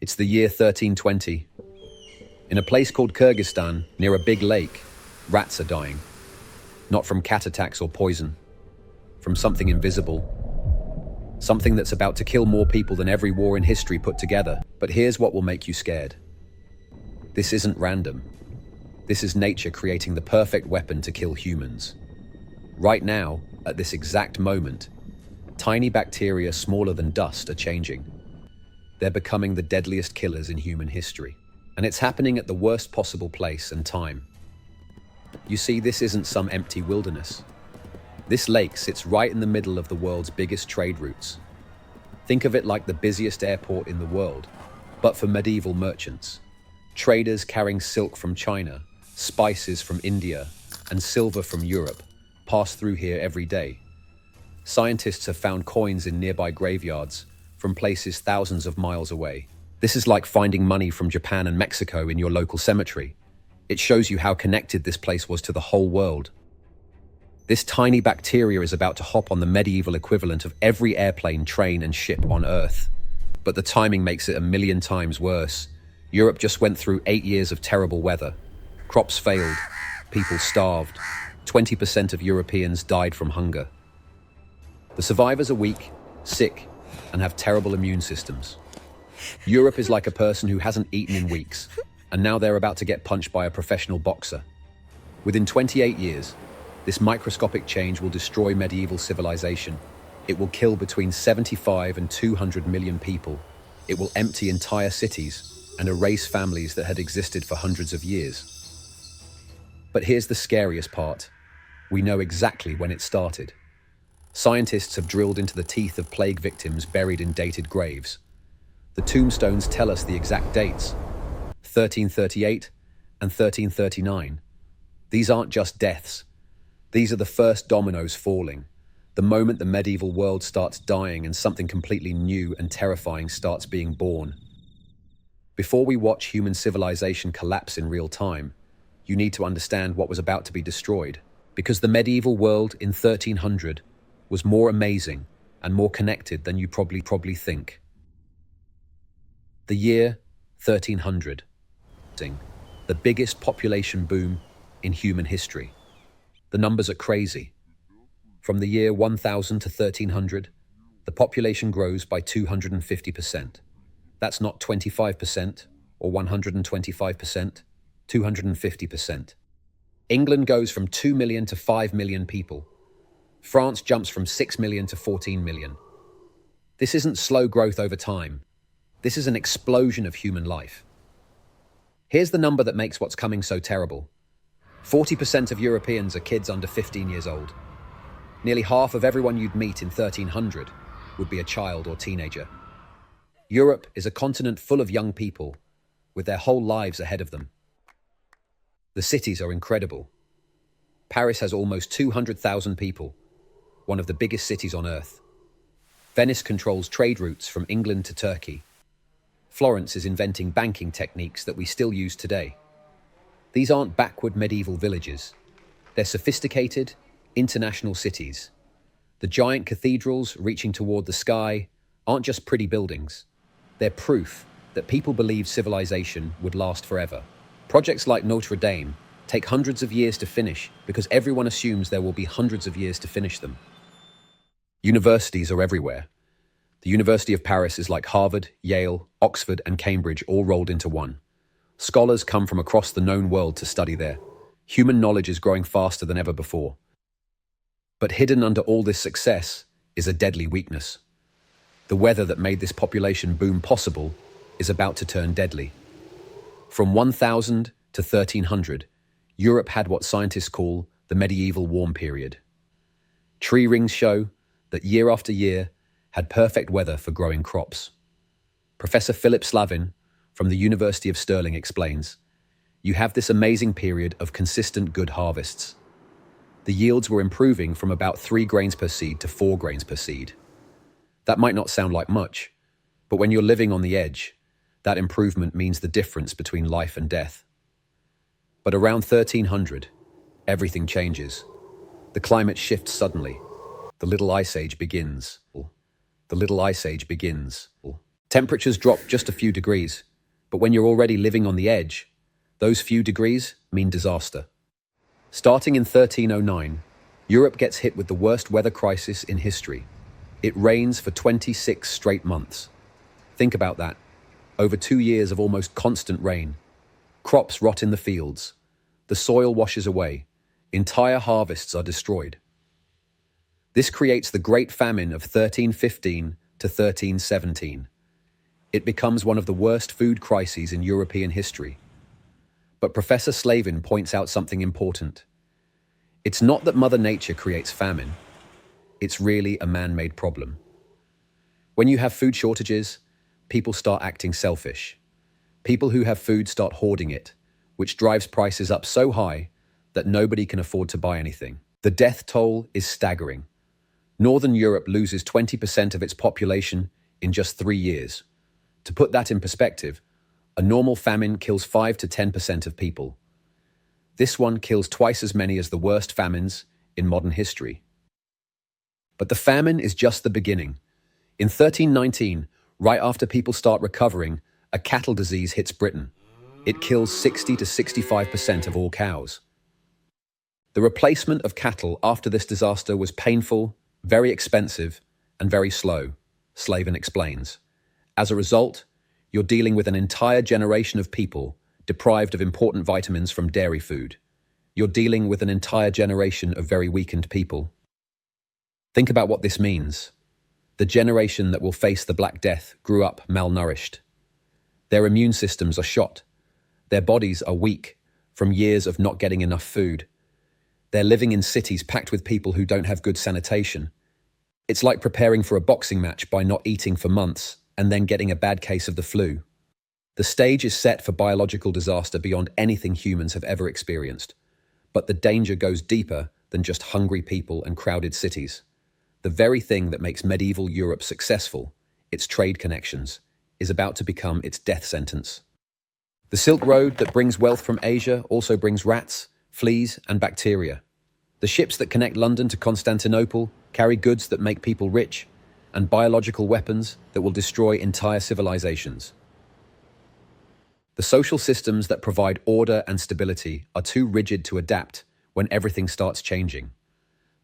It's the year 1320. In a place called Kyrgyzstan, near a big lake, rats are dying. Not from cat attacks or poison, from something invisible. Something that's about to kill more people than every war in history put together. But here's what will make you scared. This isn't random. This is nature creating the perfect weapon to kill humans. Right now, at this exact moment, tiny bacteria smaller than dust are changing. They're becoming the deadliest killers in human history. And it's happening at the worst possible place and time. You see, this isn't some empty wilderness. This lake sits right in the middle of the world's biggest trade routes. Think of it like the busiest airport in the world, but for medieval merchants. Traders carrying silk from China, spices from India, and silver from Europe pass through here every day. Scientists have found coins in nearby graveyards from places thousands of miles away. This is like finding money from Japan and Mexico in your local cemetery. It shows you how connected this place was to the whole world. This tiny bacteria is about to hop on the medieval equivalent of every airplane, train, and ship on Earth. But the timing makes it a million times worse. Europe just went through 8 years of terrible weather. Crops failed, people starved, 20% of Europeans died from hunger. The survivors are weak, sick, and have terrible immune systems. Europe is like a person who hasn't eaten in weeks, and now they're about to get punched by a professional boxer. Within 28 years, this microscopic change will destroy medieval civilization. It will kill between 75 and 200 million people. It will empty entire cities and erase families that had existed for hundreds of years. But here's the scariest part. We know exactly when it started. Scientists have drilled into the teeth of plague victims buried in dated graves. The tombstones tell us the exact dates, 1338 and 1339. These aren't just deaths. These are the first dominoes falling, the moment the medieval world starts dying and something completely new and terrifying starts being born. Before we watch human civilization collapse in real time, you need to understand what was about to be destroyed, because the medieval world in 1300 was more amazing and more connected than you probably think. The year 1300, the biggest population boom in human history. The numbers are crazy. From the year 1000 to 1300, the population grows by 250%. That's not 25% or 125%, 250%. England goes from 2 million to 5 million people. France jumps from 6 million to 14 million. This isn't slow growth over time. This is an explosion of human life. Here's the number that makes what's coming so terrible. 40% of Europeans are kids under 15 years old. Nearly half of everyone you'd meet in 1300 would be a child or teenager. Europe is a continent full of young people with their whole lives ahead of them. The cities are incredible. Paris has almost 200,000 people, one of the biggest cities on Earth. Venice controls trade routes from England to Turkey. Florence is inventing banking techniques that we still use today. These aren't backward medieval villages. They're sophisticated, international cities. The giant cathedrals reaching toward the sky aren't just pretty buildings. They're proof that people believe civilization would last forever. Projects like Notre Dame take hundreds of years to finish because everyone assumes there will be hundreds of years to finish them. Universities are everywhere. The University of Paris is like Harvard, Yale, Oxford, and Cambridge all rolled into one. Scholars come from across the known world to study there. Human knowledge is growing faster than ever before. But hidden under all this success is a deadly weakness. The weather that made this population boom possible is about to turn deadly. From 1000 to 1300, Europe had what scientists call the medieval warm period. Tree rings show that year after year had perfect weather for growing crops. Professor Philip Slavin from the University of Stirling explains, you have this amazing period of consistent good harvests. The yields were improving from about 3 grains per seed to 4 grains per seed. That might not sound like much, but when you're living on the edge, that improvement means the difference between life and death. But around 1300, everything changes. The climate shifts suddenly. The Little Ice Age begins. The Little Ice Age begins. Temperatures drop just a few degrees, but when you're already living on the edge, those few degrees mean disaster. Starting in 1309, Europe gets hit with the worst weather crisis in history. It rains for 26 straight months. Think about that. Over 2 years of almost constant rain. Crops rot in the fields. The soil washes away. Entire harvests are destroyed. This creates the Great Famine of 1315 to 1317. It becomes one of the worst food crises in European history. But Professor Slavin points out something important. It's not that Mother Nature creates famine. It's really a man-made problem. When you have food shortages, people start acting selfish. People who have food start hoarding it, which drives prices up so high that nobody can afford to buy anything. The death toll is staggering. Northern Europe loses 20% of its population in just 3 years. To put that in perspective, a normal famine kills 5 to 10% of people. This one kills twice as many as the worst famines in modern history. But the famine is just the beginning. In 1319, right after people start recovering, a cattle disease hits Britain. It kills 60 to 65% of all cows. The replacement of cattle after this disaster was painful, very expensive, and very slow, Slavin explains. As a result, you're dealing with an entire generation of people deprived of important vitamins from dairy food. You're dealing with an entire generation of very weakened people. Think about what this means. The generation that will face the Black Death grew up malnourished. Their immune systems are shot. Their bodies are weak from years of not getting enough food. They're living in cities packed with people who don't have good sanitation. It's like preparing for a boxing match by not eating for months and then getting a bad case of the flu. The stage is set for biological disaster beyond anything humans have ever experienced. But the danger goes deeper than just hungry people and crowded cities. The very thing that makes medieval Europe successful, its trade connections, is about to become its death sentence. The Silk Road that brings wealth from Asia also brings rats, fleas, and bacteria. The ships that connect London to Constantinople carry goods that make people rich, and biological weapons that will destroy entire civilizations. The social systems that provide order and stability are too rigid to adapt when everything starts changing.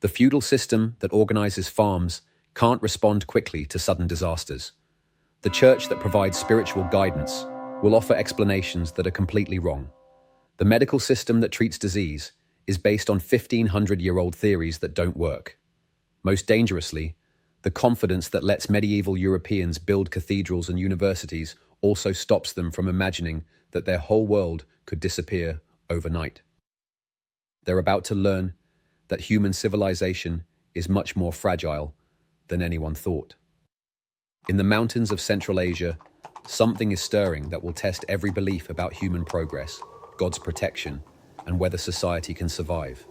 The feudal system that organizes farms can't respond quickly to sudden disasters. The church that provides spiritual guidance will offer explanations that are completely wrong. The medical system that treats disease is based on 1,500-year-old theories that don't work. Most dangerously, the confidence that lets medieval Europeans build cathedrals and universities also stops them from imagining that their whole world could disappear overnight. They're about to learn that human civilization is much more fragile than anyone thought. In the mountains of Central Asia, something is stirring that will test every belief about human progress, God's protection, and whether society can survive.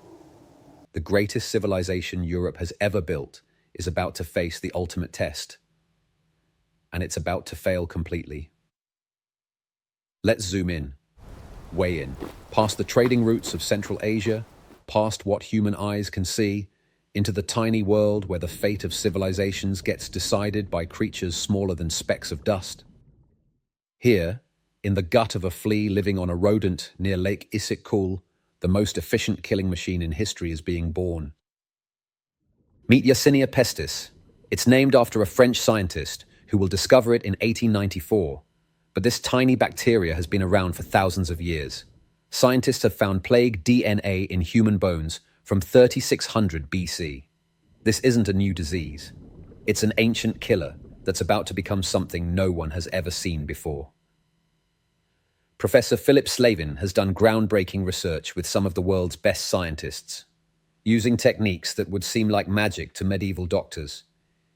The greatest civilization Europe has ever built is about to face the ultimate test, and it's about to fail completely. Let's zoom in, way in, past the trading routes of Central Asia, past what human eyes can see, into the tiny world where the fate of civilizations gets decided by creatures smaller than specks of dust. Here, in the gut of a flea living on a rodent near Lake Issyk-Kul, the most efficient killing machine in history is being born. Meet Yersinia pestis. It's named after a French scientist who will discover it in 1894. But this tiny bacteria has been around for thousands of years. Scientists have found plague DNA in human bones from 3600 BC. This isn't a new disease. It's an ancient killer that's about to become something no one has ever seen before. Professor Philip Slavin has done groundbreaking research with some of the world's best scientists. Using techniques that would seem like magic to medieval doctors,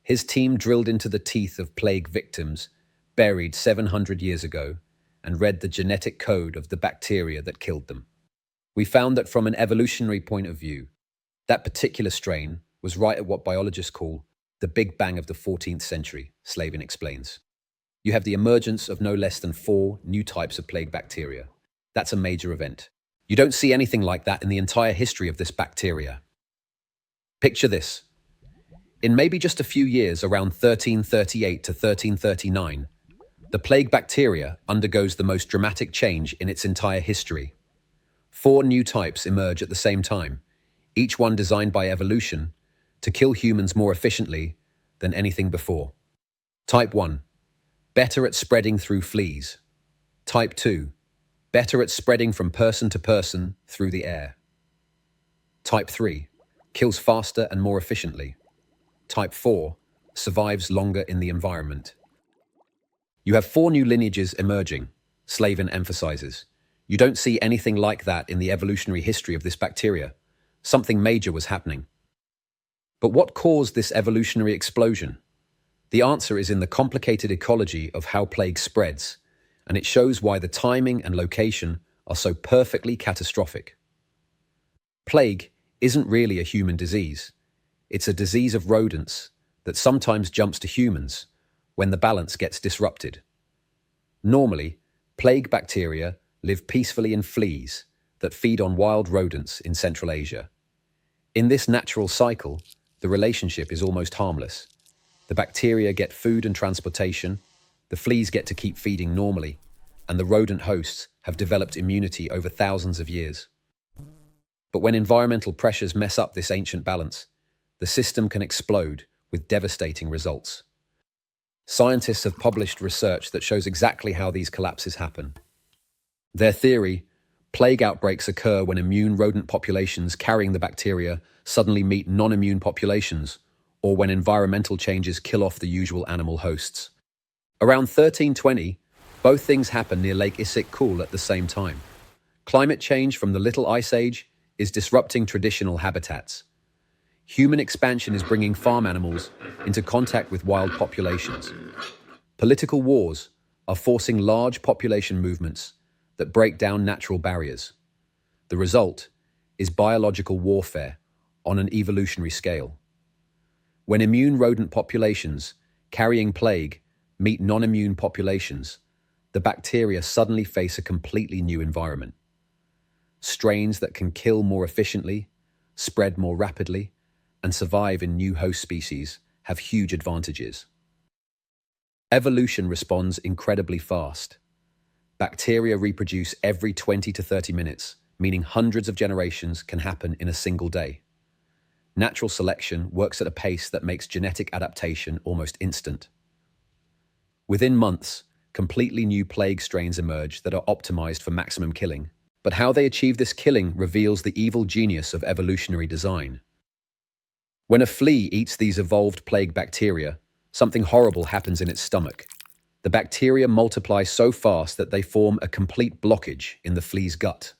his team drilled into the teeth of plague victims buried 700 years ago and read the genetic code of the bacteria that killed them. We found that from an evolutionary point of view, that particular strain was right at what biologists call the Big Bang of the 14th century, Slavin explains. You have the emergence of no less than 4 new types of plague bacteria. That's a major event. You don't see anything like that in the entire history of this bacteria. Picture this. In maybe just a few years, around 1338 to 1339, The plague bacteria undergoes the most dramatic change in its entire history. 4 new types emerge at the same time, each one designed by evolution to kill humans more efficiently than anything before. Type 1, better at spreading through fleas. Type 2, better at spreading from person to person through the air. Type 3, kills faster and more efficiently. Type 4, survives longer in the environment. You have 4 new lineages emerging, Slavin emphasizes. You don't see anything like that in the evolutionary history of this bacteria. Something major was happening. But what caused this evolutionary explosion? The answer is in the complicated ecology of how plague spreads, and it shows why the timing and location are so perfectly catastrophic. Plague isn't really a human disease. It's a disease of rodents that sometimes jumps to humans when the balance gets disrupted. Normally, plague bacteria live peacefully in fleas that feed on wild rodents in Central Asia. In this natural cycle, the relationship is almost harmless. The bacteria get food and transportation, the fleas get to keep feeding normally, and the rodent hosts have developed immunity over thousands of years. But when environmental pressures mess up this ancient balance, the system can explode with devastating results. Scientists have published research that shows exactly how these collapses happen. Their theory, plague outbreaks occur when immune rodent populations carrying the bacteria suddenly meet non-immune populations, or when environmental changes kill off the usual animal hosts. Around 1320, both things happen near Lake Issyk-Kul at the same time. Climate change from the Little Ice Age is disrupting traditional habitats. Human expansion is bringing farm animals into contact with wild populations. Political wars are forcing large population movements that break down natural barriers. The result is biological warfare on an evolutionary scale. When immune rodent populations carrying plague meet non-immune populations, the bacteria suddenly face a completely new environment. Strains that can kill more efficiently, spread more rapidly, and survive in new host species have huge advantages. Evolution responds incredibly fast. Bacteria reproduce every 20 to 30 minutes, meaning hundreds of generations can happen in a single day. Natural selection works at a pace that makes genetic adaptation almost instant. Within months, completely new plague strains emerge that are optimized for maximum killing. But how they achieve this killing reveals the evil genius of evolutionary design. When a flea eats these evolved plague bacteria, something horrible happens in its stomach. The bacteria multiply so fast that they form a complete blockage in the flea's gut.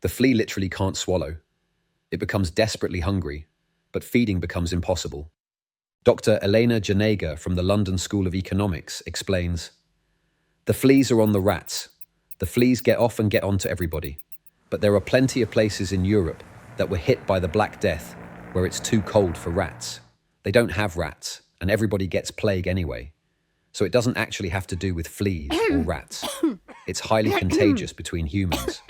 The flea literally can't swallow. It becomes desperately hungry, but feeding becomes impossible. Dr. Elena Janega from the London School of Economics explains, "The fleas are on the rats. The fleas get off and get onto everybody. But there are plenty of places in Europe that were hit by the Black Death where it's too cold for rats. They don't have rats, and everybody gets plague anyway. So it doesn't actually have to do with fleas or rats. It's highly contagious between humans.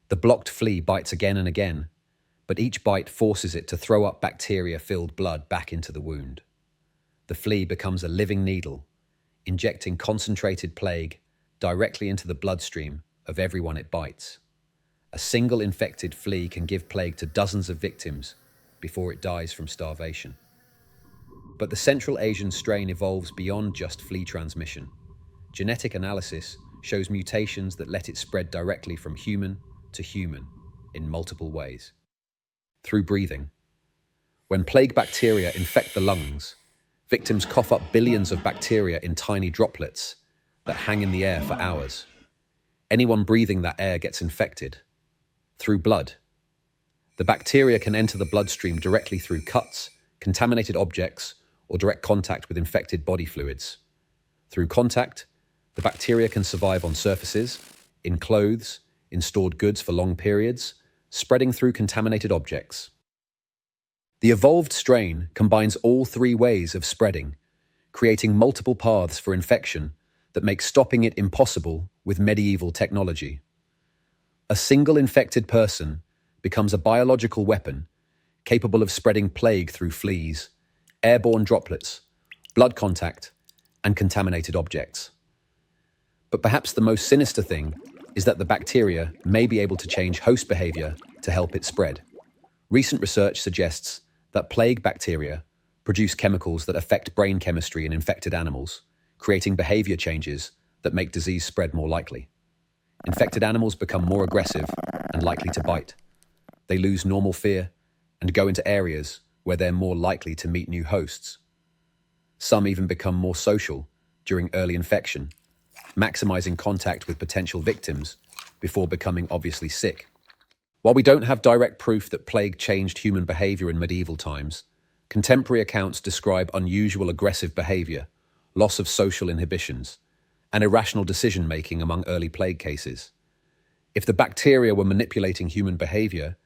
The blocked flea bites again and again, but each bite forces it to throw up bacteria-filled blood back into the wound. The flea becomes a living needle, injecting concentrated plague directly into the bloodstream of everyone it bites. A single infected flea can give plague to dozens of victims before it dies from starvation." But the Central Asian strain evolves beyond just flea transmission. Genetic analysis shows mutations that let it spread directly from human to human in multiple ways. Through breathing. When plague bacteria infect the lungs, victims cough up billions of bacteria in tiny droplets that hang in the air for hours. Anyone breathing that air gets infected. Through blood. The bacteria can enter the bloodstream directly through cuts, contaminated objects, or direct contact with infected body fluids. Through contact, the bacteria can survive on surfaces, in clothes, in stored goods for long periods, spreading through contaminated objects. The evolved strain combines all 3 ways of spreading, creating multiple paths for infection that make stopping it impossible with medieval technology. A single infected person becomes a biological weapon capable of spreading plague through fleas, airborne droplets, blood contact, and contaminated objects. But perhaps the most sinister thing is that the bacteria may be able to change host behavior to help it spread. Recent research suggests that plague bacteria produce chemicals that affect brain chemistry in infected animals, creating behavior changes that make disease spread more likely. Infected animals become more aggressive and likely to bite. They lose normal fear and go into areas where they're more likely to meet new hosts. Some even become more social during early infection, maximizing contact with potential victims before becoming obviously sick. While we don't have direct proof that plague changed human behavior in medieval times, contemporary accounts describe unusual aggressive behavior, loss of social inhibitions, and irrational decision-making among early plague cases. If the bacteria were manipulating human behavior,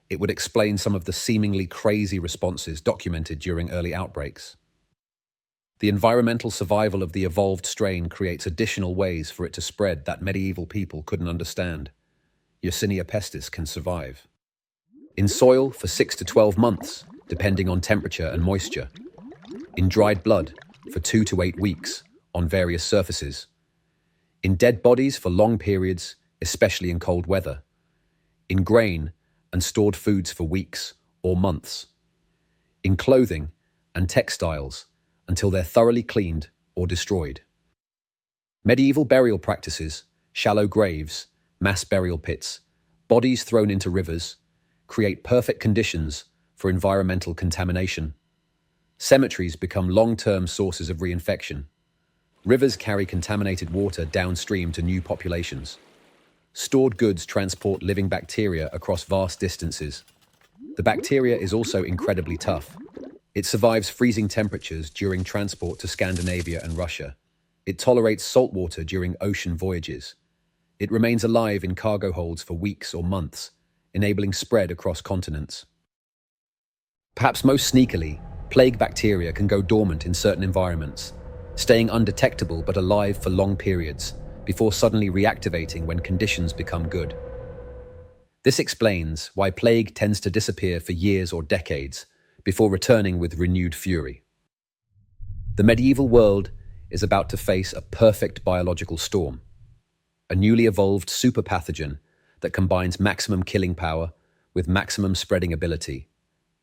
it would explain some of the seemingly crazy responses documented during early outbreaks. The environmental survival of the evolved strain creates additional ways for it to spread that medieval people couldn't understand. Yersinia pestis can survive in soil for 6 to 12 months, depending on temperature and moisture. In dried blood for 2 to 8 weeks on various surfaces. In dead bodies for long periods, especially in cold weather. In grain and stored foods for weeks or months. In clothing and textiles until they're thoroughly cleaned or destroyed. Medieval burial practices, shallow graves, mass burial pits, bodies thrown into rivers, create perfect conditions for environmental contamination. Cemeteries become long-term sources of reinfection. Rivers carry contaminated water downstream to new populations. Stored goods transport living bacteria across vast distances. The bacteria is also incredibly tough. It survives freezing temperatures during transport to Scandinavia and Russia. It tolerates salt water during ocean voyages. It remains alive in cargo holds for weeks or months, enabling spread across continents. Perhaps most sneakily, plague bacteria can go dormant in certain environments, staying undetectable but alive for long periods, before suddenly reactivating when conditions become good. This explains why plague tends to disappear for years or decades, before returning with renewed fury. The medieval world is about to face a perfect biological storm, a newly evolved superpathogen that combines maximum killing power with maximum spreading ability,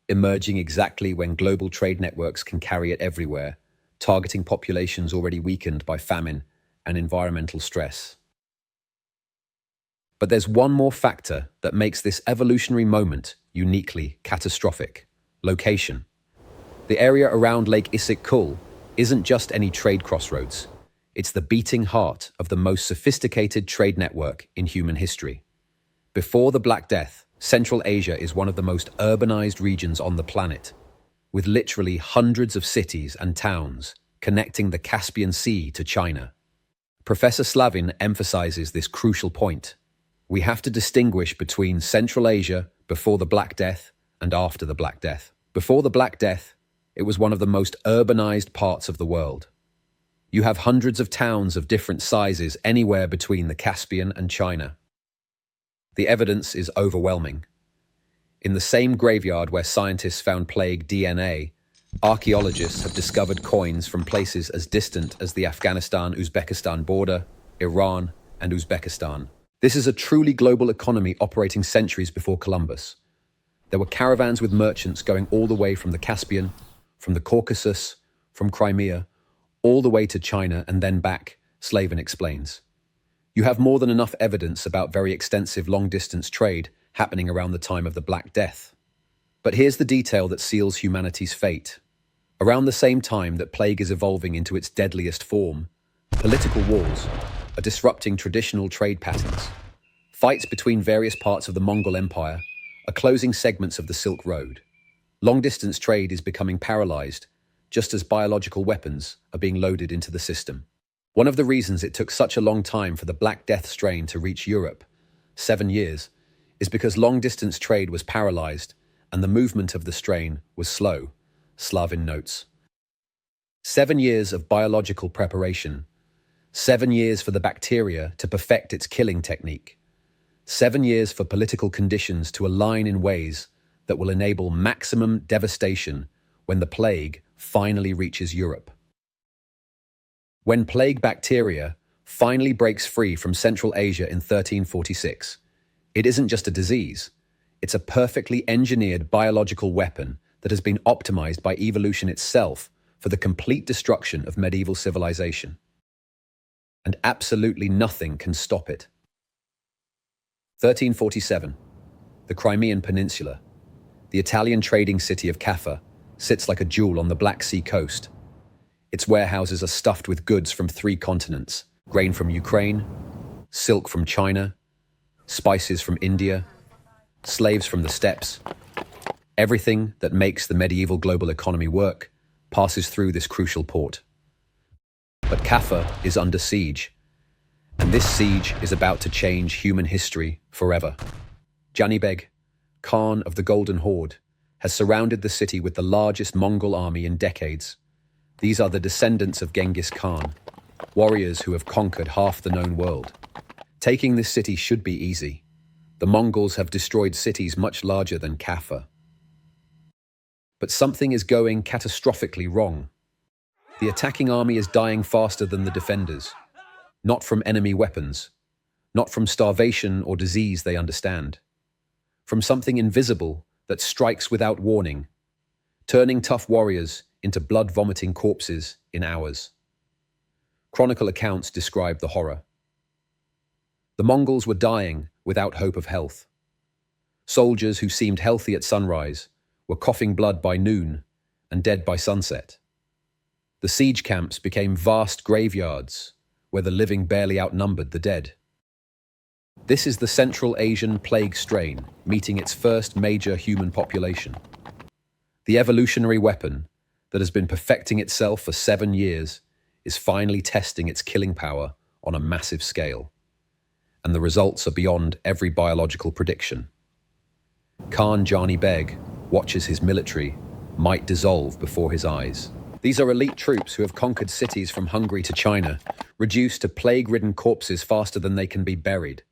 emerging exactly when global trade networks can carry it everywhere, targeting populations already weakened by famine and environmental stress. But there's one more factor that makes this evolutionary moment uniquely catastrophic: location. The area around Lake Issyk-Kul isn't just any trade crossroads. It's the beating heart of the most sophisticated trade network in human history. Before the Black Death, Central Asia is one of the most urbanized regions on the planet, with literally hundreds of cities and towns connecting the Caspian Sea to China. Professor Slavin emphasizes this crucial point. We have to distinguish between Central Asia before the Black Death and after the Black Death. Before the Black Death, it was one of the most urbanized parts of the world. You have hundreds of towns of different sizes anywhere between the Caspian and China. The evidence is overwhelming. In the same graveyard where scientists found plague DNA, archaeologists have discovered coins from places as distant as the Afghanistan-Uzbekistan border, Iran, and Uzbekistan. This is a truly global economy operating centuries before Columbus. There were caravans with merchants going all the way from the Caspian, from the Caucasus, from Crimea, all the way to China and then back, Slavin explains. You have more than enough evidence about very extensive long-distance trade happening around the time of the Black Death. But here's the detail that seals humanity's fate. Around the same time that plague is evolving into its deadliest form, political wars are disrupting traditional trade patterns. Fights between various parts of the Mongol Empire are closing segments of the Silk Road. Long-distance trade is becoming paralyzed, just as biological weapons are being loaded into the system. One of the reasons it took such a long time for the Black Death strain to reach Europe, 7 years, is because long-distance trade was paralyzed and the movement of the strain was slow, Slavin notes. 7 years of biological preparation, 7 years for the bacteria to perfect its killing technique, 7 years for political conditions to align in ways that will enable maximum devastation when the plague finally reaches Europe. When plague bacteria finally breaks free from Central Asia in 1346, it isn't just a disease, it's a perfectly engineered biological weapon that has been optimized by evolution itself for the complete destruction of medieval civilization. And absolutely nothing can stop it. 1347. The Crimean Peninsula. The Italian trading city of Caffa sits like a jewel on the Black Sea coast. Its warehouses are stuffed with goods from 3 continents: grain from Ukraine, silk from China, spices from India, slaves from the steppes. Everything that makes the medieval global economy work passes through this crucial port. But Caffa is under siege, and this siege is about to change human history forever. Janibeg, Khan of the Golden Horde, has surrounded the city with the largest Mongol army in decades. These are the descendants of Genghis Khan, warriors who have conquered half the known world. Taking this city should be easy. The Mongols have destroyed cities much larger than Caffa. But something is going catastrophically wrong. The attacking army is dying faster than the defenders, not from enemy weapons, not from starvation or disease they understand, from something invisible that strikes without warning, turning tough warriors into blood-vomiting corpses in hours. Chronicle accounts describe the horror. The Mongols were dying without hope of health. Soldiers who seemed healthy at sunrise were coughing blood by noon and dead by sunset. The siege camps became vast graveyards where the living barely outnumbered the dead. This is the Central Asian plague strain meeting its first major human population. The evolutionary weapon that has been perfecting itself for 7 years is finally testing its killing power on a massive scale. And the results are beyond every biological prediction. Khan Jani Beg watches his military might dissolve before his eyes. These are elite troops who have conquered cities from Hungary to China, reduced to plague-ridden corpses faster than they can be buried.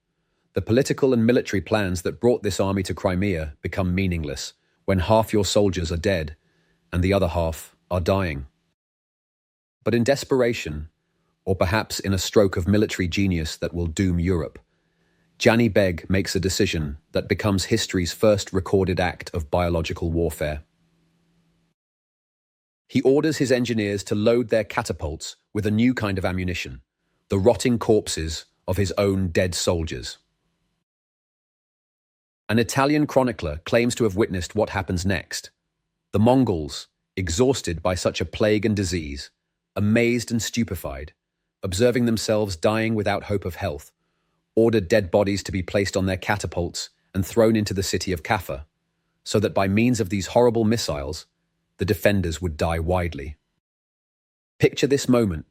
The political and military plans that brought this army to Crimea become meaningless when half your soldiers are dead and the other half are dying. But in desperation, or perhaps in a stroke of military genius that will doom Europe, Jani Beg makes a decision that becomes history's first recorded act of biological warfare. He orders his engineers to load their catapults with a new kind of ammunition, the rotting corpses of his own dead soldiers. An Italian chronicler claims to have witnessed what happens next. The Mongols, exhausted by such a plague and disease, amazed and stupefied, observing themselves dying without hope of health, ordered dead bodies to be placed on their catapults and thrown into the city of Caffa, so that by means of these horrible missiles, the defenders would die widely. Picture this moment: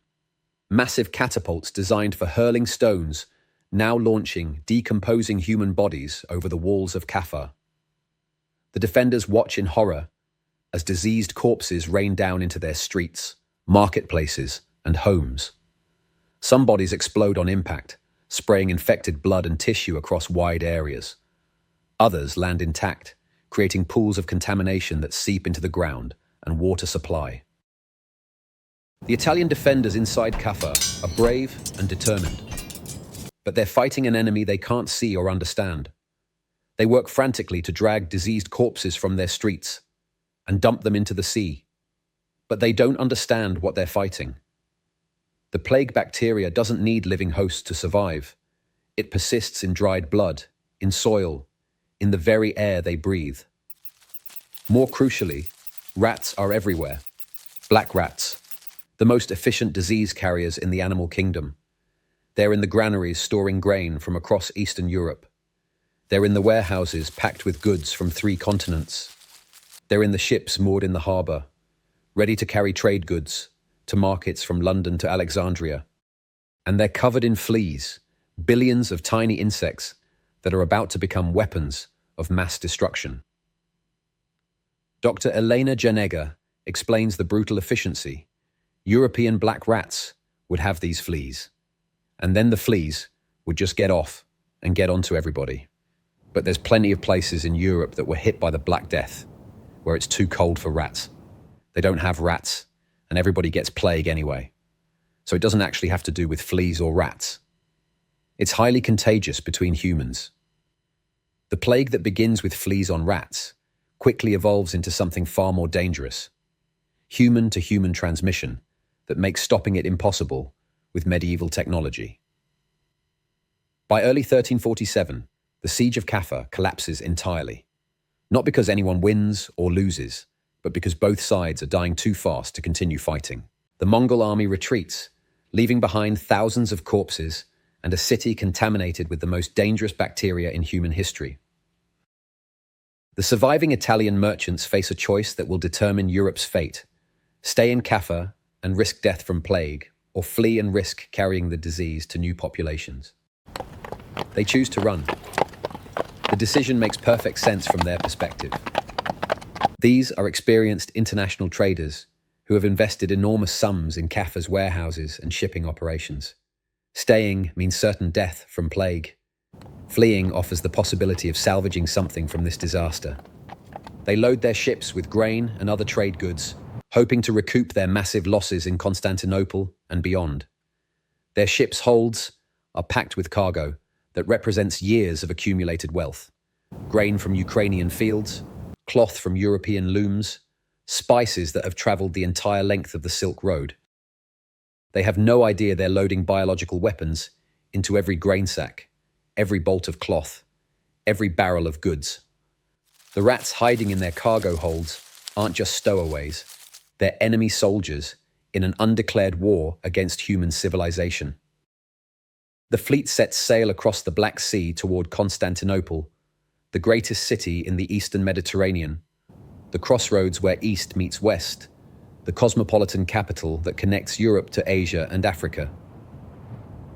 massive catapults designed for hurling stones, now launching decomposing human bodies over the walls of Caffa. The defenders watch in horror as diseased corpses rain down into their streets, marketplaces, and homes. Some bodies explode on impact, spraying infected blood and tissue across wide areas. Others land intact, creating pools of contamination that seep into the ground and water supply. The Italian defenders inside Caffa are brave and determined, but they're fighting an enemy they can't see or understand. They work frantically to drag diseased corpses from their streets and dump them into the sea, but they don't understand what they're fighting. The plague bacteria doesn't need living hosts to survive. It persists in dried blood, in soil, in the very air they breathe. More crucially, rats are everywhere. Black rats, the most efficient disease carriers in the animal kingdom. They're in the granaries storing grain from across Eastern Europe. They're in the warehouses packed with goods from 3 continents. They're in the ships moored in the harbour, ready to carry trade goods to markets from London to Alexandria. And they're covered in fleas, billions of tiny insects that are about to become weapons of mass destruction. Dr. Elena Janega explains the brutal efficiency. European black rats would have these fleas, and then the fleas would just get off and get onto everybody. But there's plenty of places in Europe that were hit by the Black Death, where it's too cold for rats. They don't have rats, and everybody gets plague anyway. so it doesn't actually have to do with fleas or rats. It's highly contagious between humans. The plague that begins with fleas on rats quickly evolves into something far more dangerous, human-to-human transmission that makes stopping it impossible with medieval technology. By early 1347, the siege of Caffa collapses entirely, not because anyone wins or loses, but because both sides are dying too fast to continue fighting. The Mongol army retreats, leaving behind thousands of corpses and a city contaminated with the most dangerous bacteria in human history. The surviving Italian merchants face a choice that will determine Europe's fate: stay in Caffa and risk death from plague, or flee and risk carrying the disease to new populations. They choose to run. The decision makes perfect sense from their perspective. These are experienced international traders who have invested enormous sums in Caffa's warehouses and shipping operations. Staying means certain death from plague. Fleeing offers the possibility of salvaging something from this disaster. They load their ships with grain and other trade goods, hoping to recoup their massive losses in Constantinople and beyond. Their ships' holds are packed with cargo that represents years of accumulated wealth. Grain from Ukrainian fields, cloth from European looms, spices that have traveled the entire length of the Silk Road. They have no idea they're loading biological weapons into every grain sack, every bolt of cloth, every barrel of goods. The rats hiding in their cargo holds aren't just stowaways. They're enemy soldiers in an undeclared war against human civilization. The fleet sets sail across the Black Sea toward Constantinople, the greatest city in the eastern Mediterranean, the crossroads where east meets west, the cosmopolitan capital that connects Europe to Asia and Africa.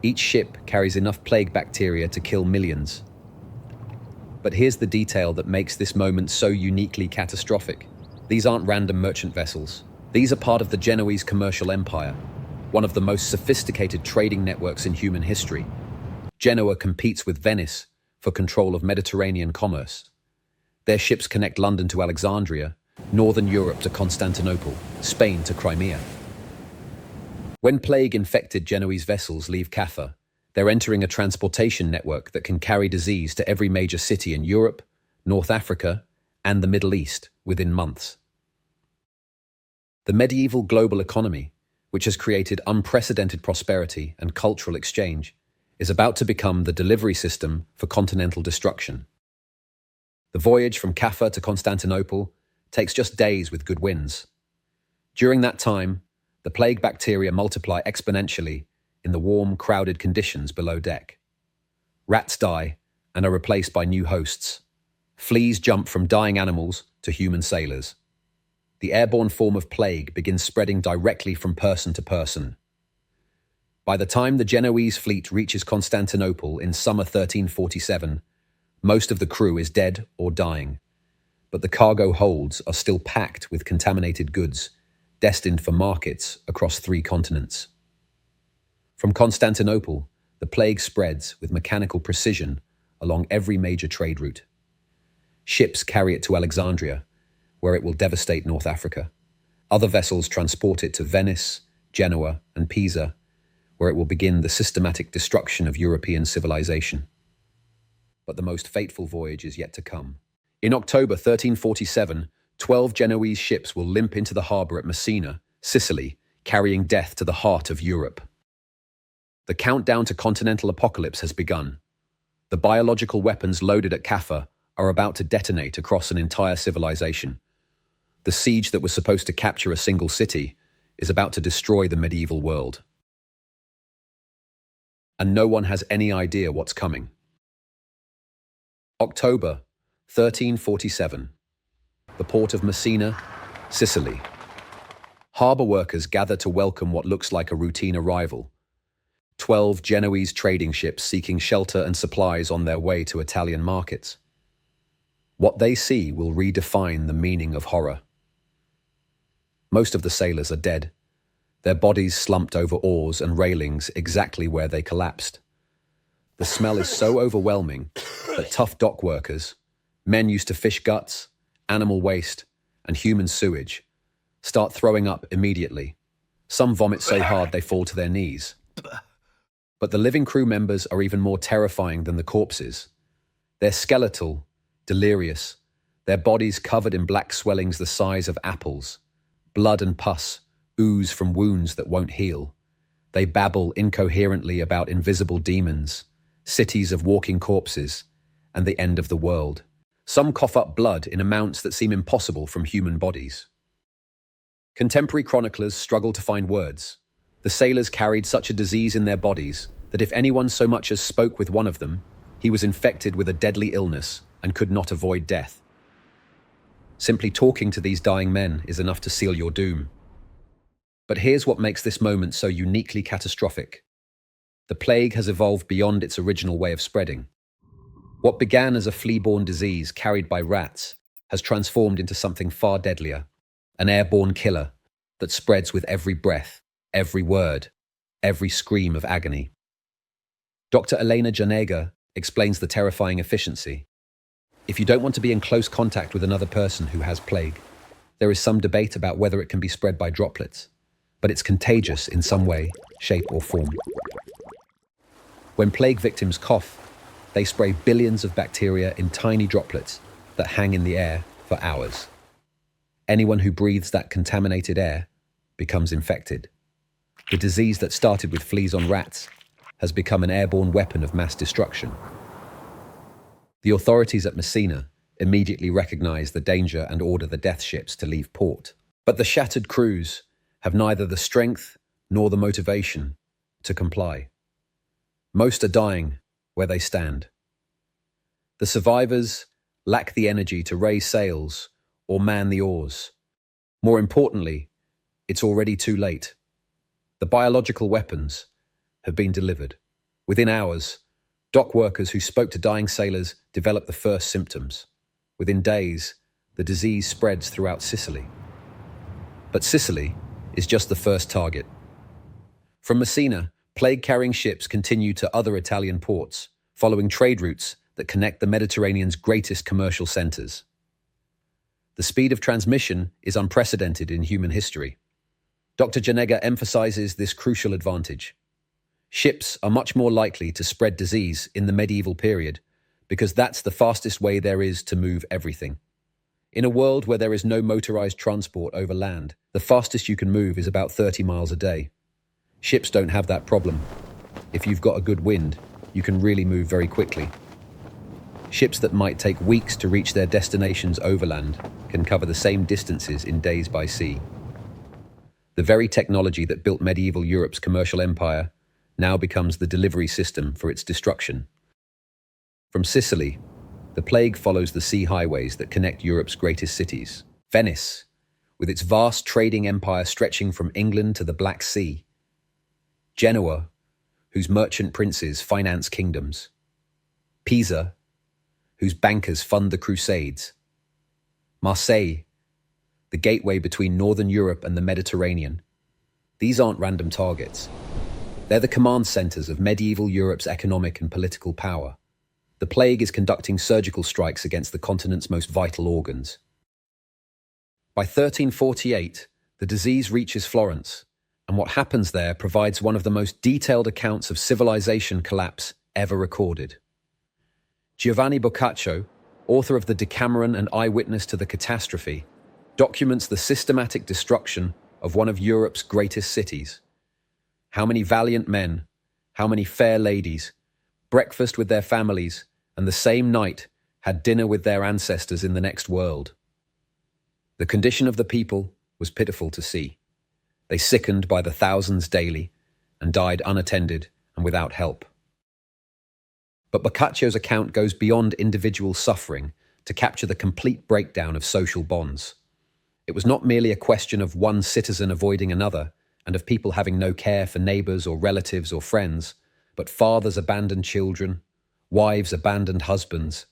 Each ship carries enough plague bacteria to kill millions. But here's the detail that makes this moment so uniquely catastrophic. These aren't random merchant vessels. These are part of the Genoese commercial empire, one of the most sophisticated trading networks in human history. Genoa competes with Venice for control of Mediterranean commerce. Their ships connect London to Alexandria, northern Europe to Constantinople, Spain to Crimea. When plague-infected Genoese vessels leave Caffa, they're entering a transportation network that can carry disease to every major city in Europe, North Africa, and the Middle East within months. The medieval global economy, which has created unprecedented prosperity and cultural exchange, is about to become the delivery system for continental destruction. The voyage from Caffa to Constantinople takes just days with good winds. During that time, the plague bacteria multiply exponentially in the warm, crowded conditions below deck. Rats die and are replaced by new hosts. Fleas jump from dying animals to human sailors. The airborne form of plague begins spreading directly from person to person. By the time the Genoese fleet reaches Constantinople in summer 1347, most of the crew is dead or dying, but the cargo holds are still packed with contaminated goods, destined for markets across 3 continents. From Constantinople, the plague spreads with mechanical precision along every major trade route. Ships carry it to Alexandria, where it will devastate North Africa. Other vessels transport it to Venice, Genoa, and Pisa, where it will begin the systematic destruction of European civilization. But the most fateful voyage is yet to come. In October 1347, 12 Genoese ships will limp into the harbor at Messina, Sicily, carrying death to the heart of Europe. The countdown to continental apocalypse has begun. The biological weapons loaded at Caffa are about to detonate across an entire civilization. The siege that was supposed to capture a single city is about to destroy the medieval world. And no one has any idea what's coming. October 1347. The port of Messina, Sicily. Harbor workers gather to welcome what looks like a routine arrival. 12 Genoese trading ships seeking shelter and supplies on their way to Italian markets. What they see will redefine the meaning of horror. Most of the sailors are dead, their bodies slumped over oars and railings exactly where they collapsed. The smell is so overwhelming that tough dock workers, men used to fish guts, animal waste, and human sewage, start throwing up immediately. Some vomit so hard they fall to their knees. But the living crew members are even more terrifying than the corpses. They're skeletal, delirious, their bodies covered in black swellings the size of apples. Blood and pus ooze from wounds that won't heal. They babble incoherently about invisible demons, cities of walking corpses, and the end of the world. Some cough up blood in amounts that seem impossible from human bodies. Contemporary chroniclers struggle to find words. The sailors carried such a disease in their bodies that if anyone so much as spoke with one of them, he was infected with a deadly illness and could not avoid death. Simply talking to these dying men is enough to seal your doom. But here's what makes this moment so uniquely catastrophic. The plague has evolved beyond its original way of spreading. What began as a flea-borne disease carried by rats has transformed into something far deadlier, an airborne killer that spreads with every breath, every word, every scream of agony. Dr. Elena Janega explains the terrifying efficiency. If you don't want to be in close contact with another person who has plague, there is some debate about whether it can be spread by droplets, but it's contagious in some way, shape, or form. When plague victims cough, they spray billions of bacteria in tiny droplets that hang in the air for hours. Anyone who breathes that contaminated air becomes infected. The disease that started with fleas on rats has become an airborne weapon of mass destruction. The authorities at Messina immediately recognize the danger and order the death ships to leave port. But the shattered crews have neither the strength nor the motivation to comply. Most are dying where they stand. The survivors lack the energy to raise sails or man the oars. More importantly, it's already too late. The biological weapons have been delivered. Within hours, dock workers who spoke to dying sailors developed the first symptoms. Within days, the disease spreads throughout Sicily. But Sicily is just the first target. From Messina, plague-carrying ships continue to other Italian ports, following trade routes that connect the Mediterranean's greatest commercial centers. The speed of transmission is unprecedented in human history. Dr. Janega emphasizes this crucial advantage. Ships are much more likely to spread disease in the medieval period because that's the fastest way there is to move everything. In a world where there is no motorized transport over land, the fastest you can move is about 30 miles a day. Ships don't have that problem. If you've got a good wind, you can really move very quickly. Ships that might take weeks to reach their destinations overland can cover the same distances in days by sea. The very technology that built medieval Europe's commercial empire now becomes the delivery system for its destruction. From Sicily, the plague follows the sea highways that connect Europe's greatest cities. Venice, with its vast trading empire stretching from England to the Black Sea. Genoa, whose merchant princes finance kingdoms. Pisa, whose bankers fund the Crusades. Marseille, the gateway between Northern Europe and the Mediterranean. These aren't random targets. They're the command centers of medieval Europe's economic and political power. The plague is conducting surgical strikes against the continent's most vital organs. By 1348, the disease reaches Florence, and what happens there provides one of the most detailed accounts of civilization collapse ever recorded. Giovanni Boccaccio, author of the Decameron and eyewitness to the catastrophe, documents the systematic destruction of one of Europe's greatest cities. How many valiant men, how many fair ladies, breakfast with their families, and the same night had dinner with their ancestors in the next world. The condition of the people was pitiful to see. They sickened by the thousands daily and died unattended and without help. But Boccaccio's account goes beyond individual suffering to capture the complete breakdown of social bonds. It was not merely a question of one citizen avoiding another and of people having no care for neighbors or relatives or friends, but fathers abandoned children, wives abandoned husbands,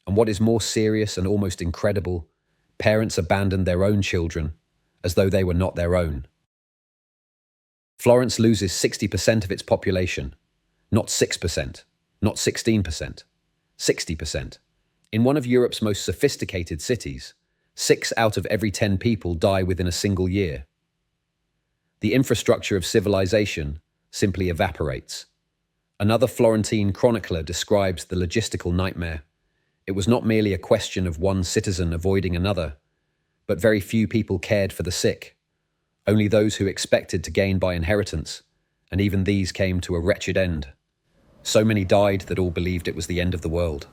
and what is more serious and almost incredible, parents abandoned their own children as though they were not their own. Florence loses 60% of its population, not 6%, not 16%, 60%. In one of Europe's most sophisticated cities, 6 out of every 10 people die within a single year. The infrastructure of civilization simply evaporates. Another Florentine chronicler describes the logistical nightmare. It was not merely a question of one citizen avoiding another, but very few people cared for the sick. Only those who expected to gain by inheritance, and even these came to a wretched end. So many died that all believed it was the end of the world.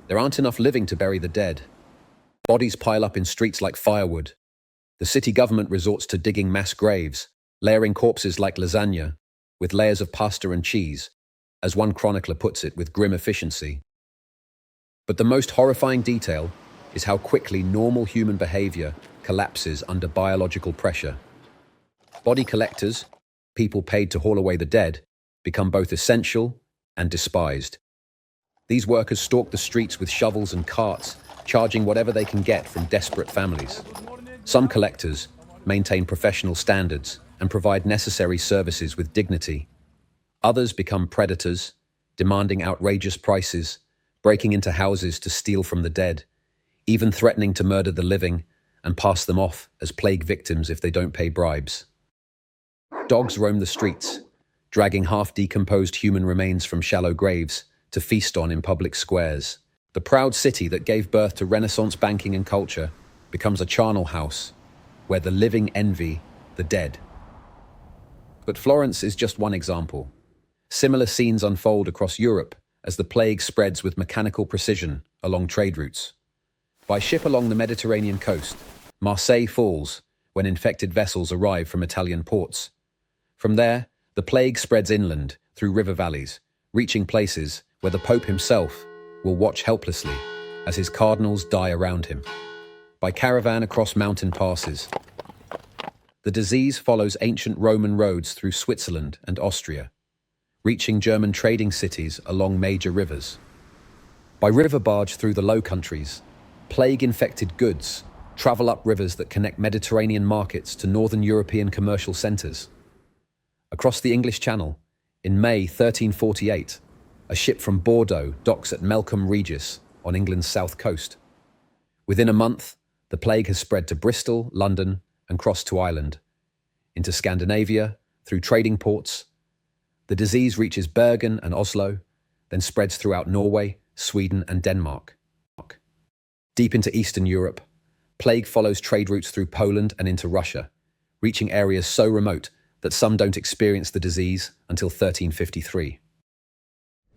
There aren't enough living to bury the dead. Bodies pile up in streets like firewood. The city government resorts to digging mass graves, layering corpses like lasagna, with layers of pasta and cheese, as one chronicler puts it with grim efficiency. But the most horrifying detail is how quickly normal human behavior collapses under biological pressure. Body collectors, people paid to haul away the dead, become both essential and despised. These workers stalk the streets with shovels and carts, charging whatever they can get from desperate families. Some collectors maintain professional standards and provide necessary services with dignity. Others become predators, demanding outrageous prices, breaking into houses to steal from the dead, even threatening to murder the living and pass them off as plague victims if they don't pay bribes. Dogs roam the streets, dragging half-decomposed human remains from shallow graves to feast on in public squares. The proud city that gave birth to Renaissance banking and culture becomes a charnel house where the living envy the dead. But Florence is just one example. Similar scenes unfold across Europe as the plague spreads with mechanical precision along trade routes. By ship along the Mediterranean coast, Marseille falls when infected vessels arrive from Italian ports. From there, the plague spreads inland through river valleys, reaching places where the Pope himself will watch helplessly as his cardinals die around him. By caravan across mountain passes, the disease follows ancient Roman roads through Switzerland and Austria, reaching German trading cities along major rivers. By river barge through the Low Countries, plague-infected goods travel up rivers that connect Mediterranean markets to northern European commercial centres. Across the English Channel, in May 1348, a ship from Bordeaux docks at Melcombe Regis on England's south coast. Within a month, the plague has spread to Bristol, London, and crossed to Ireland. Into Scandinavia, through trading ports, the disease reaches Bergen and Oslo, then spreads throughout Norway, Sweden, and Denmark. Deep into Eastern Europe, plague follows trade routes through Poland and into Russia, reaching areas so remote that some don't experience the disease until 1353.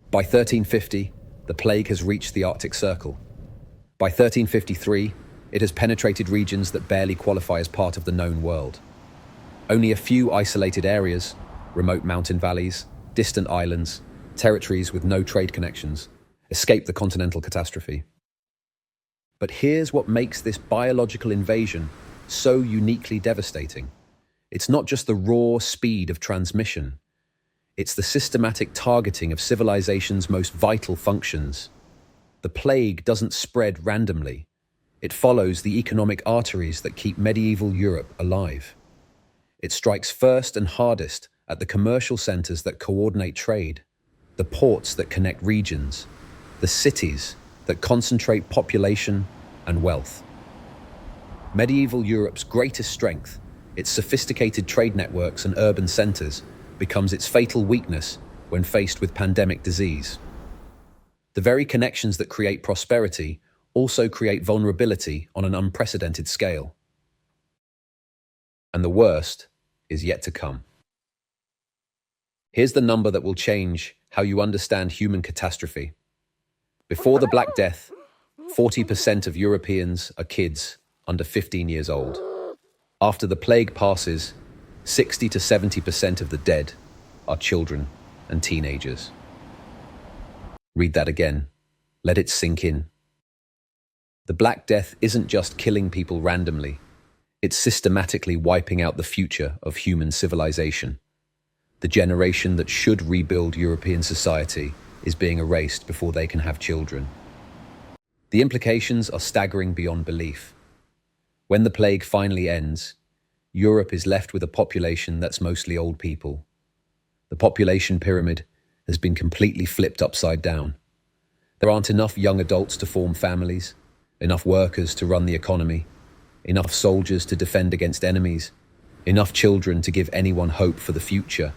By 1350, the plague has reached the Arctic Circle. By 1353, it has penetrated regions that barely qualify as part of the known world. Only a few isolated areas, remote mountain valleys, distant islands, territories with no trade connections, escape the continental catastrophe. But here's what makes this biological invasion so uniquely devastating. It's not just the raw speed of transmission. It's the systematic targeting of civilization's most vital functions. The plague doesn't spread randomly. It follows the economic arteries that keep medieval Europe alive. It strikes first and hardest at the commercial centers that coordinate trade, the ports that connect regions, the cities that concentrate population and wealth. Medieval Europe's greatest strength, its sophisticated trade networks and urban centers, becomes its fatal weakness when faced with pandemic disease. The very connections that create prosperity also create vulnerability on an unprecedented scale. And the worst is yet to come. Here's the number that will change how you understand human catastrophe. Before the Black Death, 40% of Europeans are kids under 15 years old. After the plague passes, 60 to 70% of the dead are children and teenagers. Read that again. Let it sink in. The Black Death isn't just killing people randomly. It's systematically wiping out the future of human civilization. The generation that should rebuild European society is being erased before they can have children. The implications are staggering beyond belief. When the plague finally ends, Europe is left with a population that's mostly old people. The population pyramid has been completely flipped upside down. There aren't enough young adults to form families, enough workers to run the economy, enough soldiers to defend against enemies, enough children to give anyone hope for the future.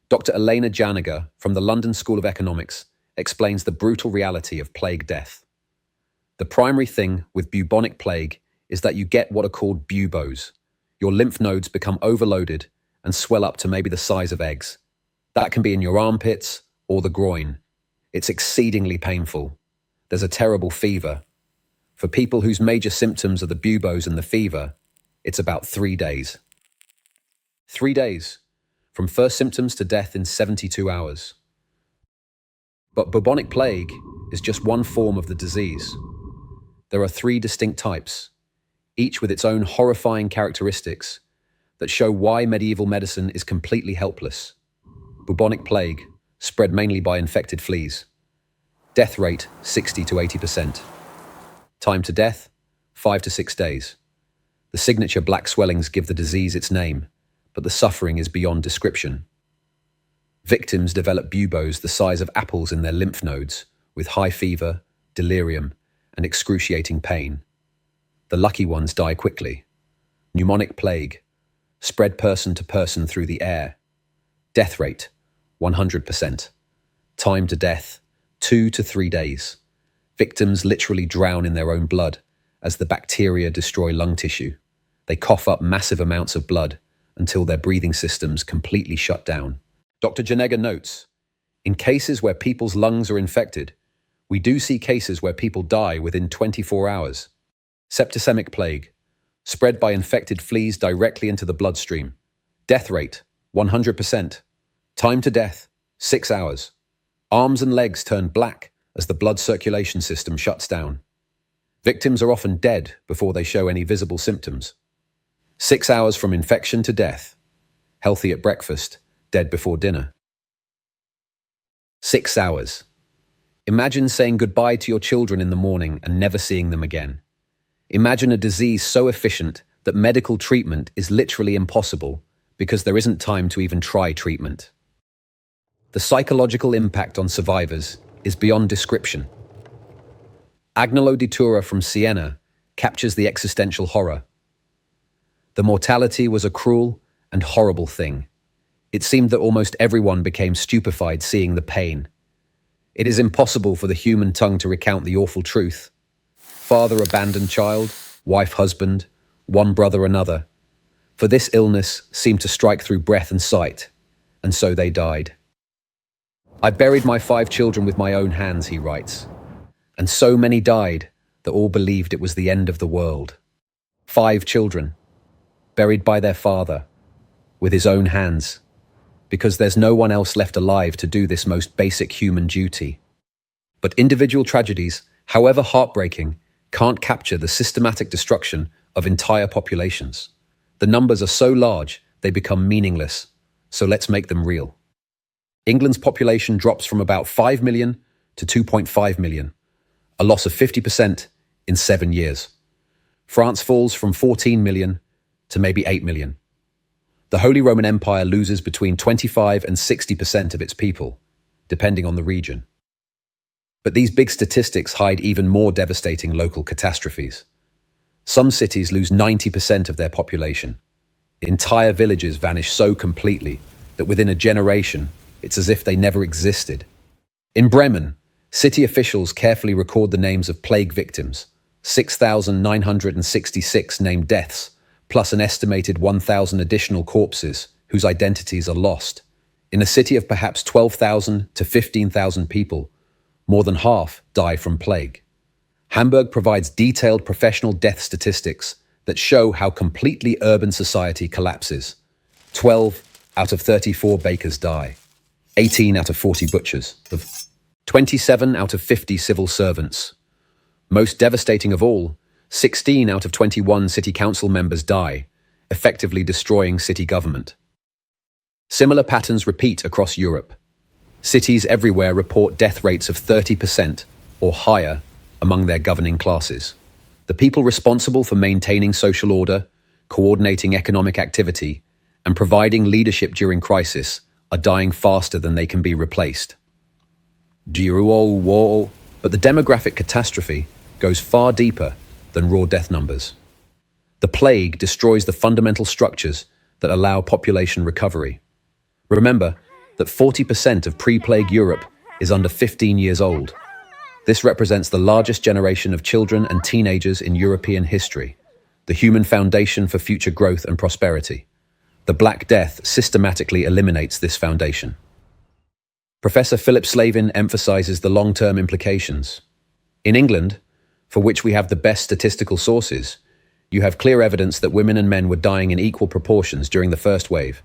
Dr. Elena Janiger from the London School of Economics explains the brutal reality of plague death. The primary thing with bubonic plague is that you get what are called buboes. Your lymph nodes become overloaded and swell up to maybe the size of eggs. That can be in your armpits or the groin. It's exceedingly painful. There's a terrible fever. For people whose major symptoms are the buboes and the fever, it's about 3 days. 3 days, from first symptoms to death in 72 hours. But bubonic plague is just one form of the disease. There are 3 distinct types, each with its own horrifying characteristics that show why medieval medicine is completely helpless. Bubonic plague, spread mainly by infected fleas. Death rate, 60 to 80%. Time to death, 5 to 6 days. The signature black swellings give the disease its name, but the suffering is beyond description. Victims develop buboes the size of apples in their lymph nodes, with high fever, delirium, and excruciating pain. The lucky ones die quickly. Pneumonic plague, spread person to person through the air. Death rate, 100%. Time to death, 2 to 3 days. Victims literally drown in their own blood as the bacteria destroy lung tissue. They cough up massive amounts of blood until their breathing systems completely shut down. Dr. Janega notes, in cases where people's lungs are infected, we do see cases where people die within 24 hours. Septicemic plague, spread by infected fleas directly into the bloodstream. Death rate, 100%. Time to death, 6 hours. Arms and legs turn black as the blood circulation system shuts down. Victims are often dead before they show any visible symptoms. 6 hours from infection to death. Healthy at breakfast, dead before dinner. 6 hours. Imagine saying goodbye to your children in the morning and never seeing them again. Imagine a disease so efficient that medical treatment is literally impossible because there isn't time to even try treatment. The psychological impact on survivors is beyond description. Agnolo di Tura from Siena captures the existential horror. The mortality was a cruel and horrible thing. It seemed that almost everyone became stupefied seeing the pain. It is impossible for the human tongue to recount the awful truth. Father abandoned child, wife husband, one brother another. For this illness seemed to strike through breath and sight, and so they died. I buried my 5 children with my own hands, he writes, and so many died that all believed it was the end of the world. 5 children, buried by their father, with his own hands, because there's no one else left alive to do this most basic human duty. But individual tragedies, however heartbreaking, can't capture the systematic destruction of entire populations. The numbers are so large, they become meaningless, so let's make them real. England's population drops from about 5 million to 2.5 million, a loss of 50% in 7 years. France falls from 14 million to maybe 8 million. The Holy Roman Empire loses between 25 and 60% of its people, depending on the region. But these big statistics hide even more devastating local catastrophes. Some cities lose 90% of their population. Entire villages vanish so completely that within a generation, it's as if they never existed. In Bremen, city officials carefully record the names of plague victims, 6,966 named deaths, plus an estimated 1,000 additional corpses whose identities are lost. In a city of perhaps 12,000 to 15,000 people, more than half die from plague. Hamburg provides detailed professional death statistics that show how completely urban society collapses. 12 out of 34 bakers die. 18 out of 40 butchers. 27 out of 50 civil servants. Most devastating of all, 16 out of 21 city council members die, effectively destroying city government. Similar patterns repeat across Europe. Cities everywhere report death rates of 30% or higher among their governing classes. The people responsible for maintaining social order, coordinating economic activity, and providing leadership during crisis are dying faster than they can be replaced. But the demographic catastrophe goes far deeper than raw death numbers. The The plague destroys the fundamental structures that allow population recovery. Remember that 40% of pre-plague Europe is under 15 years old. This represents the largest generation of children and teenagers in European history, the human foundation for future growth and prosperity. The Black Death systematically eliminates this foundation. Professor Philip Slavin emphasizes the long-term implications. In England, for which we have the best statistical sources, you have clear evidence that women and men were dying in equal proportions during the first wave.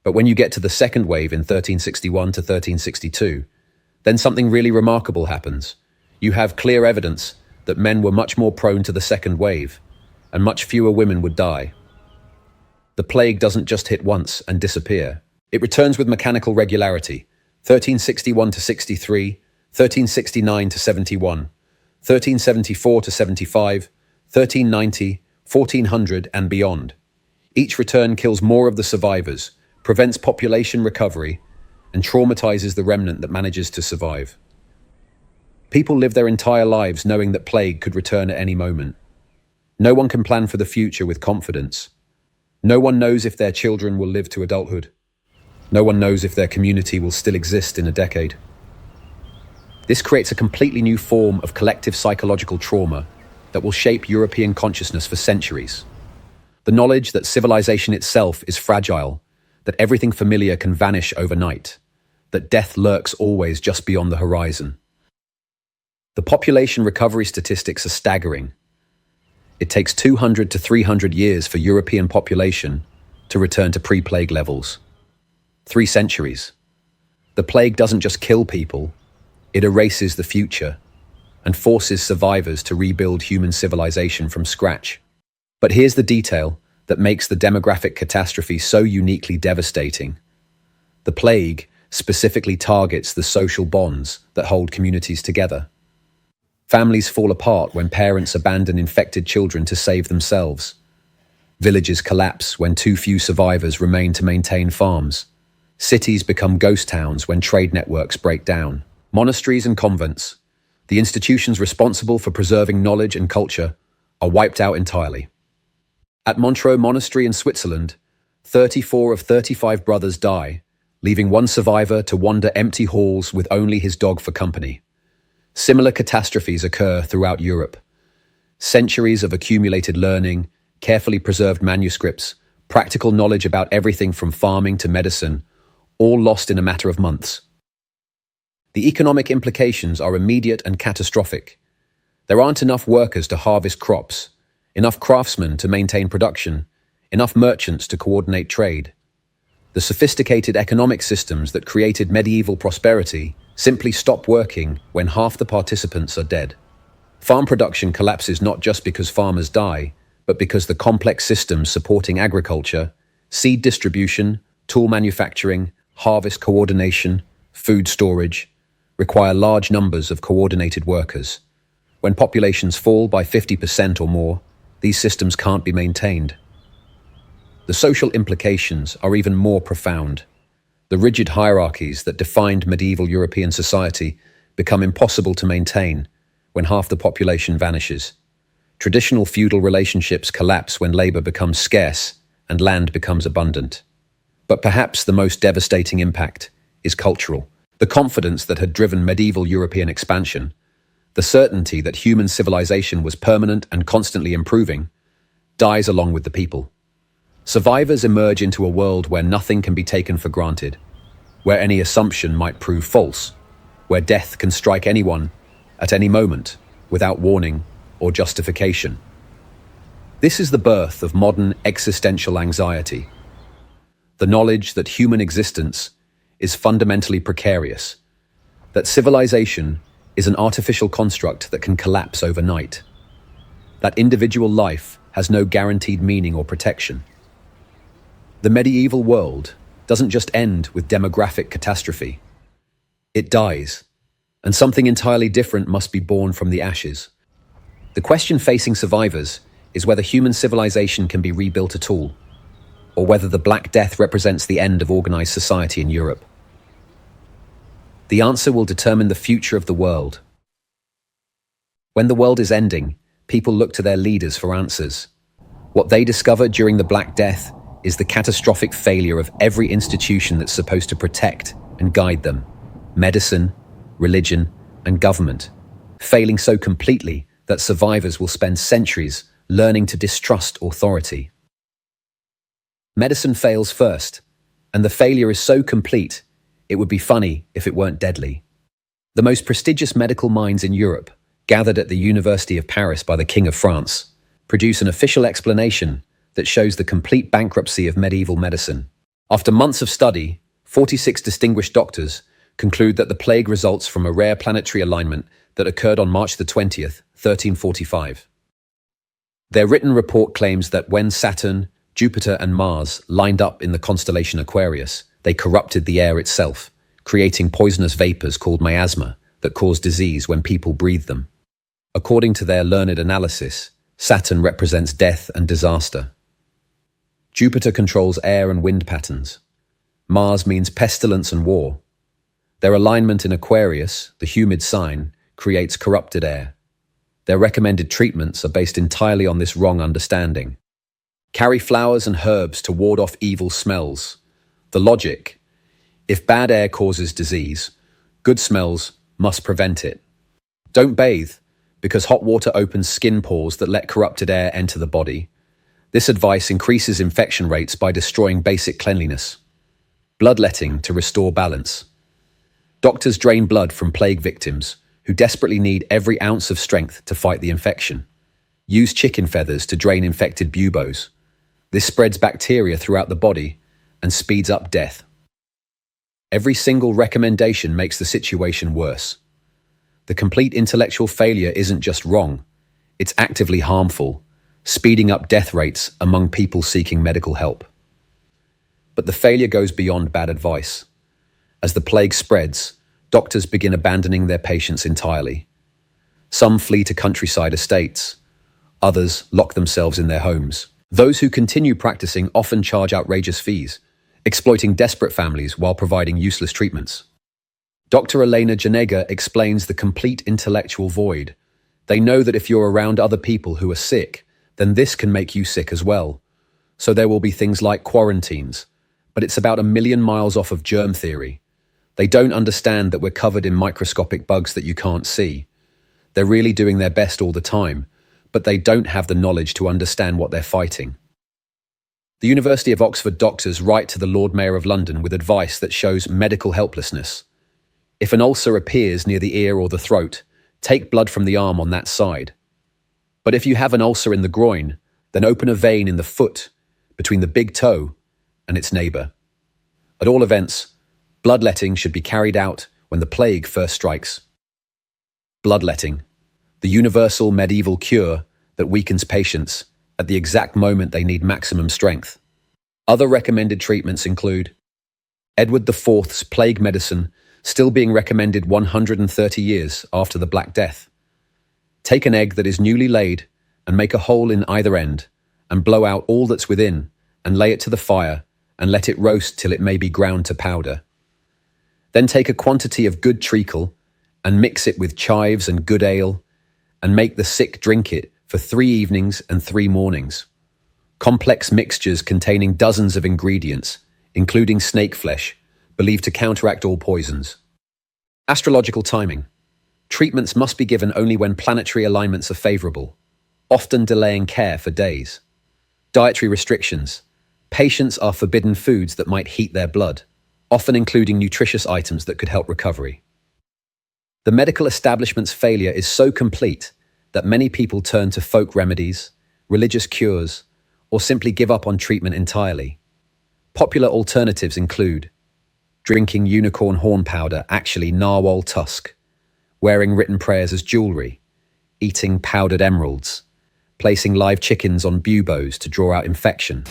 But when you get to the second wave in 1361 to 1362, then something really remarkable happens. You have clear evidence that men were much more prone to the second wave, and much fewer women would die. The plague doesn't just hit once and disappear. It returns with mechanical regularity, 1361 to 63, 1369 to 71, 1374 to 75, 1390, 1400 and beyond. Each return kills more of the survivors, prevents population recovery, and traumatizes the remnant that manages to survive. People live their entire lives knowing that plague could return at any moment. No one can plan for the future with confidence. No one knows if their children will live to adulthood. No one knows if their community will still exist in a decade. This creates a completely new form of collective psychological trauma that will shape European consciousness for centuries. The knowledge that civilization itself is fragile, that everything familiar can vanish overnight, that death lurks always just beyond the horizon. The population recovery statistics are staggering. It takes 200 to 300 years for European population to return to pre-plague levels. 3 centuries. The plague doesn't just kill people, it erases the future and forces survivors to rebuild human civilization from scratch. But here's the detail that makes the demographic catastrophe so uniquely devastating. The plague specifically targets the social bonds that hold communities together. Families fall apart when parents abandon infected children to save themselves. Villages collapse when too few survivors remain to maintain farms. Cities become ghost towns when trade networks break down. Monasteries and convents, the institutions responsible for preserving knowledge and culture, are wiped out entirely. At Montreux Monastery in Switzerland, 34 of 35 brothers die, leaving one survivor to wander empty halls with only his dog for company. Similar catastrophes occur throughout Europe. Centuries of accumulated learning, carefully preserved manuscripts, practical knowledge about everything from farming to medicine, all lost in a matter of months. The economic implications are immediate and catastrophic. There aren't enough workers to harvest crops, enough craftsmen to maintain production, enough merchants to coordinate trade. The sophisticated economic systems that created medieval prosperity simply stop working when half the participants are dead. Farm production collapses not just because farmers die, but because the complex systems supporting agriculture, seed distribution, tool manufacturing, harvest coordination, food storage, require large numbers of coordinated workers. When populations fall by 50% or more, these systems can't be maintained. The social implications are even more profound. The rigid hierarchies that defined medieval European society become impossible to maintain when half the population vanishes. Traditional feudal relationships collapse when labor becomes scarce and land becomes abundant. But perhaps the most devastating impact is cultural. The confidence that had driven medieval European expansion, the certainty that human civilization was permanent and constantly improving, dies along with the people. Survivors emerge into a world where nothing can be taken for granted, where any assumption might prove false, where death can strike anyone at any moment without warning or justification. This is the birth of modern existential anxiety. The knowledge that human existence is fundamentally precarious, that civilization is an artificial construct that can collapse overnight, that individual life has no guaranteed meaning or protection. The medieval world doesn't just end with demographic catastrophe. It dies, and something entirely different must be born from the ashes. The question facing survivors is whether human civilization can be rebuilt at all, or whether the Black Death represents the end of organized society in Europe. The answer will determine the future of the world. When the world is ending, people look to their leaders for answers. What they discovered during the Black Death is the catastrophic failure of every institution that's supposed to protect and guide them: medicine, religion, and government, failing so completely that survivors will spend centuries learning to distrust authority. Medicine fails first, and the failure is so complete, it would be funny if it weren't deadly. The most prestigious medical minds in Europe, gathered at the University of Paris by the King of France, produce an official explanation that shows the complete bankruptcy of medieval medicine. After months of study, 46 distinguished doctors conclude that the plague results from a rare planetary alignment that occurred on March the 20th, 1345. Their written report claims that when Saturn, Jupiter, and Mars lined up in the constellation Aquarius, they corrupted the air itself, creating poisonous vapors called miasma that cause disease when people breathe them. According to their learned analysis, Saturn represents death and disaster. Jupiter controls air and wind patterns. Mars means pestilence and war. Their alignment in Aquarius, the humid sign, creates corrupted air. Their recommended treatments are based entirely on this wrong understanding. Carry flowers and herbs to ward off evil smells. The logic: if bad air causes disease, good smells must prevent it. Don't bathe, because hot water opens skin pores that let corrupted air enter the body. This advice increases infection rates by destroying basic cleanliness. Bloodletting to restore balance. Doctors drain blood from plague victims who desperately need every ounce of strength to fight the infection. Use chicken feathers to drain infected buboes. This spreads bacteria throughout the body and speeds up death. Every single recommendation makes the situation worse. The complete intellectual failure isn't just wrong, it's actively harmful, speeding up death rates among people seeking medical help. But the failure goes beyond bad advice. As the plague spreads, doctors begin abandoning their patients entirely. Some flee to countryside estates. Others lock themselves in their homes. Those who continue practicing often charge outrageous fees, exploiting desperate families while providing useless treatments. Dr. Elena Janega explains the complete intellectual void. They know that if you're around other people who are sick, then this can make you sick as well. So there will be things like quarantines, but it's about a million miles off of germ theory. They don't understand that we're covered in microscopic bugs that you can't see. They're really doing their best all the time, but they don't have the knowledge to understand what they're fighting. The University of Oxford doctors write to the Lord Mayor of London with advice that shows medical helplessness. If an ulcer appears near the ear or the throat, take blood from the arm on that side. But if you have an ulcer in the groin, then open a vein in the foot, between the big toe and its neighbour. At all events, bloodletting should be carried out when the plague first strikes. Bloodletting, the universal medieval cure that weakens patients at the exact moment they need maximum strength. Other recommended treatments include Edward IV's plague medicine, still being recommended 130 years after the Black Death. Take an egg that is newly laid and make a hole in either end and blow out all that's within and lay it to the fire and let it roast till it may be ground to powder. Then take a quantity of good treacle and mix it with chives and good ale and make the sick drink it for 3 evenings and 3 mornings. Complex mixtures containing dozens of ingredients, including snake flesh, believed to counteract all poisons. Astrological timing. Treatments must be given only when planetary alignments are favorable, often delaying care for days. Dietary restrictions. Patients are forbidden foods that might heat their blood, often including nutritious items that could help recovery. The medical establishment's failure is so complete that many people turn to folk remedies, religious cures, or simply give up on treatment entirely. Popular alternatives include drinking unicorn horn powder, actually narwhal tusk, wearing written prayers as jewelry, eating powdered emeralds, placing live chickens on buboes to draw out infection,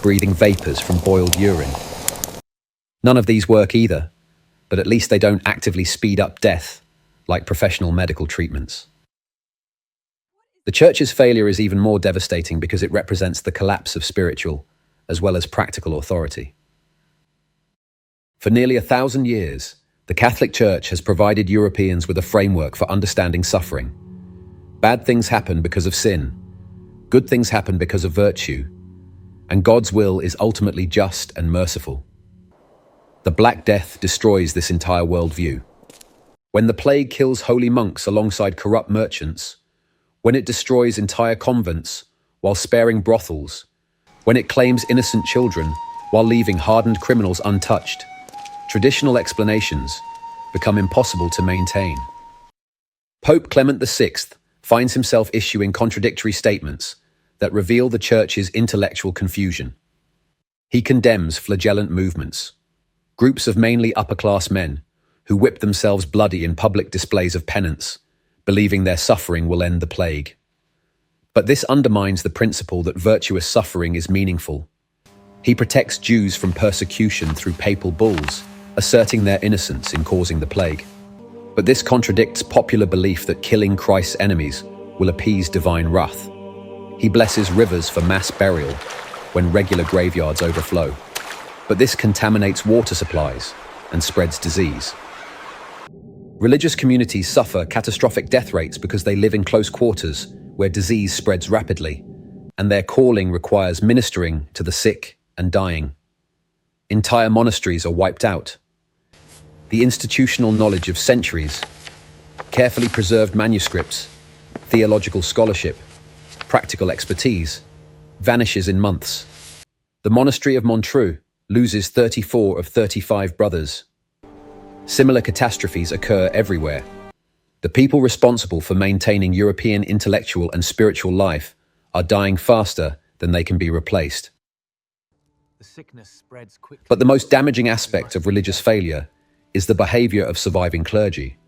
breathing vapors from boiled urine. None of these work either, but at least they don't actively speed up death like professional medical treatments. The Church's failure is even more devastating because it represents the collapse of spiritual as well as practical authority. For nearly 1,000 years, the Catholic Church has provided Europeans with a framework for understanding suffering. Bad things happen because of sin. Good things happen because of virtue, and God's will is ultimately just and merciful. The Black Death destroys this entire worldview. When the plague kills holy monks alongside corrupt merchants, when it destroys entire convents while sparing brothels, when it claims innocent children while leaving hardened criminals untouched, traditional explanations become impossible to maintain. Pope Clement VI finds himself issuing contradictory statements that reveal the Church's intellectual confusion. He condemns flagellant movements, groups of mainly upper-class men who whip themselves bloody in public displays of penance, believing their suffering will end the plague. But this undermines the principle that virtuous suffering is meaningful. He protects Jews from persecution through papal bulls, asserting their innocence in causing the plague. But this contradicts popular belief that killing Christ's enemies will appease divine wrath. He blesses rivers for mass burial when regular graveyards overflow. But this contaminates water supplies and spreads disease. Religious communities suffer catastrophic death rates because they live in close quarters where disease spreads rapidly, and their calling requires ministering to the sick and dying. Entire monasteries are wiped out. The institutional knowledge of centuries, carefully preserved manuscripts, theological scholarship, practical expertise, vanishes in months. The monastery of Montreux loses 34 of 35 brothers. Similar catastrophes occur everywhere. The people responsible for maintaining European intellectual and spiritual life are dying faster than they can be replaced. The sickness spreads quickly. But the most damaging aspect of religious failure is the behavior of surviving clergy.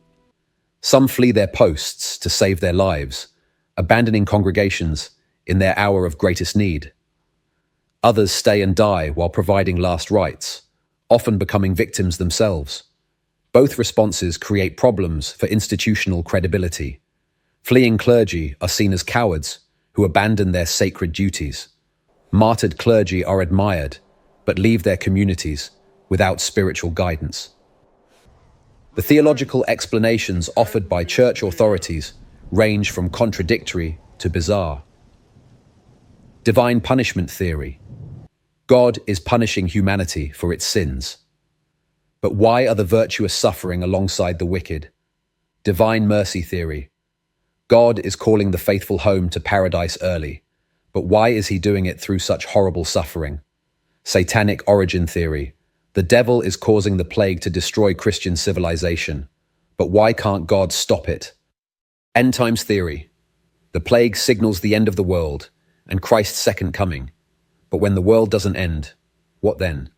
Some flee their posts to save their lives, abandoning congregations in their hour of greatest need. Others stay and die while providing last rites, often becoming victims themselves. Both responses create problems for institutional credibility. Fleeing clergy are seen as cowards who abandon their sacred duties. Martyred clergy are admired, but leave their communities without spiritual guidance. The theological explanations offered by church authorities range from contradictory to bizarre. Divine punishment theory. God is punishing humanity for its sins. But why are the virtuous suffering alongside the wicked? Divine mercy theory. God is calling the faithful home to paradise early, but why is he doing it through such horrible suffering? Satanic origin theory. The devil is causing the plague to destroy Christian civilization, but why can't God stop it? End times theory. The plague signals the end of the world and Christ's second coming, but when the world doesn't end, what then?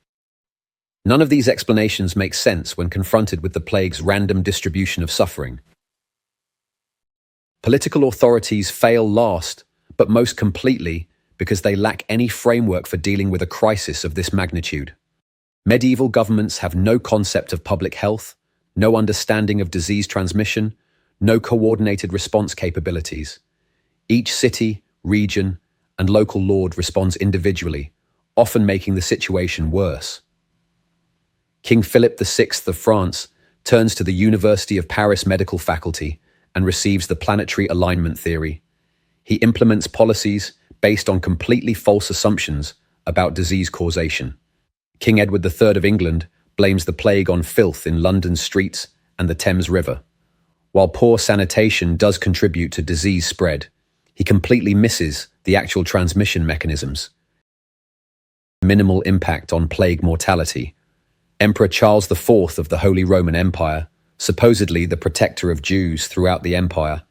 None of these explanations make sense when confronted with the plague's random distribution of suffering. Political authorities fail last, but most completely, because they lack any framework for dealing with a crisis of this magnitude. Medieval governments have no concept of public health, no understanding of disease transmission, no coordinated response capabilities. Each city, region, and local lord responds individually, often making the situation worse. King Philip VI of France turns to the University of Paris medical faculty and receives the planetary alignment theory. He implements policies based on completely false assumptions about disease causation. King Edward III of England blames the plague on filth in London's streets and the Thames River. While poor sanitation does contribute to disease spread, he completely misses the actual transmission mechanisms. Minimal impact on plague mortality. Emperor Charles IV of the Holy Roman Empire, supposedly the protector of Jews throughout the empire,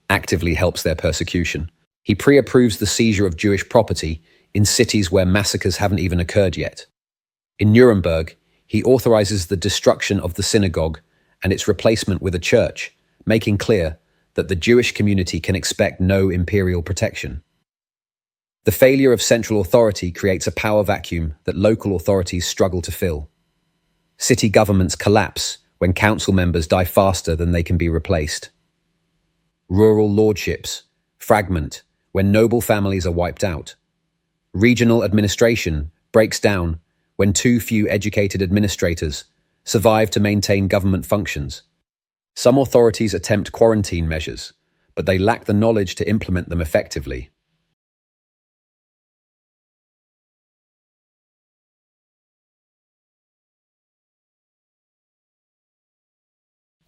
actively helps their persecution. He pre-approves the seizure of Jewish property in cities where massacres haven't even occurred yet. In Nuremberg, he authorizes the destruction of the synagogue and its replacement with a church, making clear that the Jewish community can expect no imperial protection. The failure of central authority creates a power vacuum that local authorities struggle to fill. City governments collapse when council members die faster than they can be replaced. Rural lordships fragment when noble families are wiped out. Regional administration breaks down when too few educated administrators survive to maintain government functions. Some authorities attempt quarantine measures, but they lack the knowledge to implement them effectively.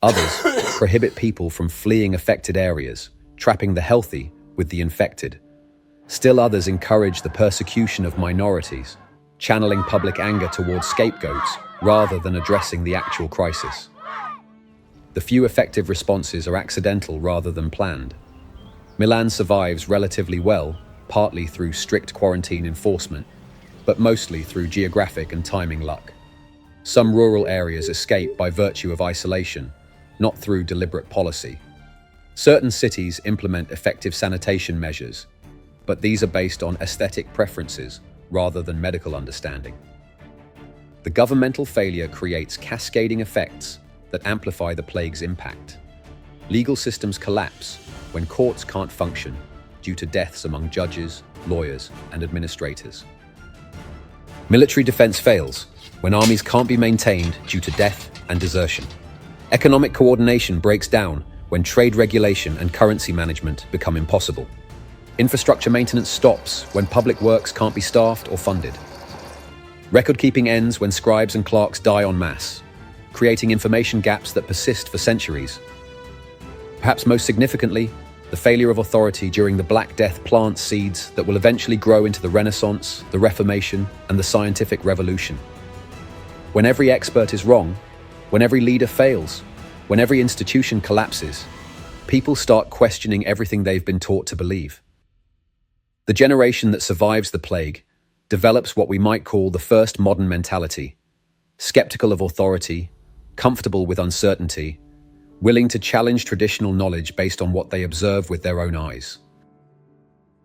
Others prohibit people from fleeing affected areas, trapping the healthy with the infected. Still others encourage the persecution of minorities, channeling public anger towards scapegoats rather than addressing the actual crisis. The few effective responses are accidental rather than planned. Milan survives relatively well, partly through strict quarantine enforcement, but mostly through geographic and timing luck. Some rural areas escape by virtue of isolation, not through deliberate policy. Certain cities implement effective sanitation measures, but these are based on aesthetic preferences rather than medical understanding. The governmental failure creates cascading effects that amplify the plague's impact. Legal systems collapse when courts can't function due to deaths among judges, lawyers, and administrators. Military defense fails when armies can't be maintained due to death and desertion. Economic coordination breaks down when trade regulation and currency management become impossible. Infrastructure maintenance stops when public works can't be staffed or funded. Record-keeping ends when scribes and clerks die en masse, creating information gaps that persist for centuries. Perhaps most significantly, the failure of authority during the Black Death plants seeds that will eventually grow into the Renaissance, the Reformation, and the Scientific Revolution. When every expert is wrong, when every leader fails, when every institution collapses, people start questioning everything they've been taught to believe. The generation that survives the plague develops what we might call the first modern mentality, skeptical of authority, comfortable with uncertainty, willing to challenge traditional knowledge based on what they observe with their own eyes.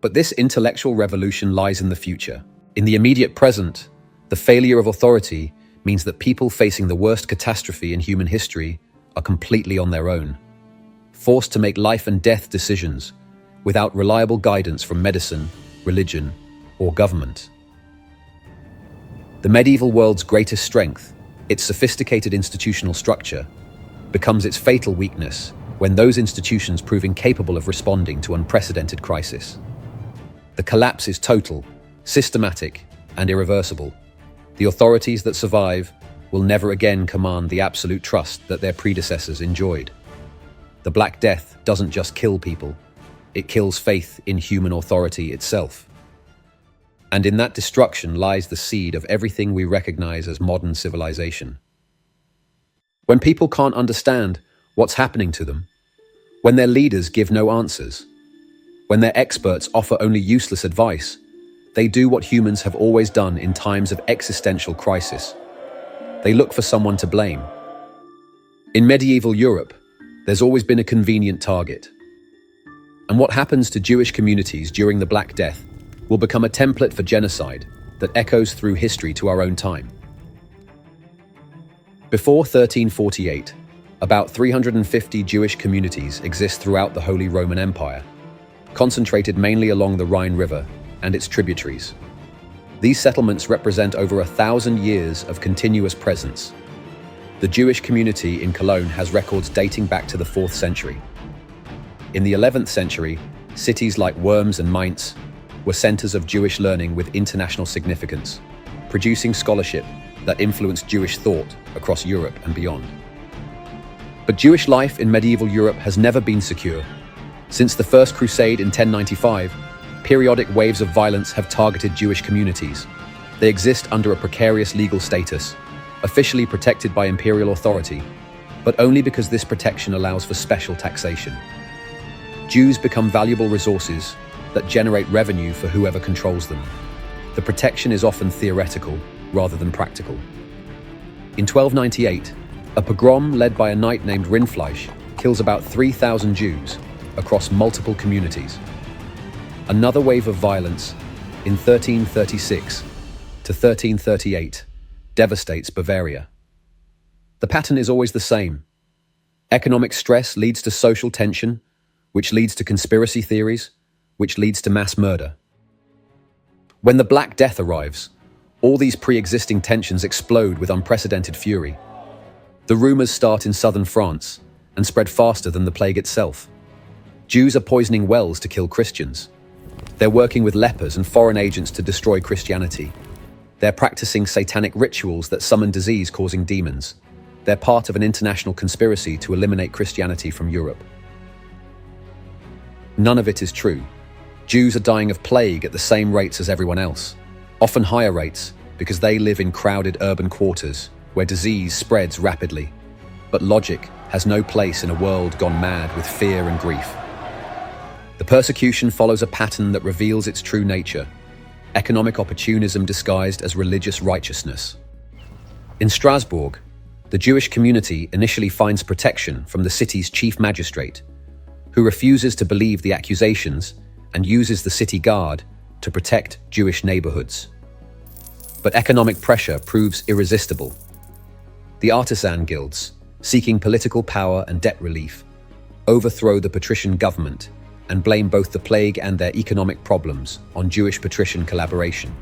But this intellectual revolution lies in the future. In the immediate present, the failure of authority means that people facing the worst catastrophe in human history are completely on their own, forced to make life and death decisions without reliable guidance from medicine, religion, or government. The medieval world's greatest strength, its sophisticated institutional structure, becomes its fatal weakness when those institutions prove incapable of responding to unprecedented crisis. The collapse is total, systematic, and irreversible. The authorities that survive will never again command the absolute trust that their predecessors enjoyed. The Black Death doesn't just kill people, it kills faith in human authority itself. And in that destruction lies the seed of everything we recognize as modern civilization. When people can't understand what's happening to them, when their leaders give no answers, when their experts offer only useless advice, they do what humans have always done in times of existential crisis. They look for someone to blame. In medieval Europe, there's always been a convenient target. And what happens to Jewish communities during the Black Death will become a template for genocide that echoes through history to our own time. Before 1348, about 350 Jewish communities exist throughout the Holy Roman Empire, concentrated mainly along the Rhine River and its tributaries. These settlements represent over 1,000 years of continuous presence. The Jewish community in Cologne has records dating back to the 4th century. In the 11th century, cities like Worms and Mainz were centers of Jewish learning with international significance, producing scholarship that influenced Jewish thought across Europe and beyond. But Jewish life in medieval Europe has never been secure. Since the First Crusade in 1095, periodic waves of violence have targeted Jewish communities. They exist under a precarious legal status, officially protected by imperial authority, but only because this protection allows for special taxation. Jews become valuable resources that generate revenue for whoever controls them. The protection is often theoretical rather than practical. In 1298, a pogrom led by a knight named Rindfleisch kills about 3,000 Jews across multiple communities. Another wave of violence in 1336 to 1338 devastates Bavaria. The pattern is always the same. Economic stress leads to social tension, which leads to conspiracy theories, which leads to mass murder. When the Black Death arrives, all these pre-existing tensions explode with unprecedented fury. The rumors start in southern France and spread faster than the plague itself. Jews are poisoning wells to kill Christians. They're working with lepers and foreign agents to destroy Christianity. They're practicing satanic rituals that summon disease-causing demons. They're part of an international conspiracy to eliminate Christianity from Europe. None of it is true. Jews are dying of plague at the same rates as everyone else, often higher rates because they live in crowded urban quarters where disease spreads rapidly. But logic has no place in a world gone mad with fear and grief. The persecution follows a pattern that reveals its true nature: economic opportunism disguised as religious righteousness. In Strasbourg, the Jewish community initially finds protection from the city's chief magistrate, who refuses to believe the accusations and uses the city guard to protect Jewish neighborhoods. But economic pressure proves irresistible. The artisan guilds, seeking political power and debt relief, overthrow the patrician government and blame both the plague and their economic problems on Jewish patrician collaboration.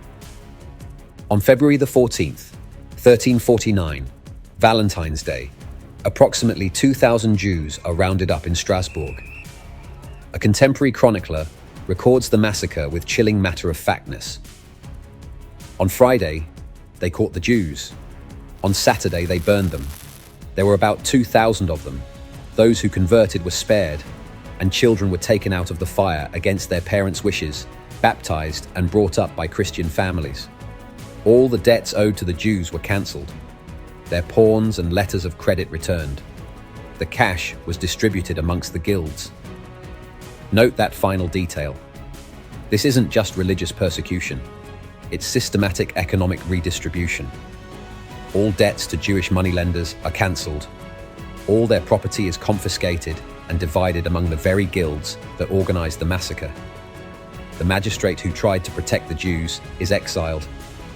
On February the 14th, 1349, Valentine's Day, approximately 2,000 Jews are rounded up in Strasbourg. A contemporary chronicler records the massacre with chilling matter-of-factness. On Friday, they caught the Jews. On Saturday, they burned them. There were about 2,000 of them. Those who converted were spared, and children were taken out of the fire against their parents' wishes, baptized and brought up by Christian families. All the debts owed to the Jews were cancelled. Their pawns and letters of credit returned. The cash was distributed amongst the guilds. Note that final detail. This isn't just religious persecution. It's systematic economic redistribution. All debts to Jewish moneylenders are cancelled. All their property is confiscated and divided among the very guilds that organized the massacre. The magistrate who tried to protect the Jews is exiled,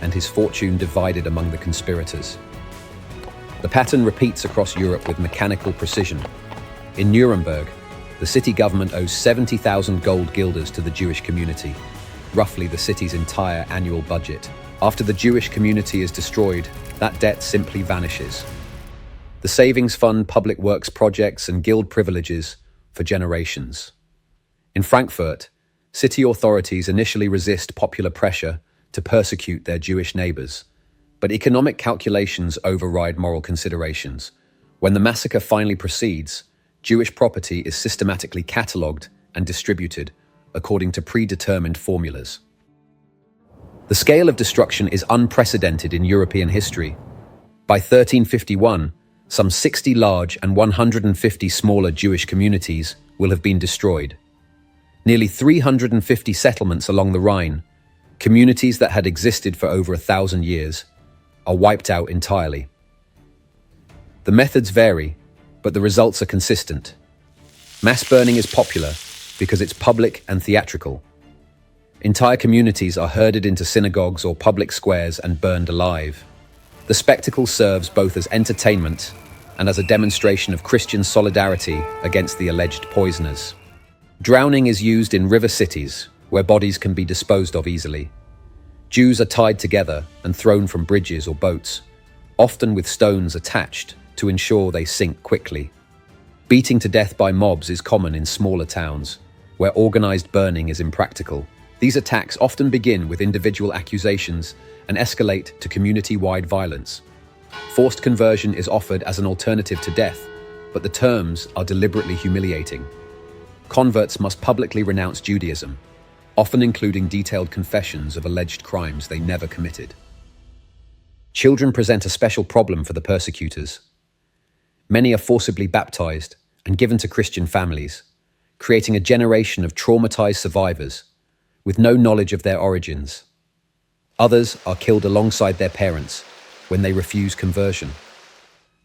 and his fortune divided among the conspirators. The pattern repeats across Europe with mechanical precision. In Nuremberg, the city government owes 70,000 gold guilders to the Jewish community, roughly the city's entire annual budget. After the Jewish community is destroyed, that debt simply vanishes. The savings fund public works projects and guild privileges for generations. In Frankfurt, city authorities initially resist popular pressure to persecute their Jewish neighbors, but economic calculations override moral considerations. When the massacre finally proceeds, Jewish property is systematically catalogued and distributed according to predetermined formulas. The scale of destruction is unprecedented in European history. By 1351, some 60 large and 150 smaller Jewish communities will have been destroyed. Nearly 350 settlements along the Rhine, communities that had existed for over 1,000 years, are wiped out entirely. The methods vary, but the results are consistent. Mass burning is popular because it's public and theatrical. Entire communities are herded into synagogues or public squares and burned alive. The spectacle serves both as entertainment and as a demonstration of Christian solidarity against the alleged poisoners. Drowning is used in river cities, where bodies can be disposed of easily. Jews are tied together and thrown from bridges or boats, often with stones attached to ensure they sink quickly. Beating to death by mobs is common in smaller towns, where organized burning is impractical. These attacks often begin with individual accusations and escalate to community-wide violence. Forced conversion is offered as an alternative to death, but the terms are deliberately humiliating. Converts must publicly renounce Judaism, often including detailed confessions of alleged crimes they never committed. Children present a special problem for the persecutors. Many are forcibly baptized and given to Christian families, creating a generation of traumatized survivors with no knowledge of their origins. Others are killed alongside their parents when they refuse conversion.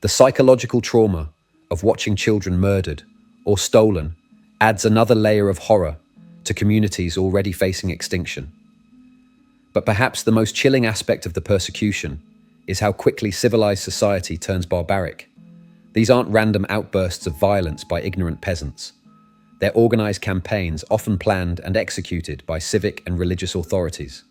The psychological trauma of watching children murdered or stolen adds another layer of horror to communities already facing extinction. But perhaps the most chilling aspect of the persecution is how quickly civilized society turns barbaric. These aren't random outbursts of violence by ignorant peasants. They're organized campaigns often planned and executed by civic and religious authorities.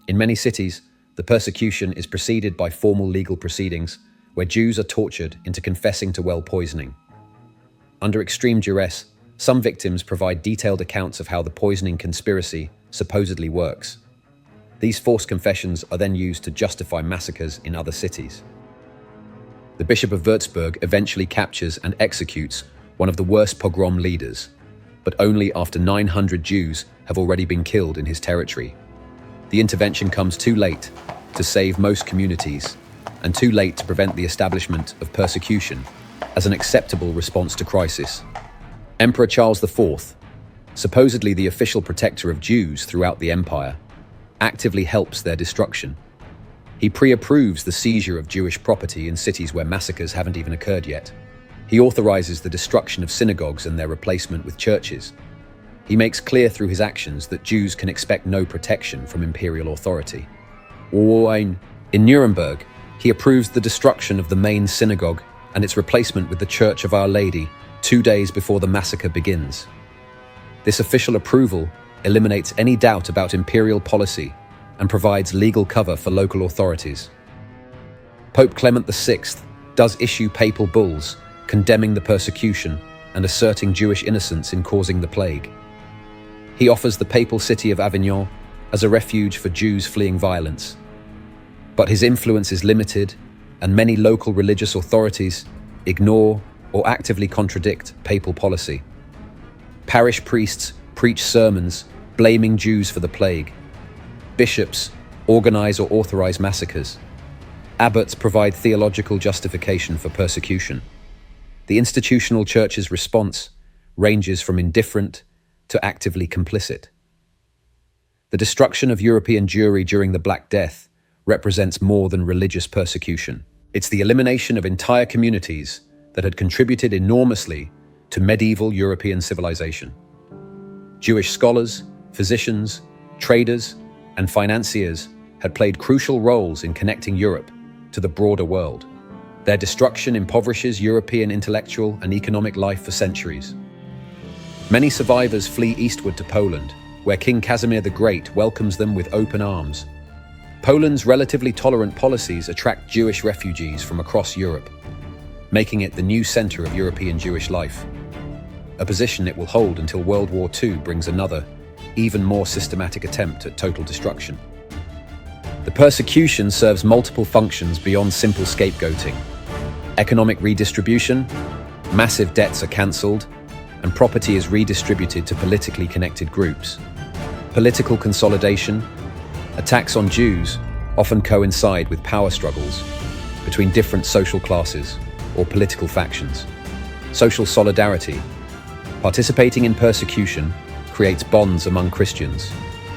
In many cities, the persecution is preceded by formal legal proceedings where Jews are tortured into confessing to well poisoning. Under extreme duress, some victims provide detailed accounts of how the poisoning conspiracy supposedly works. These forced confessions are then used to justify massacres in other cities. The Bishop of Würzburg eventually captures and executes one of the worst pogrom leaders, but only after 900 Jews have already been killed in his territory. The intervention comes too late to save most communities, and too late to prevent the establishment of persecution as an acceptable response to crisis. Emperor Charles IV, supposedly the official protector of Jews throughout the empire, actively helps their destruction. He pre-approves the seizure of Jewish property in cities where massacres haven't even occurred yet. He authorizes the destruction of synagogues and their replacement with churches. He makes clear through his actions that Jews can expect no protection from imperial authority. In Nuremberg, he approves the destruction of the main synagogue and its replacement with the Church of Our Lady 2 days before the massacre begins. This official approval eliminates any doubt about imperial policy and provides legal cover for local authorities. Pope Clement VI does issue papal bulls condemning the persecution and asserting Jewish innocence in causing the plague. He offers the papal city of Avignon as a refuge for Jews fleeing violence. But his influence is limited, and many local religious authorities ignore or actively contradict papal policy. Parish priests preach sermons blaming Jews for the plague. Bishops organize or authorize massacres. Abbots provide theological justification for persecution. The institutional church's response ranges from indifferent to actively complicit. The destruction of European Jewry during the Black Death represents more than religious persecution. It's the elimination of entire communities that had contributed enormously to medieval European civilization. Jewish scholars, physicians, traders, and financiers had played crucial roles in connecting Europe to the broader world. Their destruction impoverishes European intellectual and economic life for centuries. Many survivors flee eastward to Poland, where King Casimir the Great welcomes them with open arms. Poland's relatively tolerant policies attract Jewish refugees from across Europe, making it the new center of European Jewish life, a position it will hold until World War II brings another, even more systematic attempt at total destruction. The persecution serves multiple functions beyond simple scapegoating. Economic redistribution, massive debts are cancelled, and property is redistributed to politically connected groups. Political consolidation, attacks on Jews often coincide with power struggles between different social classes or political factions. Social solidarity, participating in persecution, creates bonds among Christians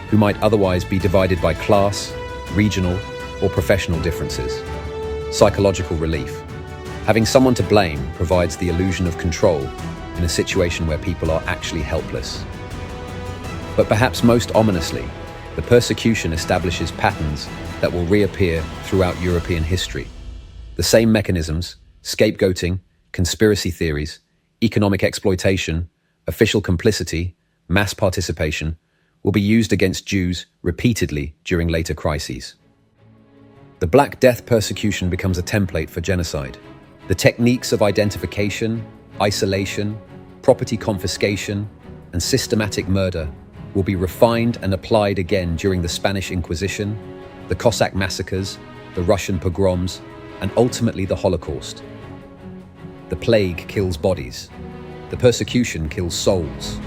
who might otherwise be divided by class, regional, or professional differences. Psychological relief. Having someone to blame provides the illusion of control in a situation where people are actually helpless. But perhaps most ominously, the persecution establishes patterns that will reappear throughout European history. The same mechanisms, scapegoating, conspiracy theories, economic exploitation, official complicity, mass participation, will be used against Jews repeatedly during later crises. The Black Death persecution becomes a template for genocide. The techniques of identification, isolation, property confiscation, and systematic murder will be refined and applied again during the Spanish Inquisition, the Cossack massacres, the Russian pogroms, and ultimately the Holocaust. The plague kills bodies. The persecution kills souls.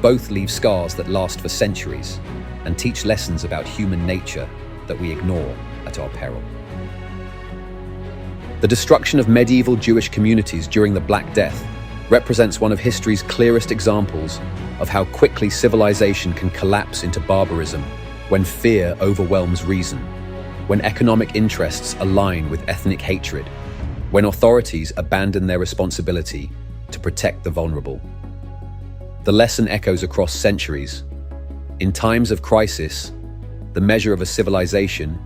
Both leave scars that last for centuries and teach lessons about human nature that we ignore at our peril. The destruction of medieval Jewish communities during the Black Death represents one of history's clearest examples of how quickly civilization can collapse into barbarism when fear overwhelms reason, when economic interests align with ethnic hatred, when authorities abandon their responsibility to protect the vulnerable. The lesson echoes across centuries. In times of crisis, the measure of a civilization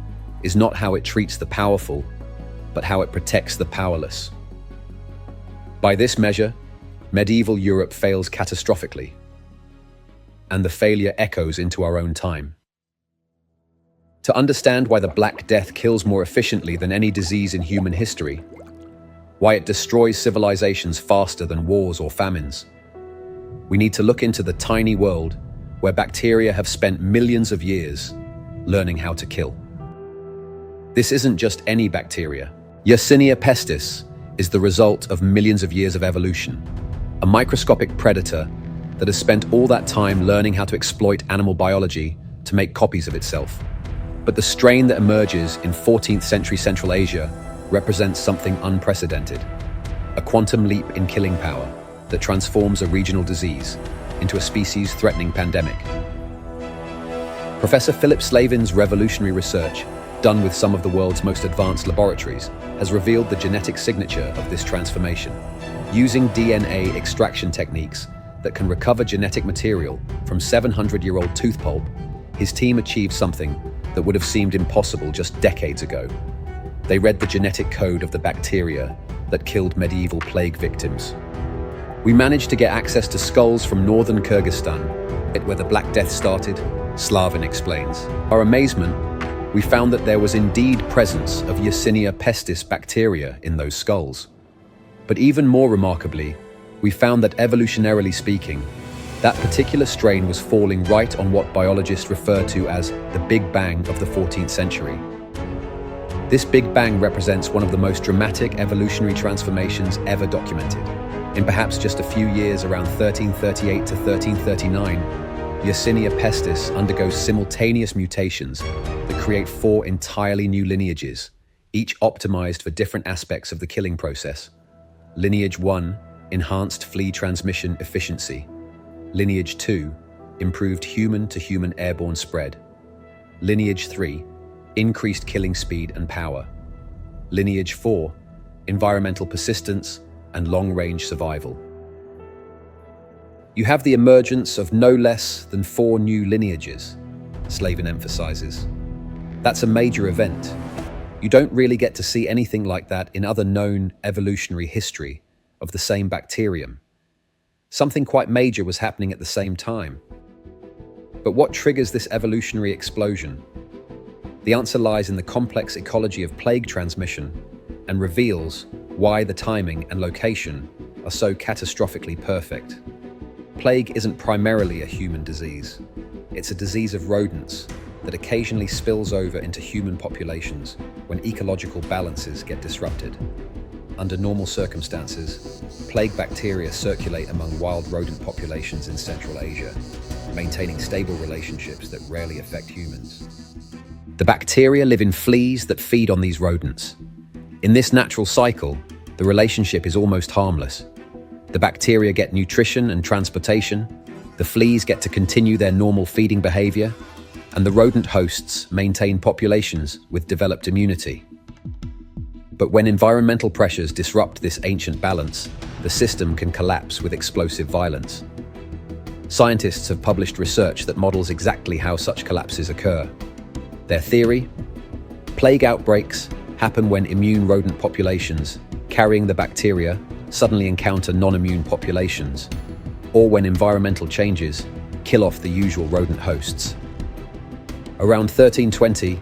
is not how it treats the powerful, but how it protects the powerless. By this measure, medieval Europe fails catastrophically, and the failure echoes into our own time. To understand why the Black Death kills more efficiently than any disease in human history, why it destroys civilizations faster than wars or famines, we need to look into the tiny world where bacteria have spent millions of years learning how to kill. This isn't just any bacteria. Yersinia pestis is the result of millions of years of evolution, a microscopic predator that has spent all that time learning how to exploit animal biology to make copies of itself. But the strain that emerges in 14th century Central Asia represents something unprecedented, a quantum leap in killing power that transforms a regional disease into a species-threatening pandemic. Professor Philip Slavin's revolutionary research, done with some of the world's most advanced laboratories, has revealed the genetic signature of this transformation. Using DNA extraction techniques that can recover genetic material from 700-year-old tooth pulp, his team achieved something that would have seemed impossible just decades ago. They read the genetic code of the bacteria that killed medieval plague victims. We managed to get access to skulls from northern Kyrgyzstan, where the Black Death started, Slavin explains. Our amazement, we found that there was indeed presence of Yersinia pestis bacteria in those skulls. But even more remarkably, we found that evolutionarily speaking, that particular strain was falling right on what biologists refer to as the Big Bang of the 14th century. This Big Bang represents one of the most dramatic evolutionary transformations ever documented. In perhaps just a few years around 1338 to 1339, Yersinia pestis undergoes simultaneous mutations that create 4 entirely new lineages, each optimized for different aspects of the killing process. Lineage 1, enhanced flea transmission efficiency. Lineage 2, improved human-to-human airborne spread. Lineage 3, increased killing speed and power. Lineage 4, environmental persistence and long-range survival. You have the emergence of no less than 4 new lineages, Slavin emphasizes. That's a major event. You don't really get to see anything like that in other known evolutionary history of the same bacterium. Something quite major was happening at the same time. But what triggers this evolutionary explosion? The answer lies in the complex ecology of plague transmission and reveals why the timing and location are so catastrophically perfect. Plague isn't primarily a human disease. It's a disease of rodents that occasionally spills over into human populations when ecological balances get disrupted. Under normal circumstances, plague bacteria circulate among wild rodent populations in Central Asia, maintaining stable relationships that rarely affect humans. The bacteria live in fleas that feed on these rodents. In this natural cycle, the relationship is almost harmless. The bacteria get nutrition and transportation, the fleas get to continue their normal feeding behavior, and the rodent hosts maintain populations with developed immunity. But when environmental pressures disrupt this ancient balance, the system can collapse with explosive violence. Scientists have published research that models exactly how such collapses occur. Their theory? Plague outbreaks happen when immune rodent populations carrying the bacteria suddenly encounter non-immune populations, or when environmental changes kill off the usual rodent hosts. Around 1320,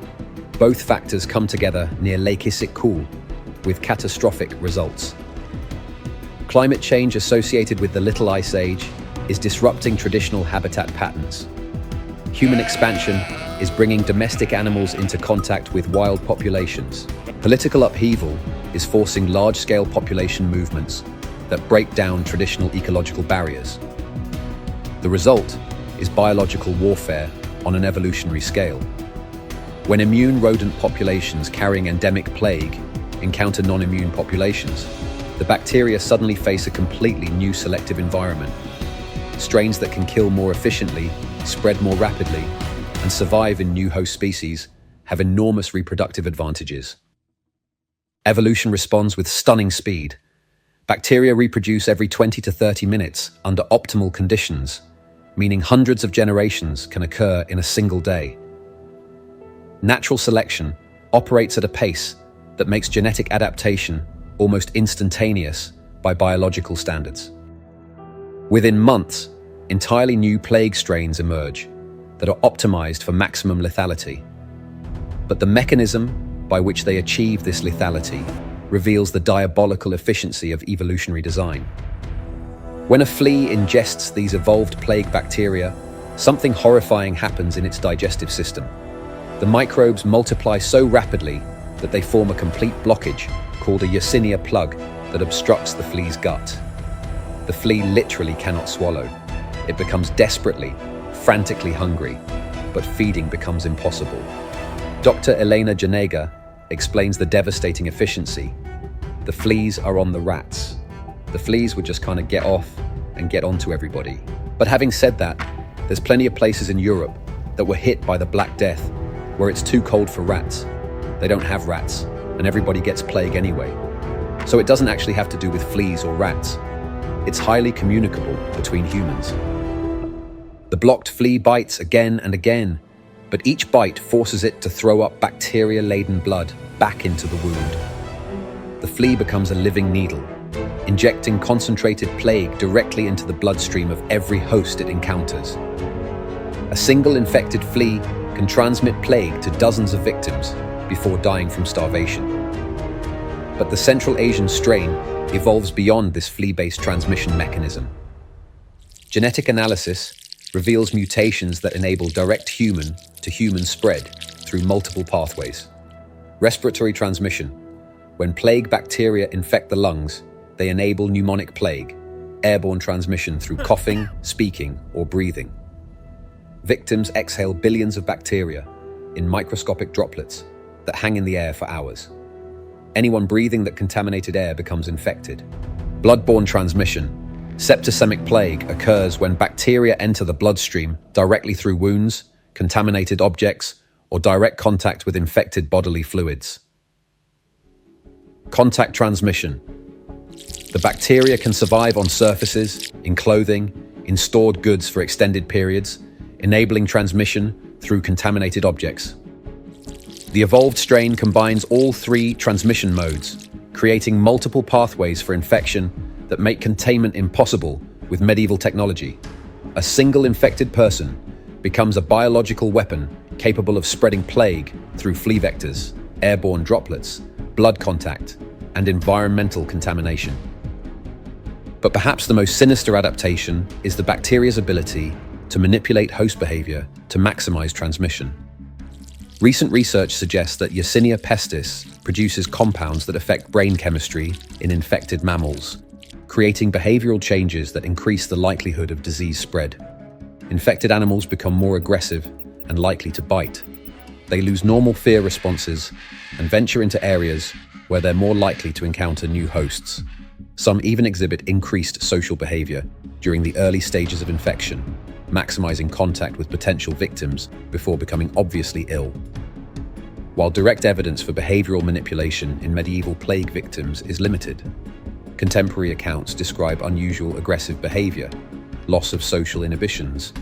both factors come together near Lake Issyk-Kul, with catastrophic results. Climate change associated with the Little Ice Age is disrupting traditional habitat patterns. Human expansion is bringing domestic animals into contact with wild populations. Political upheaval is forcing large-scale population movements that break down traditional ecological barriers. The result is biological warfare on an evolutionary scale. When immune rodent populations carrying endemic plague encounter non-immune populations, the bacteria suddenly face a completely new selective environment. Strains that can kill more efficiently, spread more rapidly, and survive in new host species have enormous reproductive advantages. Evolution responds with stunning speed. Bacteria reproduce every 20 to 30 minutes under optimal conditions, meaning hundreds of generations can occur in a single day. Natural selection operates at a pace that makes genetic adaptation almost instantaneous by biological standards. Within months, entirely new plague strains emerge that are optimized for maximum lethality. But the mechanism by which they achieve this lethality reveals the diabolical efficiency of evolutionary design. When a flea ingests these evolved plague bacteria, something horrifying happens in its digestive system. The microbes multiply so rapidly that they form a complete blockage, called a Yersinia plug that obstructs the flea's gut. The flea literally cannot swallow. It becomes desperately, frantically hungry, but feeding becomes impossible. Dr. Elena Janega explains the devastating efficiency. The fleas are on the rats. The fleas would just kind of get off and get onto everybody. But having said that, there's plenty of places in Europe that were hit by the Black Death where it's too cold for rats. They don't have rats, and everybody gets plague anyway. So it doesn't actually have to do with fleas or rats. It's highly communicable between humans. The blocked flea bites again and again, but each bite forces it to throw up bacteria-laden blood back into the wound. The flea becomes a living needle, injecting concentrated plague directly into the bloodstream of every host it encounters. A single infected flea can transmit plague to dozens of victims before dying from starvation. But the Central Asian strain evolves beyond this flea-based transmission mechanism. Genetic analysis reveals mutations that enable direct human-to-human spread through multiple pathways. Respiratory transmission. When plague bacteria infect the lungs, they enable pneumonic plague, airborne transmission through coughing, speaking, or breathing. Victims exhale billions of bacteria in microscopic droplets that hang in the air for hours. Anyone breathing that contaminated air becomes infected. Bloodborne transmission. Septicemic plague occurs when bacteria enter the bloodstream directly through wounds, contaminated objects, or direct contact with infected bodily fluids. Contact transmission. The bacteria can survive on surfaces, in clothing, in stored goods for extended periods, enabling transmission through contaminated objects. The evolved strain combines all three transmission modes, creating multiple pathways for infection that make containment impossible with medieval technology. A single infected person becomes a biological weapon capable of spreading plague through flea vectors, airborne droplets, blood contact, and environmental contamination. But perhaps the most sinister adaptation is the bacteria's ability to manipulate host behavior to maximize transmission. Recent research suggests that Yersinia pestis produces compounds that affect brain chemistry in infected mammals, creating behavioral changes that increase the likelihood of disease spread. Infected animals become more aggressive and likely to bite. They lose normal fear responses and venture into areas where they're more likely to encounter new hosts. Some even exhibit increased social behavior during the early stages of infection, maximizing contact with potential victims before becoming obviously ill. While direct evidence for behavioral manipulation in medieval plague victims is limited, contemporary accounts describe unusual aggressive behavior, loss of social inhibitions,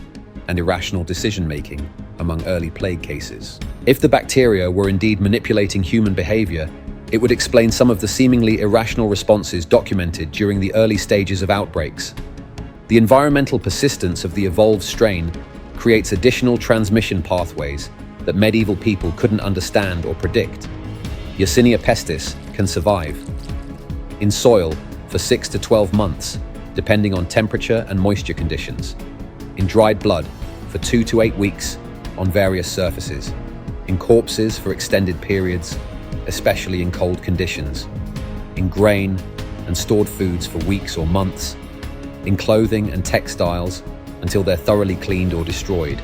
and irrational decision-making among early plague cases. If the bacteria were indeed manipulating human behavior, it would explain some of the seemingly irrational responses documented during the early stages of outbreaks. The environmental persistence of the evolved strain creates additional transmission pathways that medieval people couldn't understand or predict. Yersinia pestis can survive in soil for 6 to 12 months, depending on temperature and moisture conditions, in dried blood for 2 to 8 weeks on various surfaces, in corpses for extended periods, especially in cold conditions, in grain and stored foods for weeks or months, in clothing and textiles until they're thoroughly cleaned or destroyed.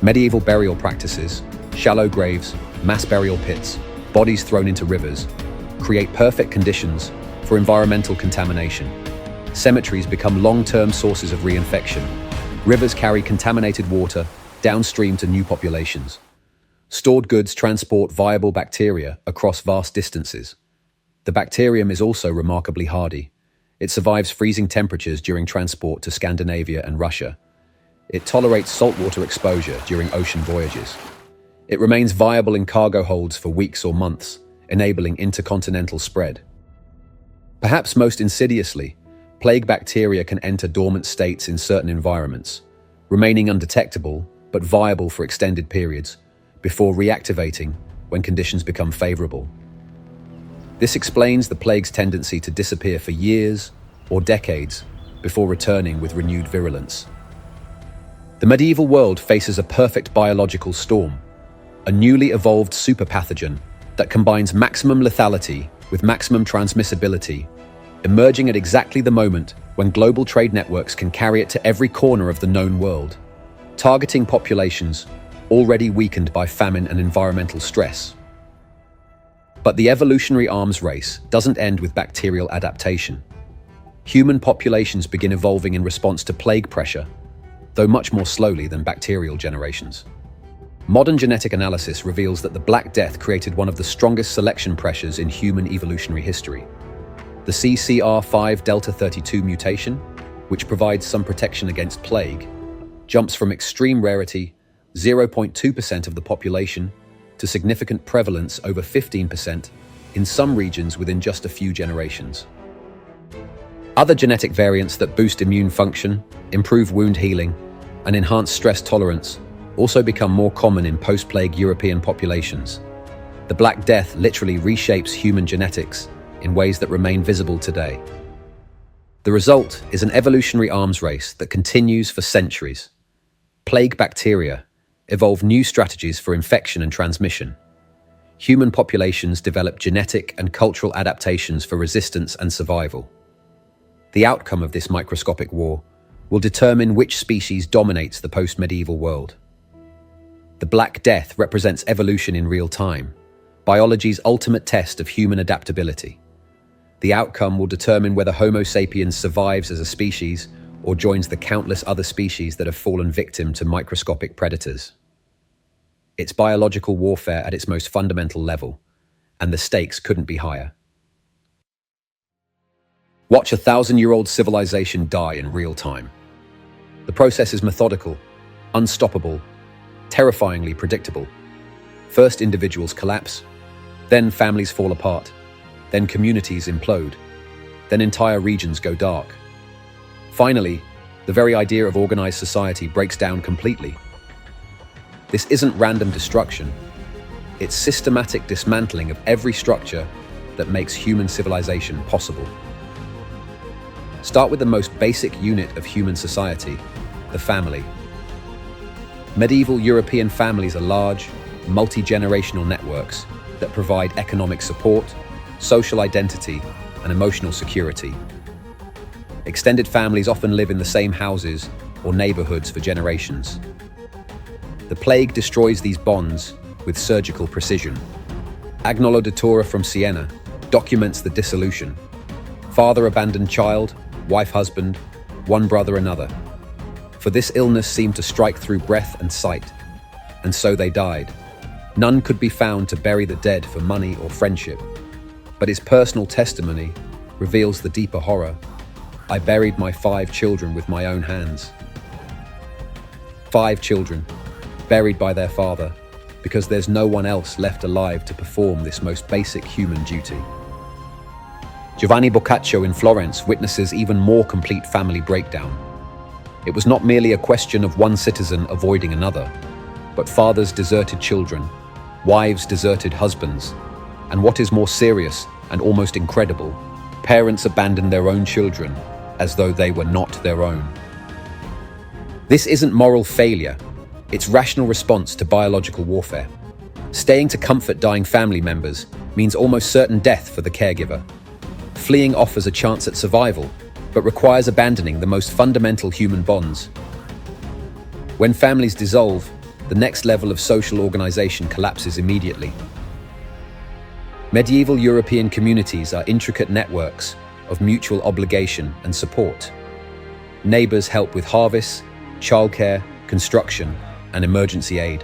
Medieval burial practices, shallow graves, mass burial pits, bodies thrown into rivers, create perfect conditions for environmental contamination. Cemeteries become long-term sources of reinfection. Rivers carry contaminated water downstream to new populations. Stored goods transport viable bacteria across vast distances. The bacterium is also remarkably hardy. It survives freezing temperatures during transport to Scandinavia and Russia. It tolerates saltwater exposure during ocean voyages. It remains viable in cargo holds for weeks or months, enabling intercontinental spread. Perhaps most insidiously, plague bacteria can enter dormant states in certain environments, remaining undetectable but viable for extended periods, before reactivating when conditions become favorable. This explains the plague's tendency to disappear for years or decades before returning with renewed virulence. The medieval world faces a perfect biological storm, a newly evolved superpathogen that combines maximum lethality with maximum transmissibility, emerging at exactly the moment when global trade networks can carry it to every corner of the known world, targeting populations already weakened by famine and environmental stress. But the evolutionary arms race doesn't end with bacterial adaptation. Human populations begin evolving in response to plague pressure, though much more slowly than bacterial generations. Modern genetic analysis reveals that the Black Death created one of the strongest selection pressures in human evolutionary history. The CCR5 delta 32 mutation, which provides some protection against plague, jumps from extreme rarity, 0.2% of the population, to significant prevalence over 15% in some regions within just a few generations. Other genetic variants that boost immune function, improve wound healing, and enhance stress tolerance also become more common in post-plague European populations. The Black Death literally reshapes human genetics in ways that remain visible today. The result is an evolutionary arms race that continues for centuries. Plague bacteria evolve new strategies for infection and transmission. Human populations develop genetic and cultural adaptations for resistance and survival. The outcome of this microscopic war will determine which species dominates the post-medieval world. The Black Death represents evolution in real time, biology's ultimate test of human adaptability. The outcome will determine whether Homo sapiens survives as a species or joins the countless other species that have fallen victim to microscopic predators. It's biological warfare at its most fundamental level, and the stakes couldn't be higher. Watch a 1,000-year-old civilization die in real time. The process is methodical, unstoppable, terrifyingly predictable. First, individuals collapse, then families fall apart, then communities implode, then entire regions go dark. Finally, the very idea of organized society breaks down completely. This isn't random destruction. It's systematic dismantling of every structure that makes human civilization possible. Start with the most basic unit of human society, the family. Medieval European families are large, multi-generational networks that provide economic support, social identity, and emotional security. Extended families often live in the same houses or neighborhoods for generations. The plague destroys these bonds with surgical precision. Agnolo de Tora from Siena documents the dissolution. Father abandoned child, wife husband, one brother another. For this illness seemed to strike through breath and sight, and so they died. None could be found to bury the dead for money or friendship, but his personal testimony reveals the deeper horror. I buried my 5 children with my own hands. 5 children, buried by their father, because there's no one else left alive to perform this most basic human duty. Giovanni Boccaccio in Florence witnesses even more complete family breakdown. It was not merely a question of one citizen avoiding another, but fathers deserted children, wives deserted husbands, and what is more serious and almost incredible, parents abandoned their own children as though they were not their own. This isn't moral failure, it's rational response to biological warfare. Staying to comfort dying family members means almost certain death for the caregiver. Fleeing offers a chance at survival, but requires abandoning the most fundamental human bonds. When families dissolve, the next level of social organization collapses immediately. Medieval European communities are intricate networks of mutual obligation and support. Neighbors help with harvests, childcare, construction, and emergency aid.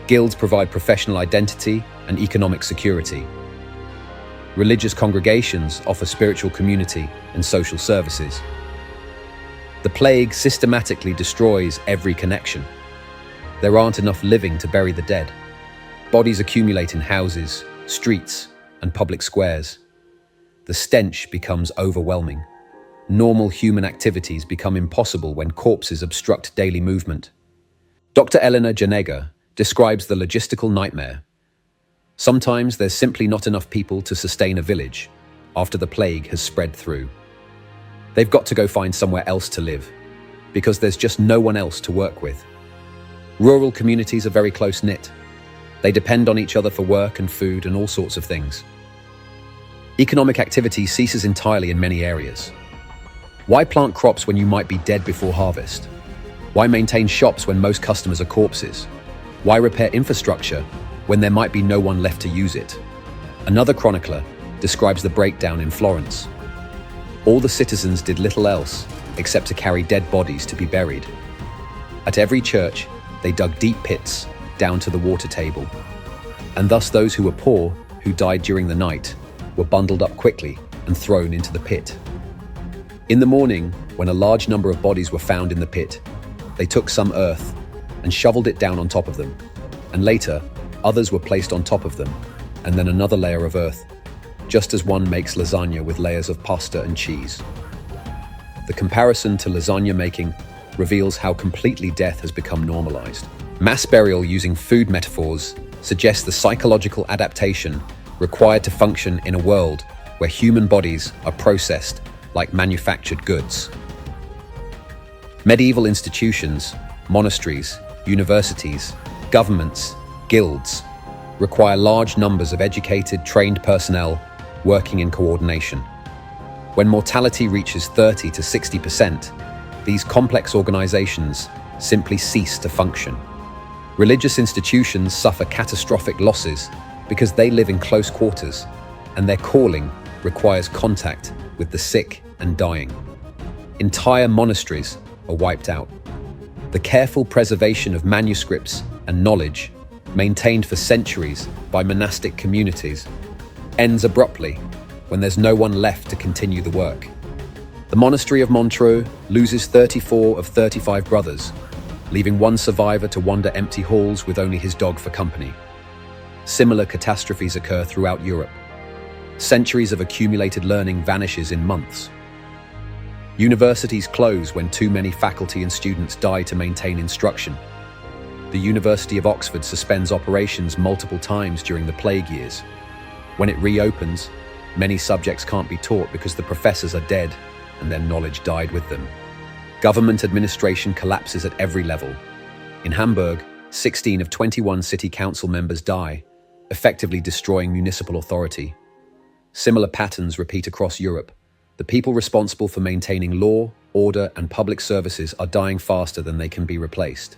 Guilds provide professional identity and economic security. Religious congregations offer spiritual community and social services. The plague systematically destroys every connection. There aren't enough living to bury the dead. Bodies accumulate in houses, streets, and public squares. The stench becomes overwhelming. Normal human activities become impossible when corpses obstruct daily movement. Dr. Elena Janega describes the logistical nightmare. Sometimes there's simply not enough people to sustain a village after the plague has spread through. They've got to go find somewhere else to live because there's just no one else to work with. Rural communities are very close-knit. They depend on each other for work and food and all sorts of things. Economic activity ceases entirely in many areas. Why plant crops when you might be dead before harvest? Why maintain shops when most customers are corpses? Why repair infrastructure when there might be no one left to use it? Another chronicler describes the breakdown in Florence. All the citizens did little else except to carry dead bodies to be buried. At every church, they dug deep pits down to the water table, and thus those who were poor, who died during the night, were bundled up quickly and thrown into the pit. In the morning, when a large number of bodies were found in the pit, they took some earth and shoveled it down on top of them, and later, others were placed on top of them, and then another layer of earth, just as one makes lasagna with layers of pasta and cheese. The comparison to lasagna making reveals how completely death has become normalized. Mass burial using food metaphors suggests the psychological adaptation required to function in a world where human bodies are processed like manufactured goods. Medieval institutions, monasteries, universities, governments, guilds require large numbers of educated, trained personnel working in coordination. When mortality reaches 30 to 60%, these complex organizations simply cease to function. Religious institutions suffer catastrophic losses because they live in close quarters, and their calling requires contact with the sick and dying. Entire monasteries are wiped out. The careful preservation of manuscripts and knowledge, maintained for centuries by monastic communities, ends abruptly when there's no one left to continue the work. The monastery of Montreux loses 34 of 35 brothers, leaving one survivor to wander empty halls with only his dog for company. Similar catastrophes occur throughout Europe. Centuries of accumulated learning vanishes in months. Universities close when too many faculty and students die to maintain instruction. The University of Oxford suspends operations multiple times during the plague years. When it reopens, many subjects can't be taught because the professors are dead and their knowledge died with them. Government administration collapses at every level. In Hamburg, 16 of 21 city council members die, effectively destroying municipal authority. Similar patterns repeat across Europe. The people responsible for maintaining law, order, and public services are dying faster than they can be replaced.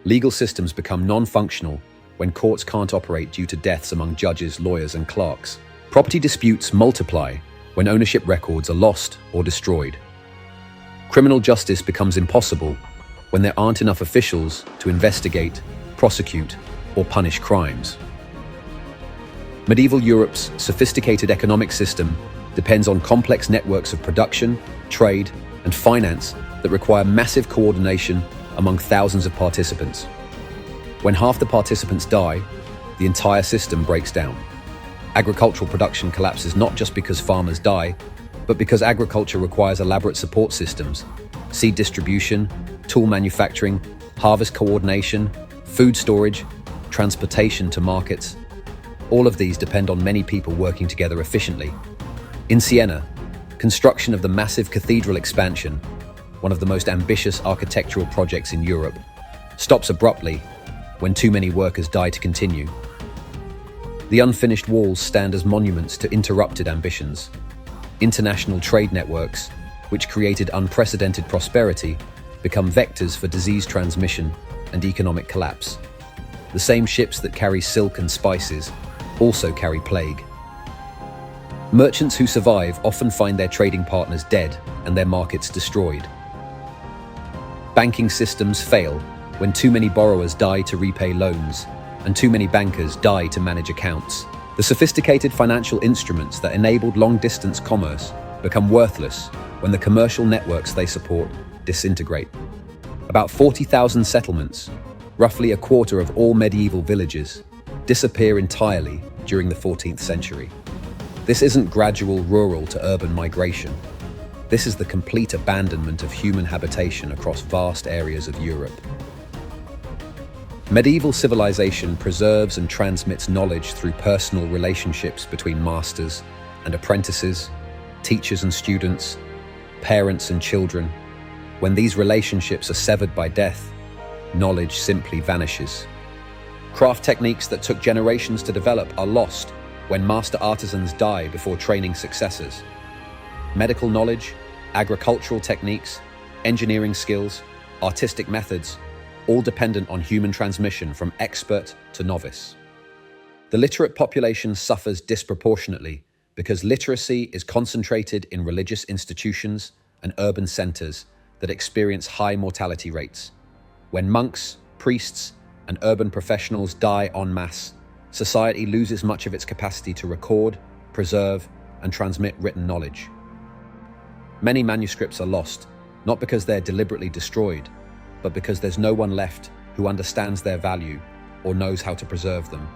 Legal systems become non-functional when courts can't operate due to deaths among judges, lawyers, and clerks. Property disputes multiply when ownership records are lost or destroyed. Criminal justice becomes impossible when there aren't enough officials to investigate, prosecute, or punish crimes. Medieval Europe's sophisticated economic system depends on complex networks of production, trade, and finance that require massive coordination among thousands of participants. When half the participants die, the entire system breaks down. Agricultural production collapses not just because farmers die, but because agriculture requires elaborate support systems: seed distribution, tool manufacturing, harvest coordination, food storage, transportation to markets. All of these depend on many people working together efficiently. In Siena, construction of the massive cathedral expansion, one of the most ambitious architectural projects in Europe, stops abruptly when too many workers die to continue. The unfinished walls stand as monuments to interrupted ambitions. International trade networks, which created unprecedented prosperity, become vectors for disease transmission and economic collapse. The same ships that carry silk and spices also carry plague. Merchants who survive often find their trading partners dead and their markets destroyed. Banking systems fail when too many borrowers die to repay loans and too many bankers die to manage accounts. The sophisticated financial instruments that enabled long-distance commerce become worthless when the commercial networks they support disintegrate. About 40,000 settlements, roughly a quarter of all medieval villages, disappear entirely during the 14th century. This isn't gradual rural to urban migration. This is the complete abandonment of human habitation across vast areas of Europe. Medieval civilization preserves and transmits knowledge through personal relationships between masters and apprentices, teachers and students, parents and children. When these relationships are severed by death, knowledge simply vanishes. Craft techniques that took generations to develop are lost when master artisans die before training successors. Medical knowledge, agricultural techniques, engineering skills, artistic methods, all dependent on human transmission from expert to novice. The literate population suffers disproportionately because literacy is concentrated in religious institutions and urban centers that experience high mortality rates. When monks, priests, and urban professionals die en masse, society loses much of its capacity to record, preserve, and transmit written knowledge. Many manuscripts are lost, not because they're deliberately destroyed, but because there's no one left who understands their value or knows how to preserve them.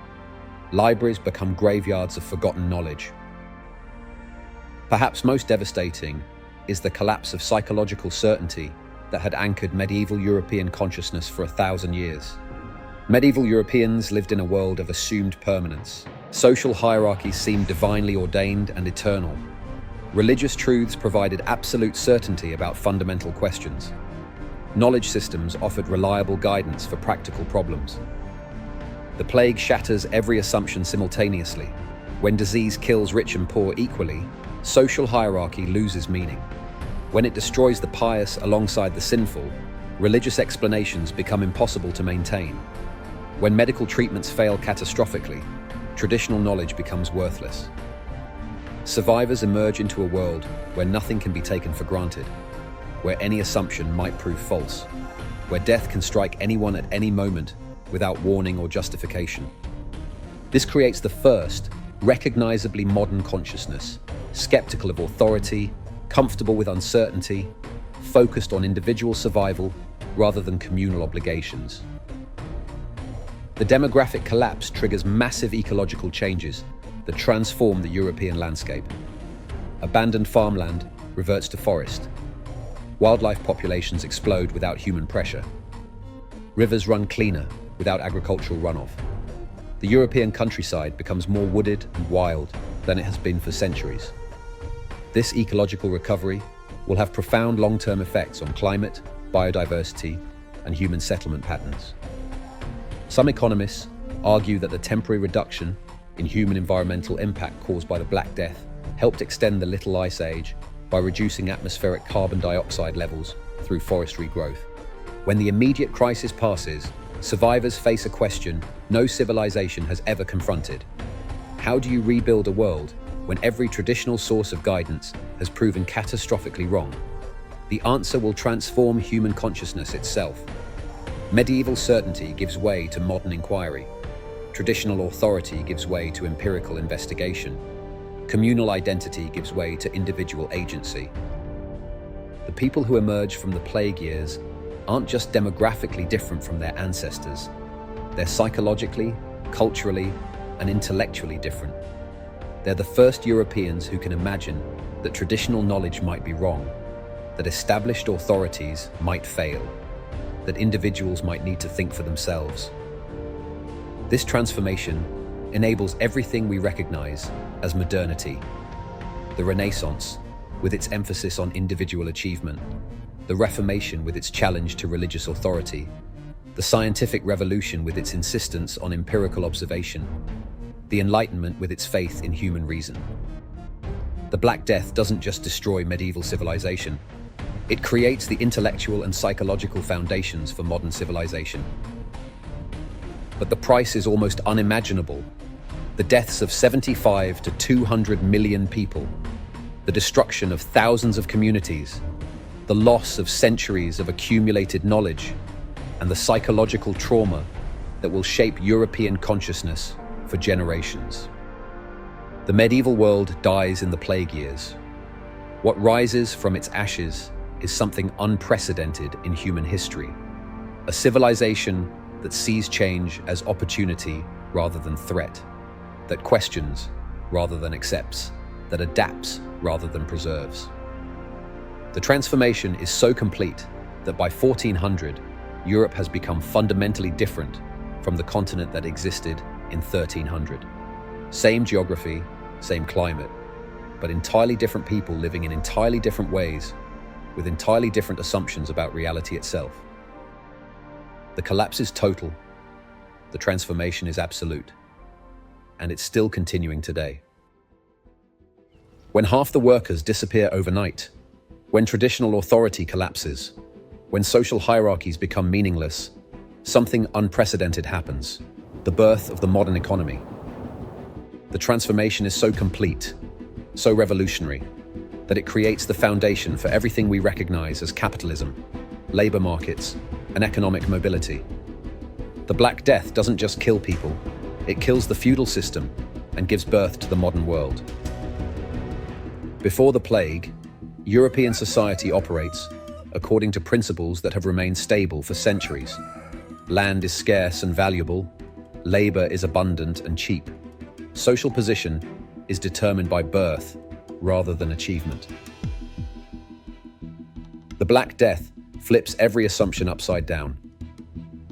Libraries become graveyards of forgotten knowledge. Perhaps most devastating is the collapse of psychological certainty that had anchored medieval European consciousness for 1,000 years. Medieval Europeans lived in a world of assumed permanence. Social hierarchies seemed divinely ordained and eternal. Religious truths provided absolute certainty about fundamental questions. Knowledge systems offered reliable guidance for practical problems. The plague shatters every assumption simultaneously. When disease kills rich and poor equally, social hierarchy loses meaning. When it destroys the pious alongside the sinful, religious explanations become impossible to maintain. When medical treatments fail catastrophically, traditional knowledge becomes worthless. Survivors emerge into a world where nothing can be taken for granted, where any assumption might prove false, where death can strike anyone at any moment without warning or justification. This creates the first, recognizably modern consciousness, skeptical of authority, comfortable with uncertainty, focused on individual survival rather than communal obligations. The demographic collapse triggers massive ecological changes that transform the European landscape. Abandoned farmland reverts to forest. Wildlife populations explode without human pressure. Rivers run cleaner without agricultural runoff. The European countryside becomes more wooded and wild than it has been for centuries. This ecological recovery will have profound long-term effects on climate, biodiversity, and human settlement patterns. Some economists argue that the temporary reduction in human environmental impact caused by the Black Death helped extend the Little Ice Age by reducing atmospheric carbon dioxide levels through forestry growth. When the immediate crisis passes, survivors face a question no civilization has ever confronted. How do you rebuild a world when every traditional source of guidance has proven catastrophically wrong? The answer will transform human consciousness itself. Medieval certainty gives way to modern inquiry. Traditional authority gives way to empirical investigation. Communal identity gives way to individual agency. The people who emerge from the plague years aren't just demographically different from their ancestors. They're psychologically, culturally, and intellectually different. They're the first Europeans who can imagine that traditional knowledge might be wrong, that established authorities might fail, that individuals might need to think for themselves. This transformation enables everything we recognize as modernity. The Renaissance, with its emphasis on individual achievement, the Reformation with its challenge to religious authority, the scientific revolution with its insistence on empirical observation, the Enlightenment with its faith in human reason. The Black Death doesn't just destroy medieval civilization, it creates the intellectual and psychological foundations for modern civilization. But the price is almost unimaginable. The deaths of 75 to 200 million people, the destruction of thousands of communities, the loss of centuries of accumulated knowledge, and the psychological trauma that will shape European consciousness for generations. The medieval world dies in the plague years. What rises from its ashes is something unprecedented in human history. A civilization that sees change as opportunity rather than threat, that questions rather than accepts, that adapts rather than preserves. The transformation is so complete that by 1400, Europe has become fundamentally different from the continent that existed in 1300. Same geography, same climate, but entirely different people living in entirely different ways, with entirely different assumptions about reality itself. The collapse is total, the transformation is absolute. and it's still continuing today. When half the workers disappear overnight, when traditional authority collapses, when social hierarchies become meaningless, something unprecedented happens: the birth of the modern economy. The transformation is so complete, so revolutionary, that it creates the foundation for everything we recognize as capitalism, labor markets, and economic mobility. The Black Death doesn't just kill people, it kills the feudal system and gives birth to the modern world. Before the plague, European society operates according to principles that have remained stable for centuries. Land is scarce and valuable, labor is abundant and cheap. Social position is determined by birth rather than achievement. The Black Death flips every assumption upside down.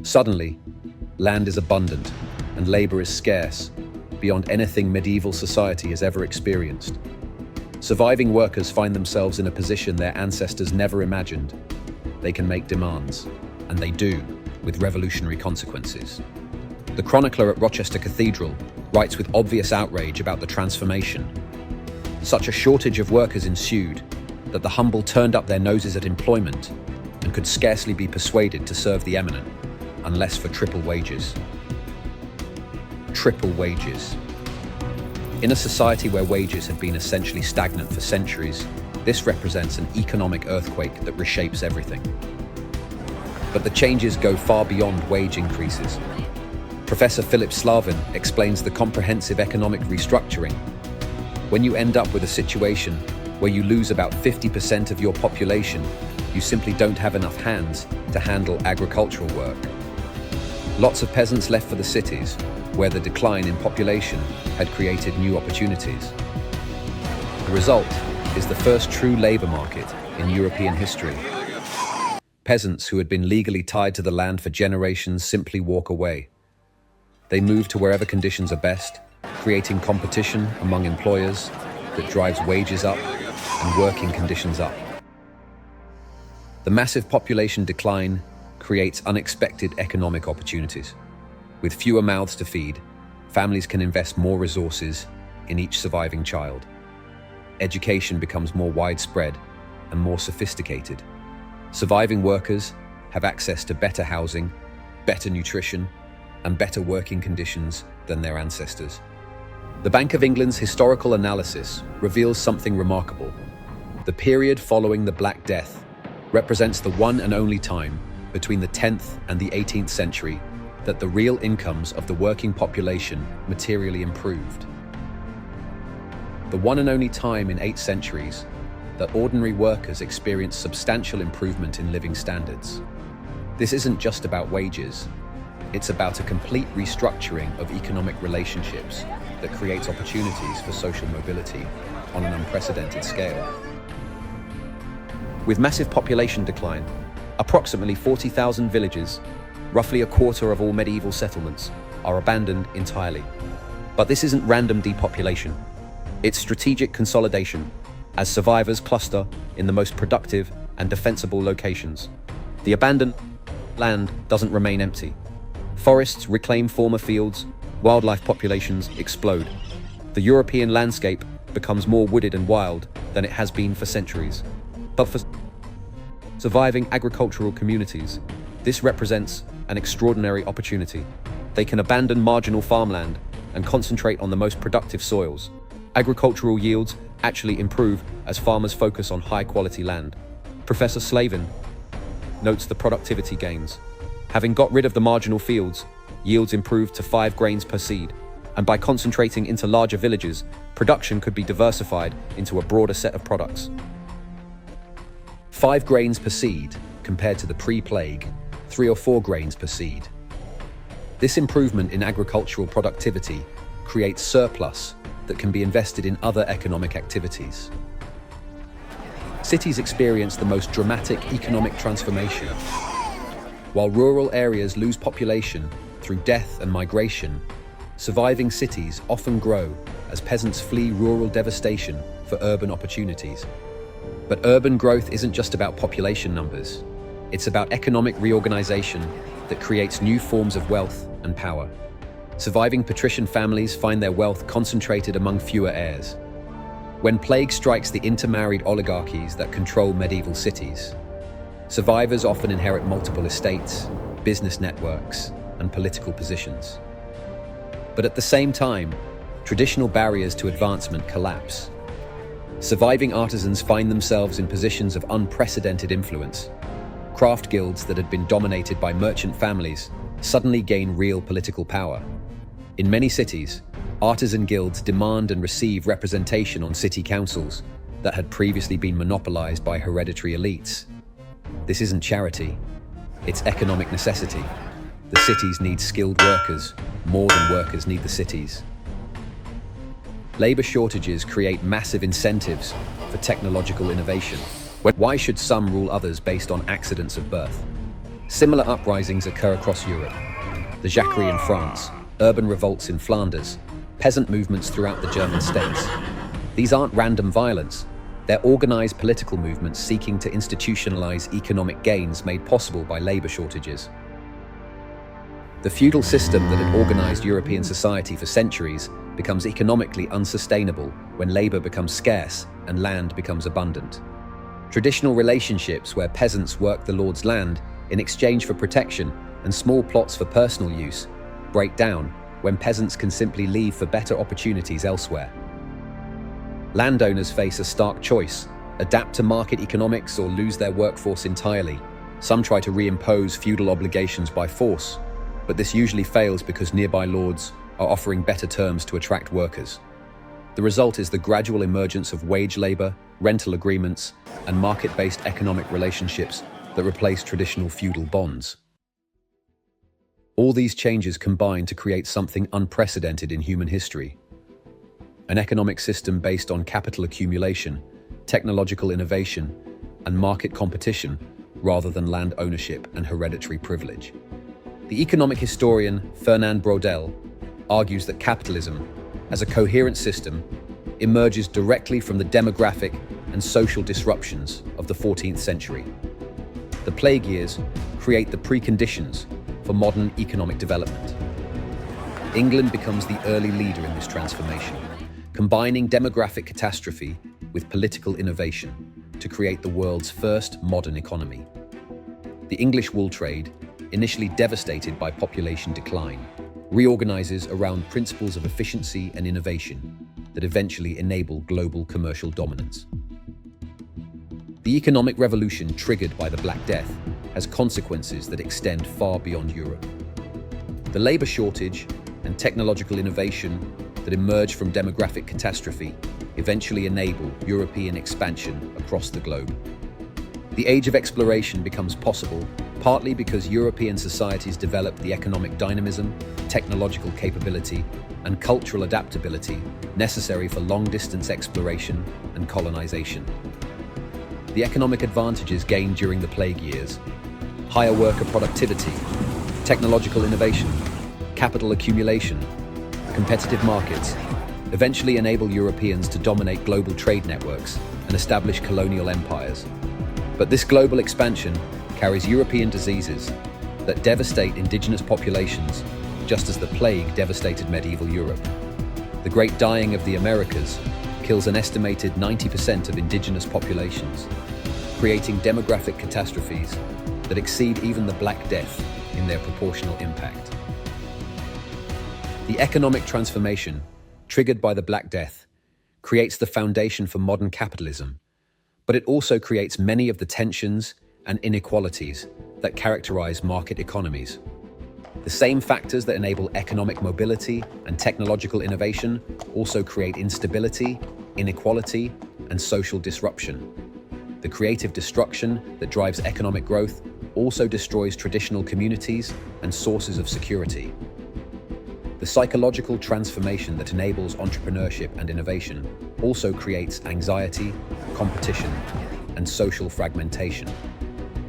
Suddenly, land is abundant and labor is scarce, beyond anything medieval society has ever experienced. Surviving workers find themselves in a position their ancestors never imagined. They can make demands, and they do, with revolutionary consequences. The chronicler at Rochester Cathedral writes with obvious outrage about the transformation. Such a shortage of workers ensued that the humble turned up their noses at employment and could scarcely be persuaded to serve the eminent, unless for triple wages. Triple wages. In a society where wages have been essentially stagnant for centuries, this represents an economic earthquake that reshapes everything. But the changes go far beyond wage increases. Professor Philip Slavin explains the comprehensive economic restructuring. When you end up with a situation where you lose about 50% of your population, you simply don't have enough hands to handle agricultural work. Lots of peasants left for the cities, where the decline in population had created new opportunities. The result is the first true labor market in European history. Peasants who had been legally tied to the land for generations simply walk away. They move to wherever conditions are best, creating competition among employers that drives wages up and working conditions up. The massive population decline creates unexpected economic opportunities. With fewer mouths to feed, families can invest more resources in each surviving child. Education becomes more widespread and more sophisticated. Surviving workers have access to better housing, better nutrition, and better working conditions than their ancestors. The Bank of England's historical analysis reveals something remarkable. The period following the Black Death represents the one and only time between the 10th and the 18th century that the real incomes of the working population materially improved. The one and only time in 8 centuries that ordinary workers experienced substantial improvement in living standards. This isn't just about wages, it's about a complete restructuring of economic relationships that creates opportunities for social mobility on an unprecedented scale. With massive population decline, approximately 40,000 villages, roughly a quarter of all medieval settlements, are abandoned entirely. But this isn't random depopulation. It's strategic consolidation, as survivors cluster in the most productive and defensible locations. The abandoned land doesn't remain empty. Forests reclaim former fields, wildlife populations explode. The European landscape becomes more wooded and wild than it has been for centuries. But for surviving agricultural communities, this represents an extraordinary opportunity. They can abandon marginal farmland and concentrate on the most productive soils. Agricultural yields actually improve as farmers focus on high-quality land. Professor Slavin notes the productivity gains. Having got rid of the marginal fields, yields improved to 5 grains per seed, and by concentrating into larger villages, production could be diversified into a broader set of products. 5 grains per seed compared to the pre-plague, 3 or 4 grains per seed. This improvement in agricultural productivity creates surplus that can be invested in other economic activities. Cities experience the most dramatic economic transformation. While rural areas lose population through death and migration, surviving cities often grow as peasants flee rural devastation for urban opportunities. But urban growth isn't just about population numbers. It's about economic reorganization that creates new forms of wealth and power. Surviving patrician families find their wealth concentrated among fewer heirs. When plague strikes the intermarried oligarchies that control medieval cities, survivors often inherit multiple estates, business networks, and political positions. But at the same time, traditional barriers to advancement collapse. Surviving artisans find themselves in positions of unprecedented influence. Craft guilds that had been dominated by merchant families suddenly gain real political power. In many cities, artisan guilds demand and receive representation on city councils that had previously been monopolized by hereditary elites. This isn't charity, it's economic necessity. The cities need skilled workers, more than workers need the cities. Labor shortages create massive incentives for technological innovation. Why should some rule others based on accidents of birth? Similar uprisings occur across Europe. The Jacquerie in France, urban revolts in Flanders, peasant movements throughout the German states. These aren't random violence. They're organized political movements seeking to institutionalize economic gains made possible by labor shortages. The feudal system that had organized European society for centuries becomes economically unsustainable when labor becomes scarce and land becomes abundant. Traditional relationships where peasants work the lord's land in exchange for protection and small plots for personal use break down when peasants can simply leave for better opportunities elsewhere. Landowners face a stark choice: adapt to market economics or lose their workforce entirely. Some try to reimpose feudal obligations by force, but this usually fails because nearby lords are offering better terms to attract workers. The result is the gradual emergence of wage labor, rental agreements, and market-based economic relationships that replace traditional feudal bonds. All these changes combine to create something unprecedented in human history: an economic system based on capital accumulation, technological innovation, and market competition rather than land ownership and hereditary privilege. The economic historian Fernand Braudel argues that capitalism, as a coherent system, emerges directly from the demographic and social disruptions of the 14th century. The plague years create the preconditions for modern economic development. England becomes the early leader in this transformation, combining demographic catastrophe with political innovation to create the world's first modern economy. The English wool trade, initially devastated by population decline, reorganizes around principles of efficiency and innovation that eventually enable global commercial dominance. The economic revolution triggered by the Black Death has consequences that extend far beyond Europe. The labor shortage and technological innovation that emerge from demographic catastrophe eventually enable European expansion across the globe. The age of exploration becomes possible partly because European societies develop the economic dynamism, technological capability, and cultural adaptability necessary for long-distance exploration and colonization. The economic advantages gained during the plague years, higher worker productivity, technological innovation, capital accumulation, competitive markets, eventually enable Europeans to dominate global trade networks and establish colonial empires. But this global expansion carries European diseases that devastate indigenous populations, just as the plague devastated medieval Europe. The Great Dying of the Americas kills an estimated 90% of indigenous populations, creating demographic catastrophes that exceed even the Black Death in their proportional impact. The economic transformation, triggered by the Black Death, creates the foundation for modern capitalism, but it also creates many of the tensions and inequalities that characterize market economies. The same factors that enable economic mobility and technological innovation also create instability, inequality, and social disruption. The creative destruction that drives economic growth also destroys traditional communities and sources of security. The psychological transformation that enables entrepreneurship and innovation also creates anxiety, competition, and social fragmentation.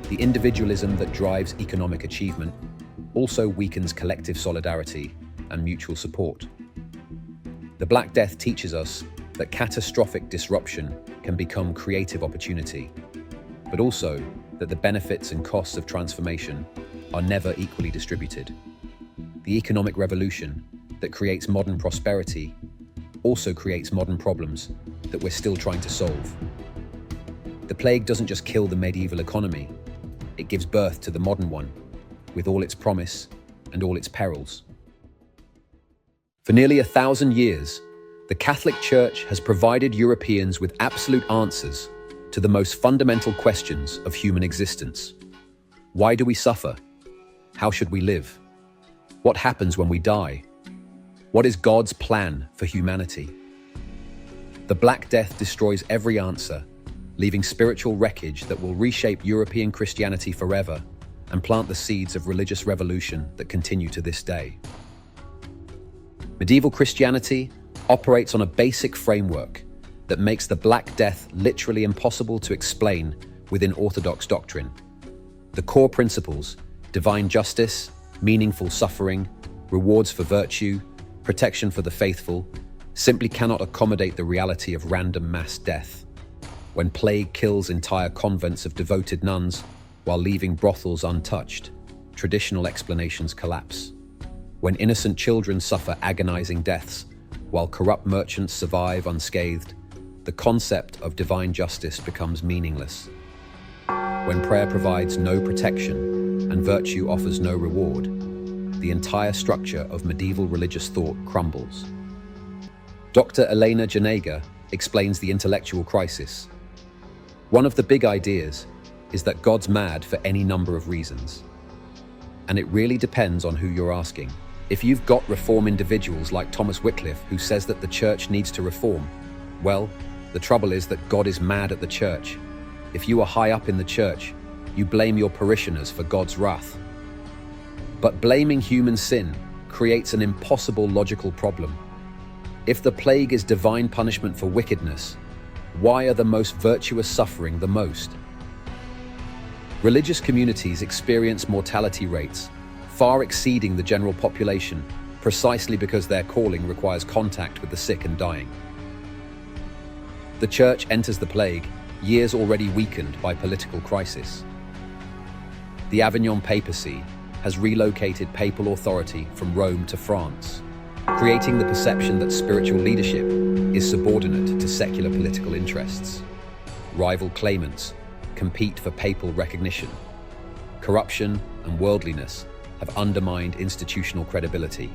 The individualism that drives economic achievement also weakens collective solidarity and mutual support. The Black Death teaches us that catastrophic disruption can become creative opportunity, but also that the benefits and costs of transformation are never equally distributed. The economic revolution that creates modern prosperity also creates modern problems that we're still trying to solve. The plague doesn't just kill the medieval economy, it gives birth to the modern one, with all its promise and all its perils. For nearly 1,000 years, the Catholic Church has provided Europeans with absolute answers to the most fundamental questions of human existence. Why do we suffer? How should we live? What happens when we die? What is God's plan for humanity? The Black Death destroys every answer, leaving spiritual wreckage that will reshape European Christianity forever and plant the seeds of religious revolution that continue to this day. Medieval Christianity operates on a basic framework that makes the Black Death literally impossible to explain within Orthodox doctrine. The core principles, divine justice, meaningful suffering, rewards for virtue, protection for the faithful, simply cannot accommodate the reality of random mass death. When plague kills entire convents of devoted nuns while leaving brothels untouched, traditional explanations collapse. When innocent children suffer agonizing deaths while corrupt merchants survive unscathed, the concept of divine justice becomes meaningless. When prayer provides no protection and virtue offers no reward, the entire structure of medieval religious thought crumbles. Dr. Elena Janega explains the intellectual crisis. One of the big ideas is that God's mad for any number of reasons. And it really depends on who you're asking. If you've got reform individuals like Thomas Wycliffe who says that the church needs to reform, well, the trouble is that God is mad at the church. If you are high up in the church, you blame your parishioners for God's wrath. But blaming human sin creates an impossible logical problem. If the plague is divine punishment for wickedness, why are the most virtuous suffering the most? Religious communities experience mortality rates far exceeding the general population precisely because their calling requires contact with the sick and dying. The church enters the plague, years already weakened by political crisis. The Avignon papacy has relocated papal authority from Rome to France, creating the perception that spiritual leadership is subordinate to secular political interests. Rival claimants compete for papal recognition. Corruption and worldliness have undermined institutional credibility.